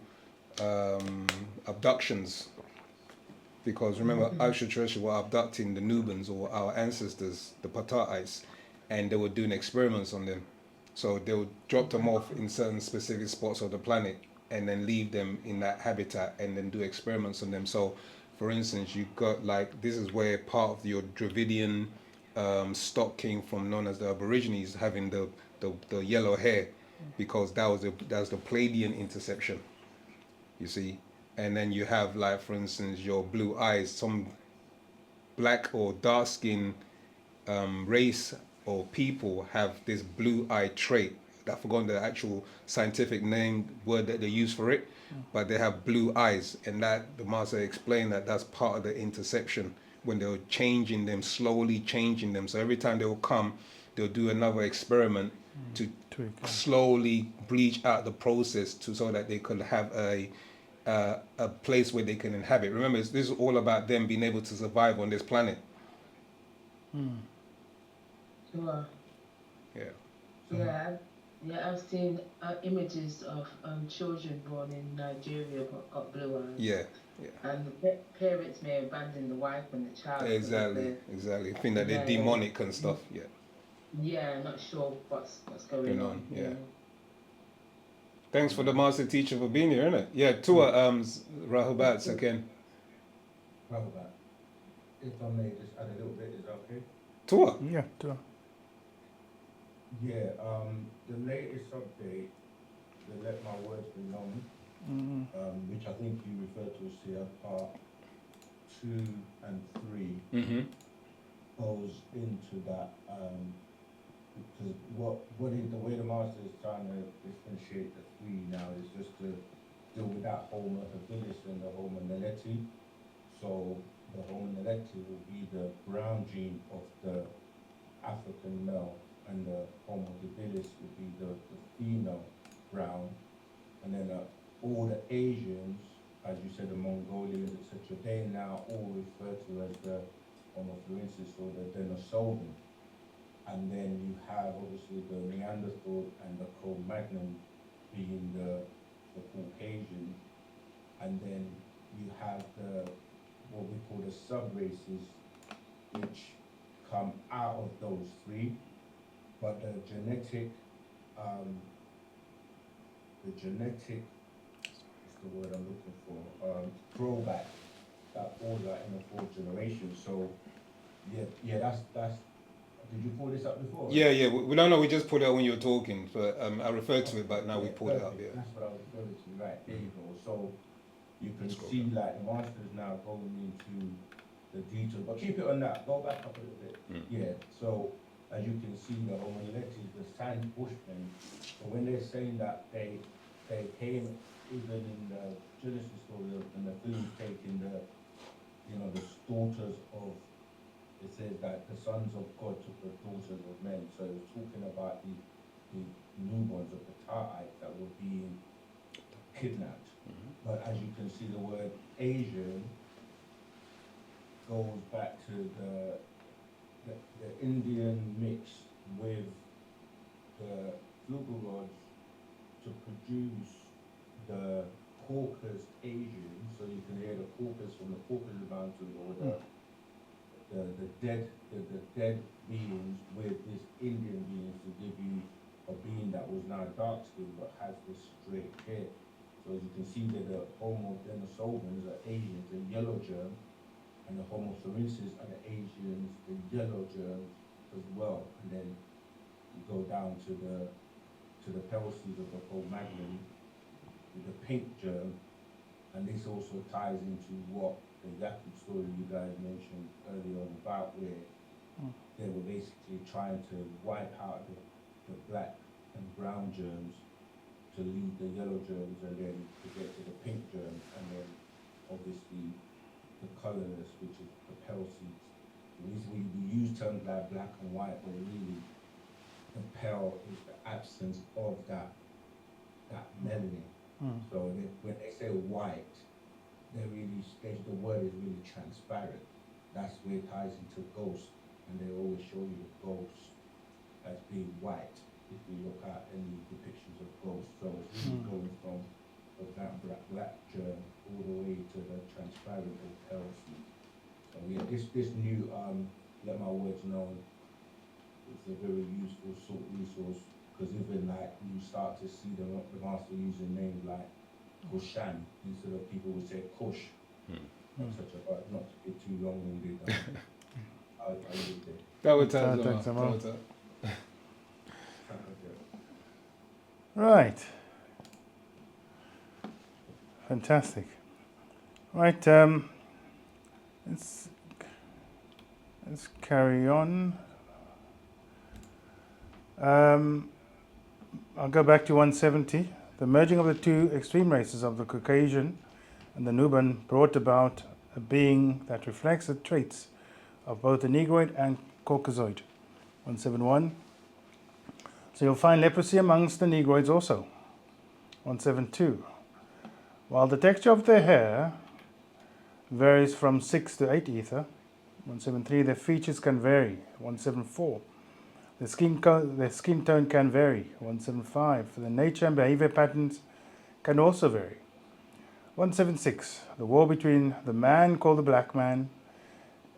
abductions. Because remember, extraterrestrials were abducting the Nubans or our ancestors, the Pataites, and they were doing experiments on them. So they would drop them off in certain specific spots of the planet and then leave them in that habitat and then do experiments on them. So, for instance, you got like, this is where part of your Dravidian stock came from, known as the Aborigines, having the yellow hair, because that was the Pleiadian interception, you see. And then you have, like, for instance, your blue eyes. Some black or dark skin race or people have this blue eye trait. I've forgotten the actual scientific name word that they use for it, but they have blue eyes, and that the master explained that that's part of the interception when they were changing them, slowly changing them. So every time they will come, they'll do another experiment to slowly bleach out the process so that they could have a place where they can inhabit. Remember, this is all about them being able to survive on this planet. Sure. Yeah. Yeah, I've seen images of children born in Nigeria got blue eyes. Yeah. And the parents may abandon the wife and the child. Exactly. I think that they're demonic and stuff. Yeah. Yeah, not sure what's going on. Yeah. Thanks for the master teacher for being here, innit? Yeah, Tua Rahubat again. Rahubat. If I may just add a little bit, is that okay? Tua. Yeah, Tua. Yeah, the latest update, the Let My Words Be Known, which I think you referred to as here, part 2 and 3, goes into that, because the way the master is trying to differentiate the 3 now is just to deal with that Homo habilis and the Homo naledi. So the Homo naledi will be the brown gene of the African male, and the Homo habilis would be the female brown, and then all the Asians, as you said, the Mongolians, etc., they now all refer to as the Homo fluensis or the Denisovan. And then you have obviously the Neanderthal and the Cro-Magnon being the Caucasian, and then you have what we call the sub-races, which come out of those 3. But the genetic, what's the word I'm looking for? Throwback, that falls out in the 4th generation. So, yeah, that's. Did you pull this up before? Yeah. We don't know. We just pulled it out when you were talking. But I referred to it, but now we pulled it up. Yeah. That's what I was referring to. Right, there you go. So you can see like the master's now going into the details. But keep it on that. Go back up a little bit. Yeah. So. As you can see, the Homo erectus, the sand bushmen. So when they're saying that they came, even in the Genesis story, and the food taking the daughters of, it says that the sons of God took the daughters of men. So it's talking about the newborns of the Tataites that were being kidnapped. But as you can see, the word Asian goes back to the Indian mix with the Flugelrods to produce the Caucasus Asian, so you can hear the Caucasus from the Caucasus Mountain, or the dead beings with this Indian beings to give you a being that was now dark skinned but has this straight hair. So as you can see that the Homo denisovans are Asians, the yellow germ, and the Homo florensis are the Asians, the yellow germs as well, and then you go down to the pelces of the Cro-Magnon with the pink germ, and this also ties into what the Yaqub story you guys mentioned earlier on about where they were basically trying to wipe out the black and brown germs to leave the yellow germs and then to get to the pink germs, and then obviously the colorless, which is the pelces. We use terms like black and white, but really the pale is the absence of that melanin. So when they say white, the word is really transparent. That's where it ties into ghost, and they always show you the ghost as being white if you look at any depictions of ghosts. So it's really going from the black germ all the way to the transparent or pale seed. So yeah, this new Let My Words Known is a very useful sort of resource, because even like you start to see the master using names like Kushan instead of people would say Kush. Such a not to get too long-winded. I'll leave it there. Right. Fantastic. Right. Let's carry on. I'll go back to 170. The merging of the two extreme races of the Caucasian and the Nubian brought about a being that reflects the traits of both the Negroid and Caucasoid. 171. So you'll find leprosy amongst the Negroids also. 172. While the texture of their hair varies from 6 to 8 ether. 173. Their features can vary. 174. The skin tone can vary. 175. The nature and behavior patterns can also vary. 176. The war between the man called the black man,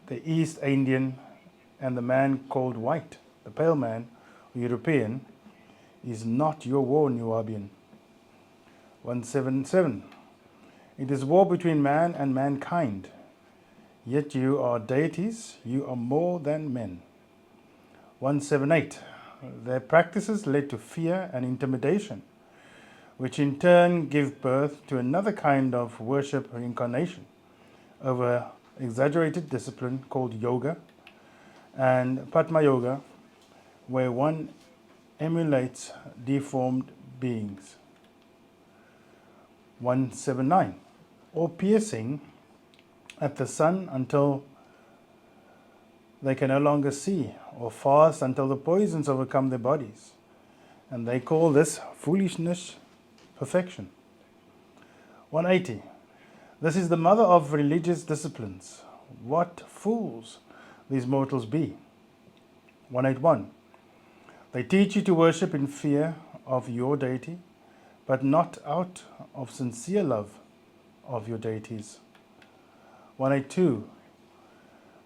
the East Indian, and the man called white, the pale man, or European, is not your war, Nubian. 177. It is war between man and mankind. Yet you are deities, you are more than men. 178. Their practices led to fear and intimidation, which in turn give birth to another kind of worship reincarnation over exaggerated discipline called yoga and Patma Yoga, where one emulates deformed beings. 179. Or piercing at the sun until they can no longer see, or fast until the poisons overcome their bodies. And they call this foolishness perfection. 180. This is the mother of religious disciplines. What fools these mortals be. 181. They teach you to worship in fear of your deity, but not out of sincere love of your deities. 182.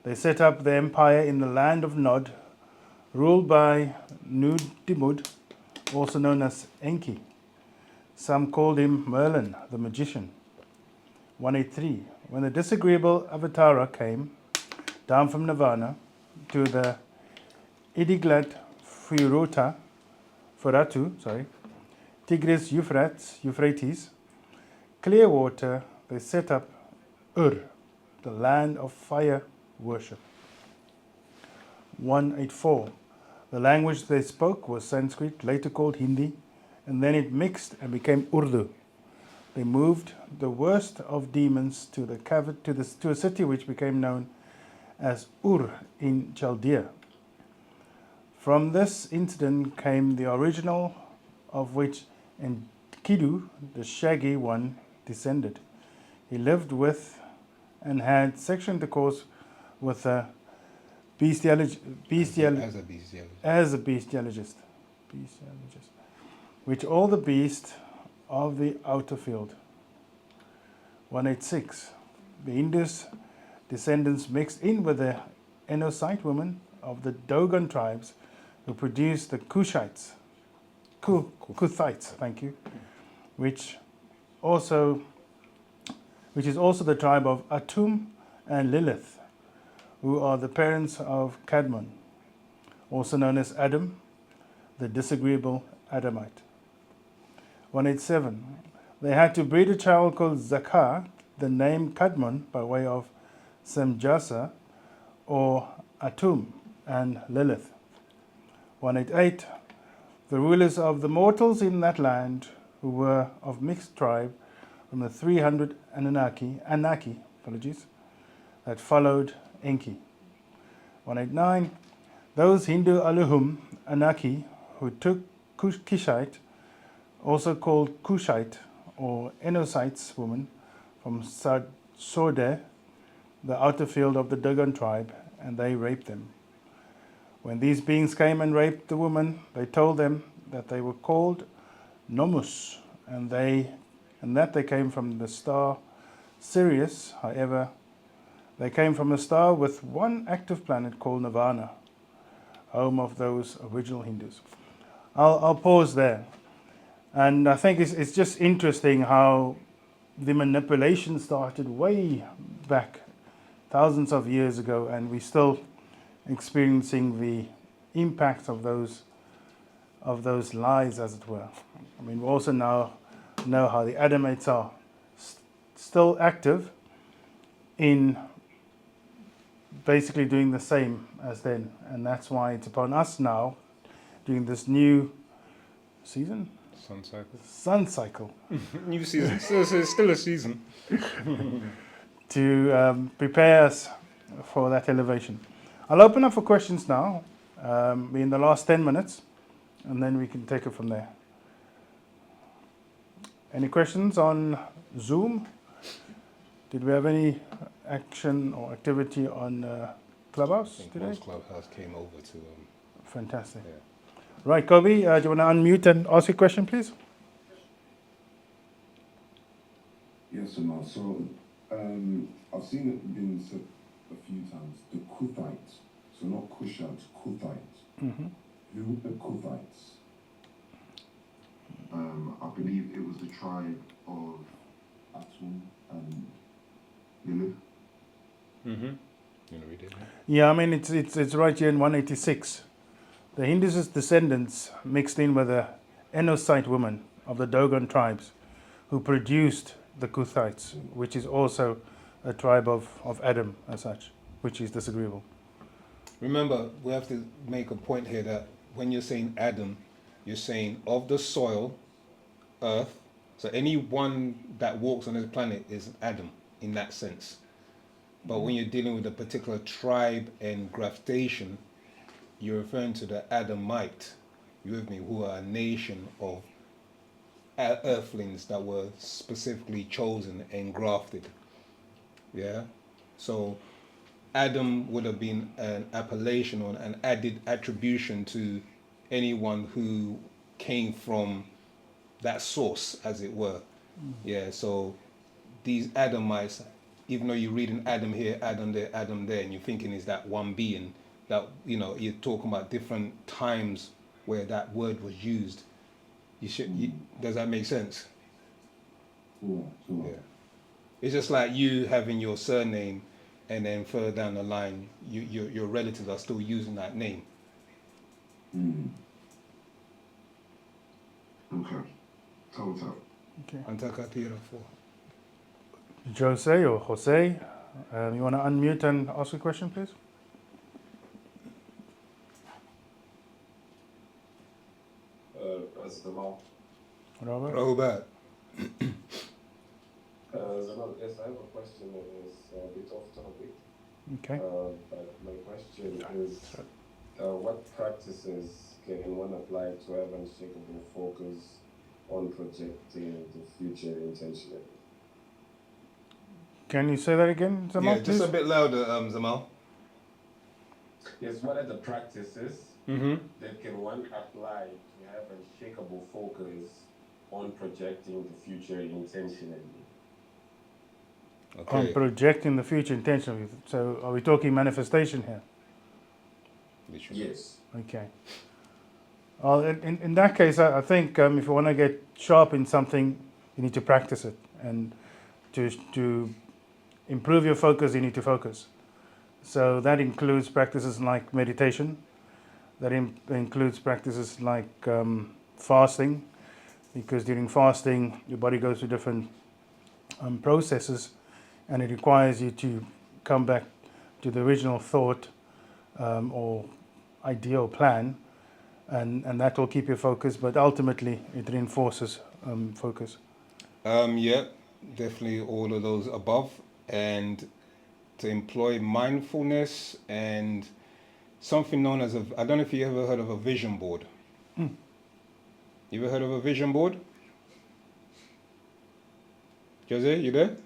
They set up their empire in the land of Nod, ruled by Nudimud, also known as Enki. Some called him Merlin, the magician. 183. When the disagreeable Avatara came down from Nirvana to the Idiglat Furatu, Tigris Euphrates, clear water, they set up Ur, the land of fire worship. 184. The language they spoke was Sanskrit, later called Hindi, and then it mixed and became Urdu. They moved the worst of demons to a city which became known as Ur in Chaldea. From this incident came the original of which Enkidu, the shaggy one, descended. He lived with and had sexual intercourse with a as a bestiologist, which all the beasts of the outer field. 186. The Indus descendants mixed in with the Enosite women of the Dogon tribes who produced the Kuthites, which is also the tribe of Atum and Lilith, who are the parents of Cadmon, also known as Adam, the disagreeable Adamite. 187. They had to breed a child called Zakar, the name Cadmon by way of Semjasa or Atum and Lilith. 188. The rulers of the mortals in that land, who were of mixed tribe from the 300 Anaki, that followed Enki. 189. Those Hindu Aluhum Anaki who took Kishite, also called Kushite or Enosites woman, from Sode, the outer field of the Dogon tribe, and they raped them. When these beings came and raped the woman, they told them that they were called Nomus, and that they came from the star Sirius. However, they came from a star with one active planet called Nirvana, home of those original Hindus. I'll pause there. And I think it's just interesting how the manipulation started way back, thousands of years ago, and we're still experiencing the impact of those lies, as it were. I mean, we also now know how the Adamites are still active in basically doing the same as then, and that's why it's upon us now, during this new season, sun cycle, New season, still a season. to prepare us for that elevation. I'll open up for questions now. We're in the last 10 minutes, and then we can take it from there. Any questions on Zoom? Did we have any action or activity on Clubhouse I think today? most Clubhouse came over to. Fantastic. Yeah. Right, Kobe, do you want to unmute and ask a question, please? Yes, Amar. So, I've seen it been said a few times. The Kuthites, so not Kushites, Kuthites. Mm-hmm. Who were the Kuthites? I believe it was the tribe of Atum and Lilith. Mm-hmm. You want to read it? Yeah, I mean, it's right here in 186. The Hindus' descendants mixed in with the Enosite woman of the Dogon tribes who produced the Kuthites, which is also a tribe of Adam as such, which is disagreeable. Remember, we have to make a point here that when you're saying Adam, you're saying of the soil, earth. So anyone that walks on this planet is Adam in that sense. But when you're dealing with a particular tribe and graftation, you're referring to the Adamite, you with me, who are a nation of earthlings that were specifically chosen and grafted. Yeah? So Adam would have been an appellation or an added attribution to anyone who came from that source, as it were. Yeah, so these Adamites, even though you're reading Adam here, Adam there, and you're thinking is that one being, that, you know, you're talking about different times where that word was used. Does that make sense? Sure. Yeah. It's just like you having your surname, and then further down the line, your relatives are still using that name. Okay. Total. Okay. Jose or Jose, you want to unmute and ask a question, please? Zamal. Robert? Robert. Zamal, yes, I have a question that is a bit off topic. Okay. But my question is, what practices can one apply to have unshakable focus on projecting the future intentionally? Can you say that again, Zamal, Yeah, just please? a bit louder, Zamal. Yes, what are the practices that can one apply to have unshakable focus on projecting the future intentionally? Okay. On projecting the future intentionally. So are we talking manifestation here? Yes. Okay. Well, in that case, I think if you want to get sharp in something, you need to practice it. And to improve your focus, you need to focus. So that includes practices like meditation. That includes practices like fasting, because during fasting your body goes through different processes, and it requires you to come back to the original thought or ideal plan, and that will keep you focused, but ultimately it reinforces focus. Yeah, definitely all of those above, and to employ mindfulness and something known as I don't know if you ever heard of a vision board. You ever heard of a vision board? Jose, you there?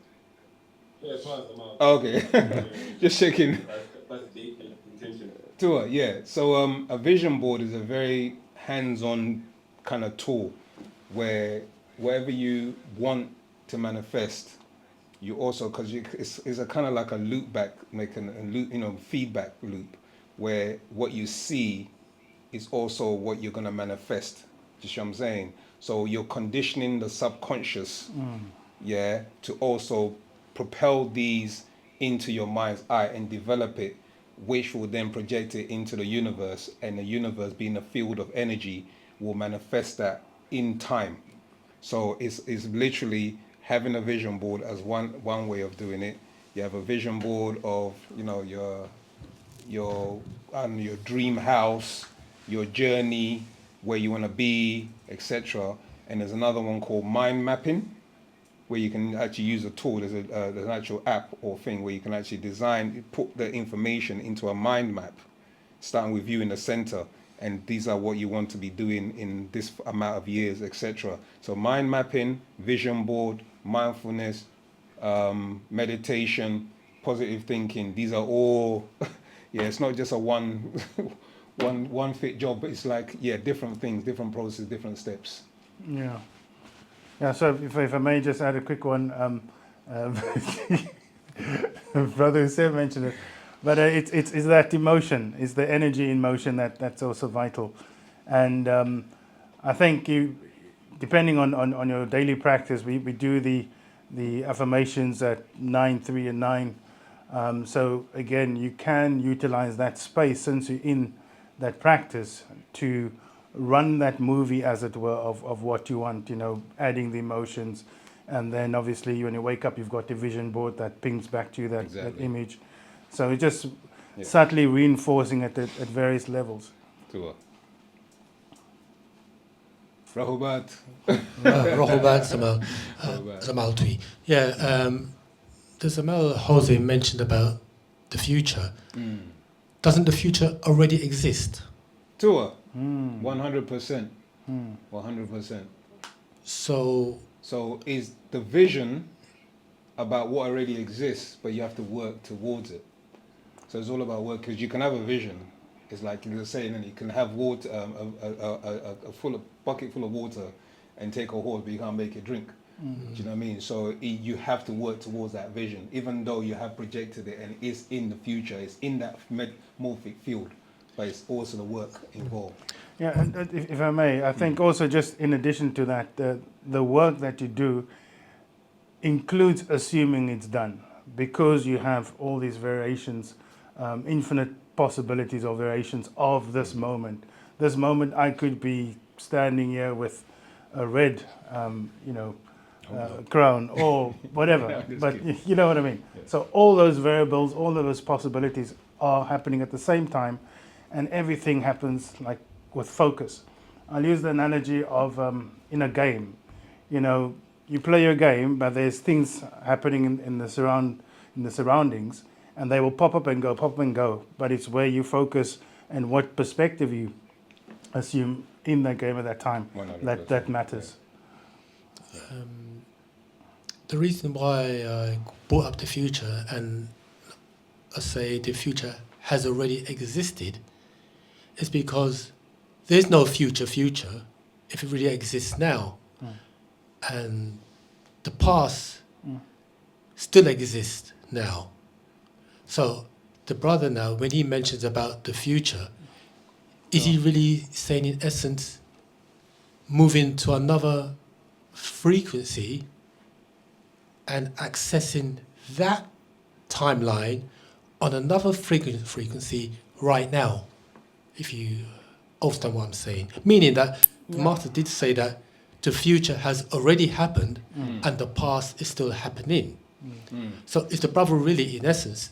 Yeah, it's fine, I'm out. Oh, okay. Just checking. That's the intention. Tour, yeah. So a vision board is a very hands-on kind of tool where wherever you want to manifest, you also, because it's a kind of like a loop back, making a loop, feedback loop, where what you see is also what you're going to manifest. Do you see what I'm saying? So you're conditioning the subconscious, to also propel these into your mind's eye and develop it, which will then project it into the universe, and the universe, being a field of energy, will manifest that in time. So it's literally having a vision board as one way of doing it. You have a vision board of your dream house, your journey, where you want to be, etc. And there's another one called mind mapping, where you can actually use a tool. There's an actual app or thing where you can actually put the information into a mind map, starting with you in the center, and these are what you want to be doing in this amount of years, etc. So mind mapping, vision board, mindfulness, meditation, positive thinking, these are all, it's not just a one fit job, but it's like, different things, different processes, different steps. Yeah, so if I may just add a quick one, Brother Hussein mentioned it, but it's that emotion, it's the energy in motion that's also vital. And I think depending on your daily practice, we do the affirmations at 9, 3 and 9. So again, you can utilize that space since you're in that practice to run that movie, as it were, of what you want, adding the emotions. And then obviously when you wake up, you've got the vision board that pings back to you that image. So it's just subtly reinforcing it at various levels. Rahubat. Rahubat Zamal Tui. The Zamal Jose mentioned about the future. Doesn't the future already exist? Tua. 100%. 100%. So is the vision about what already exists, but you have to work towards it. So it's all about work, because you can have a vision. It's like you're saying, and you can have water, a bucket full of water, and take a horse, but you can't make it drink. Do you know what I mean? So you have to work towards that vision, even though you have projected it and it's in the future, it's in that morphic field, but it's also the work involved. Yeah, and if I may, I think also just in addition to that, the work that you do includes assuming it's done, because you have all these variations, infinite possibilities or variations of this moment. This moment I could be standing here with a red, crown or whatever, but you know what I mean. So all those variables, all of those possibilities are happening at the same time, and everything happens like with focus. I'll use the analogy of in a game. You play your game, but there's things happening in the surroundings, and they will pop up and go. But it's where you focus and what perspective you assume in that game at that time that matters. The reason why I brought up the future, and I say the future has already existed, is because there's no future if it really exists now. And the past still exists now. So the brother now, when he mentions about the future, is he really saying in essence moving to another frequency and accessing that timeline on another frequency right now, if you understand what I'm saying. Meaning that the Master did say that the future has already happened and the past is still happening. So is the brother really, in essence,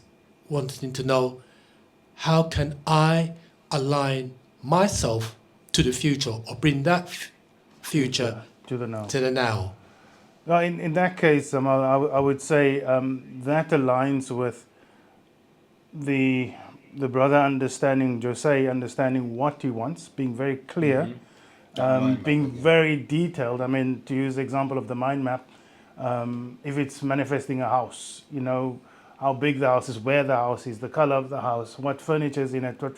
wanting to know, how can I align myself to the future or bring that future to the now? To the now. Well, in that case, I would say that aligns with the brother understanding, Jose understanding what he wants, being very clear, being very detailed. I mean, to use the example of the mind map, if it's manifesting a house, you know, how big the house is, where the house is, the color of the house, what furniture is in it, what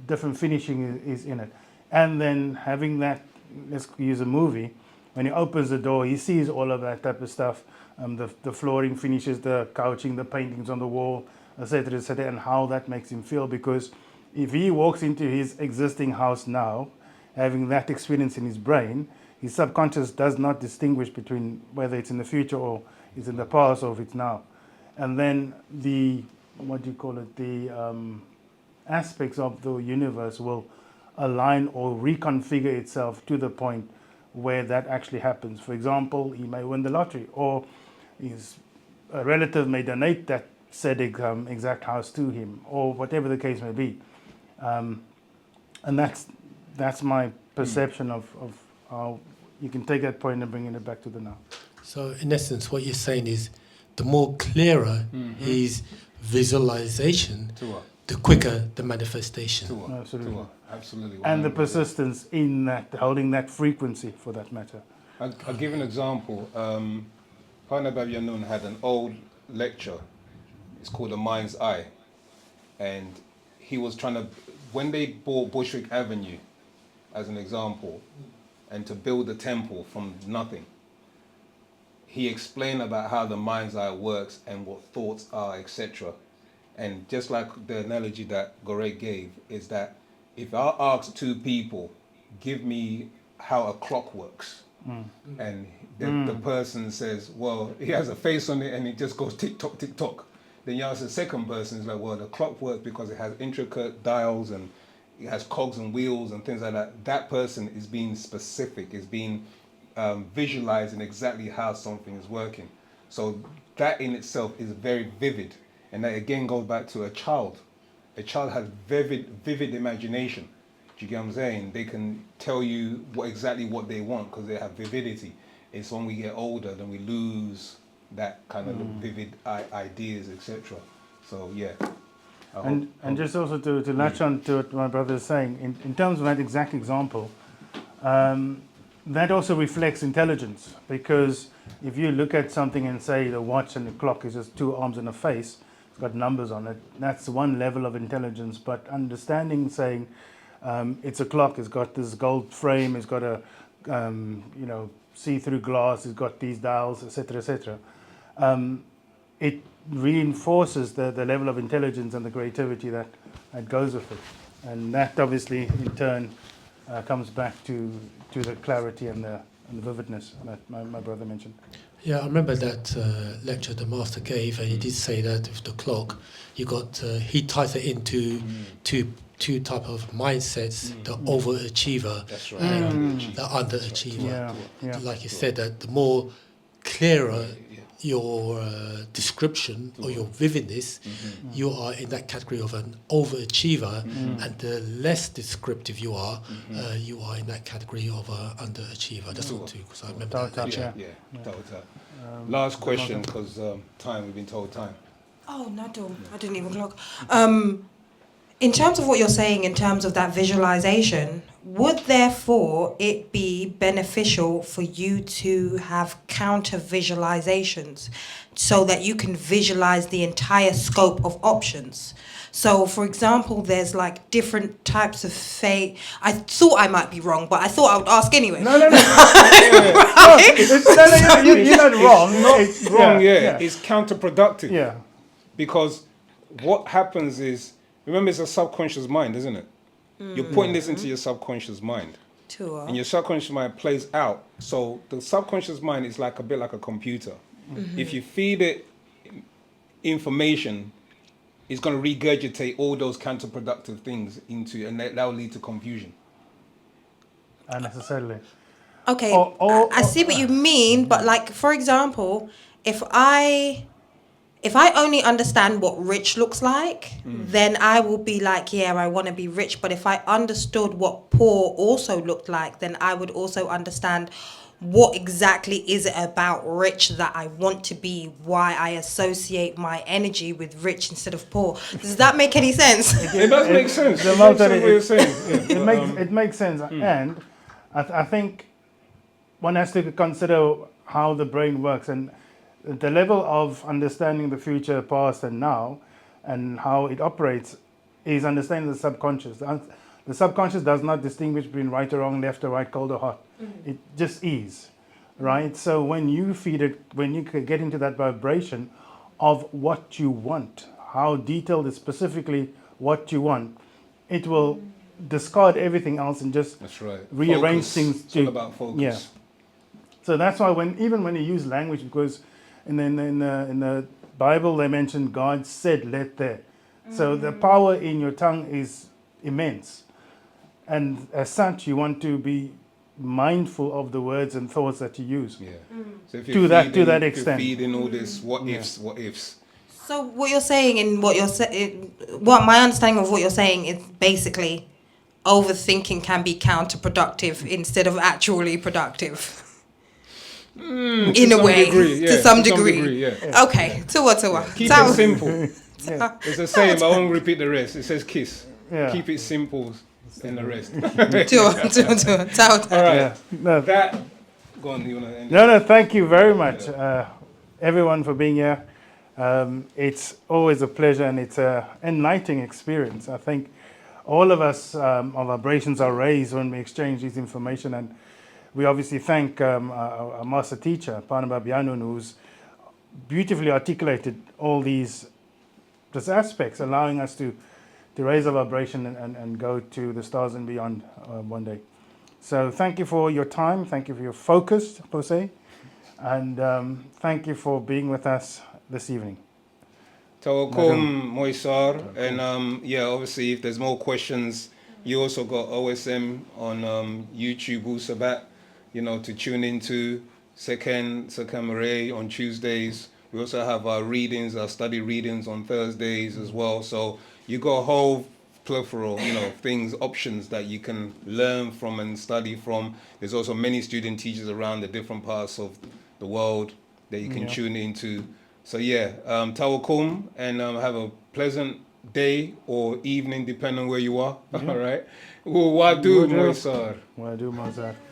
different finishing is in it. And then having that, let's use a movie, when he opens the door, he sees all of that type of stuff, the flooring finishes, the couching, the paintings on the wall, etc., etc., and how that makes him feel. Because if he walks into his existing house now, having that experience in his brain, his subconscious does not distinguish between whether it's in the future or it's in the past or if it's now. And then the, what do you call it, the aspects of the universe will align or reconfigure itself to the point where that actually happens. For example, he may win the lottery, or a relative may donate that said exact house to him, or whatever the case may be. And that's my perception of how you can take that point and bring it back to the now. So in essence, what you're saying is, the more clearer his visualization, the quicker the manifestation. Absolutely. Absolutely. And the persistence in that, holding that frequency for that matter. I'll give an example. Partner Babi Yanun had an old lecture. It's called The Mind's Eye. And he was trying to, when they bought Bushwick Avenue, as an example, and to build a temple from nothing, he explained about how the mind's eye works and what thoughts are, etc. And just like the analogy that Gore gave, is that if I ask two people, give me how a clock works, and the person says, well, he has a face on it and it just goes tick-tock, tick-tock. Then you ask the second person, is like, well, the clock works because it has intricate dials and it has cogs and wheels and things like that. That person is being specific, is being visualizing exactly how something is working. So that in itself is very vivid. And that again goes back to a child. A child has vivid imagination. Do you get what I'm saying? They can tell you exactly what they want because they have vividity. It's when we get older then we lose that kind of vivid ideas, etc. So yeah. And just also to latch on to what my brother is saying, in terms of that exact example, that also reflects intelligence, because if you look at something and say the watch and the clock is just two arms and a face, it's got numbers on it, that's one level of intelligence. But understanding, saying it's a clock, it's got this gold frame, it's got a see-through glass, it's got these dials, etc., etc. It reinforces the level of intelligence and the creativity that goes with it, and that obviously in turn comes back to the clarity and the vividness that my brother mentioned. Yeah, I remember that lecture the master gave, and he did say that with the clock, you got he ties it into two type of mindsets: the overachiever and the underachiever. Yeah. Like you said, that the more clearer your description or your vividness, you are in that category of an overachiever, and the less descriptive you are in that category of an underachiever. That's all too, because I remember that lecture. Last question, because time, we've been told time. Oh, Nadal, I didn't even clock. In terms of what you're saying, in terms of that visualization, would therefore it be beneficial for you to have counter visualizations so that you can visualize the entire scope of options? So, for example, there's like different types of fate. I thought I might be wrong, but I thought I would ask anyway. No. You're not wrong. It's wrong, It's counterproductive. Yeah. Because what happens is, remember, it's a subconscious mind, isn't it? You're putting this into your subconscious mind. And your subconscious mind plays out. So the subconscious mind is like a bit like a computer. If you feed it information is going to regurgitate all those counterproductive things into, and that will lead to confusion. Unnecessarily. Okay, I see what you or- mean, but like for example, if I only understand what rich looks like, then I will be like, yeah, I want to be rich. But if I understood what poor also looked like, then I would also understand what exactly is it about rich that I want to be, why I associate my energy with rich instead of poor. Does that make any sense? It does make sense. The It amount makes that sense what you're saying. Yeah, it makes sense, and I think one has to consider how the brain works and the level of understanding the future, past, and now, and how it operates is understanding the subconscious. The subconscious does not distinguish between right or wrong, left or right, cold or hot. It just is, right? So when you feed it, when you get into that vibration of what you want, how detailed is specifically what you want, it will discard everything else and just that's right. rearrange Focus. things. It's all about focus. Yeah. So that's why even when you use language, because in the Bible they mention God said, "Let there." So the power in your tongue is immense, and as such, you want to be mindful of the words and thoughts that you use. Yeah. So if To that extent. if you're feeding all this what ifs. So what you're saying and what my understanding of what you're saying is basically overthinking can be counterproductive instead of actually productive. In a way, to some degree. Yeah. Okay, Tua. Keep it simple. There's a saying, but I won't repeat the rest. It says kiss. Yeah. Keep it simple in the rest. Tua. All right. Yeah. No. That. Go on. You wanna end? No. Thank you very much, everyone, for being here. It's always a pleasure, and it's an enlightening experience. I think all of us, our vibrations are raised when we exchange this information, and we obviously thank our master teacher, Panaba Bianun, who's beautifully articulated all these aspects, allowing us to raise our vibration and go to the stars and beyond one day. So thank you for your time, thank you for your focus, per se, and thank you for being with us this evening. Tawakum Moisar, and obviously if there's more questions, you also got OSM on YouTube, wu-sabat, to tune into second Marais on Tuesdays. We also have our readings, our study readings on Thursdays as well. So you got a whole plethora, things, options that you can learn from and study from. There's also many student teachers around the different parts of the world that you can tune into. So tawakum, and have a pleasant day or evening, depending on where you are. All right. Wadu Moisar. Wadu Moisar.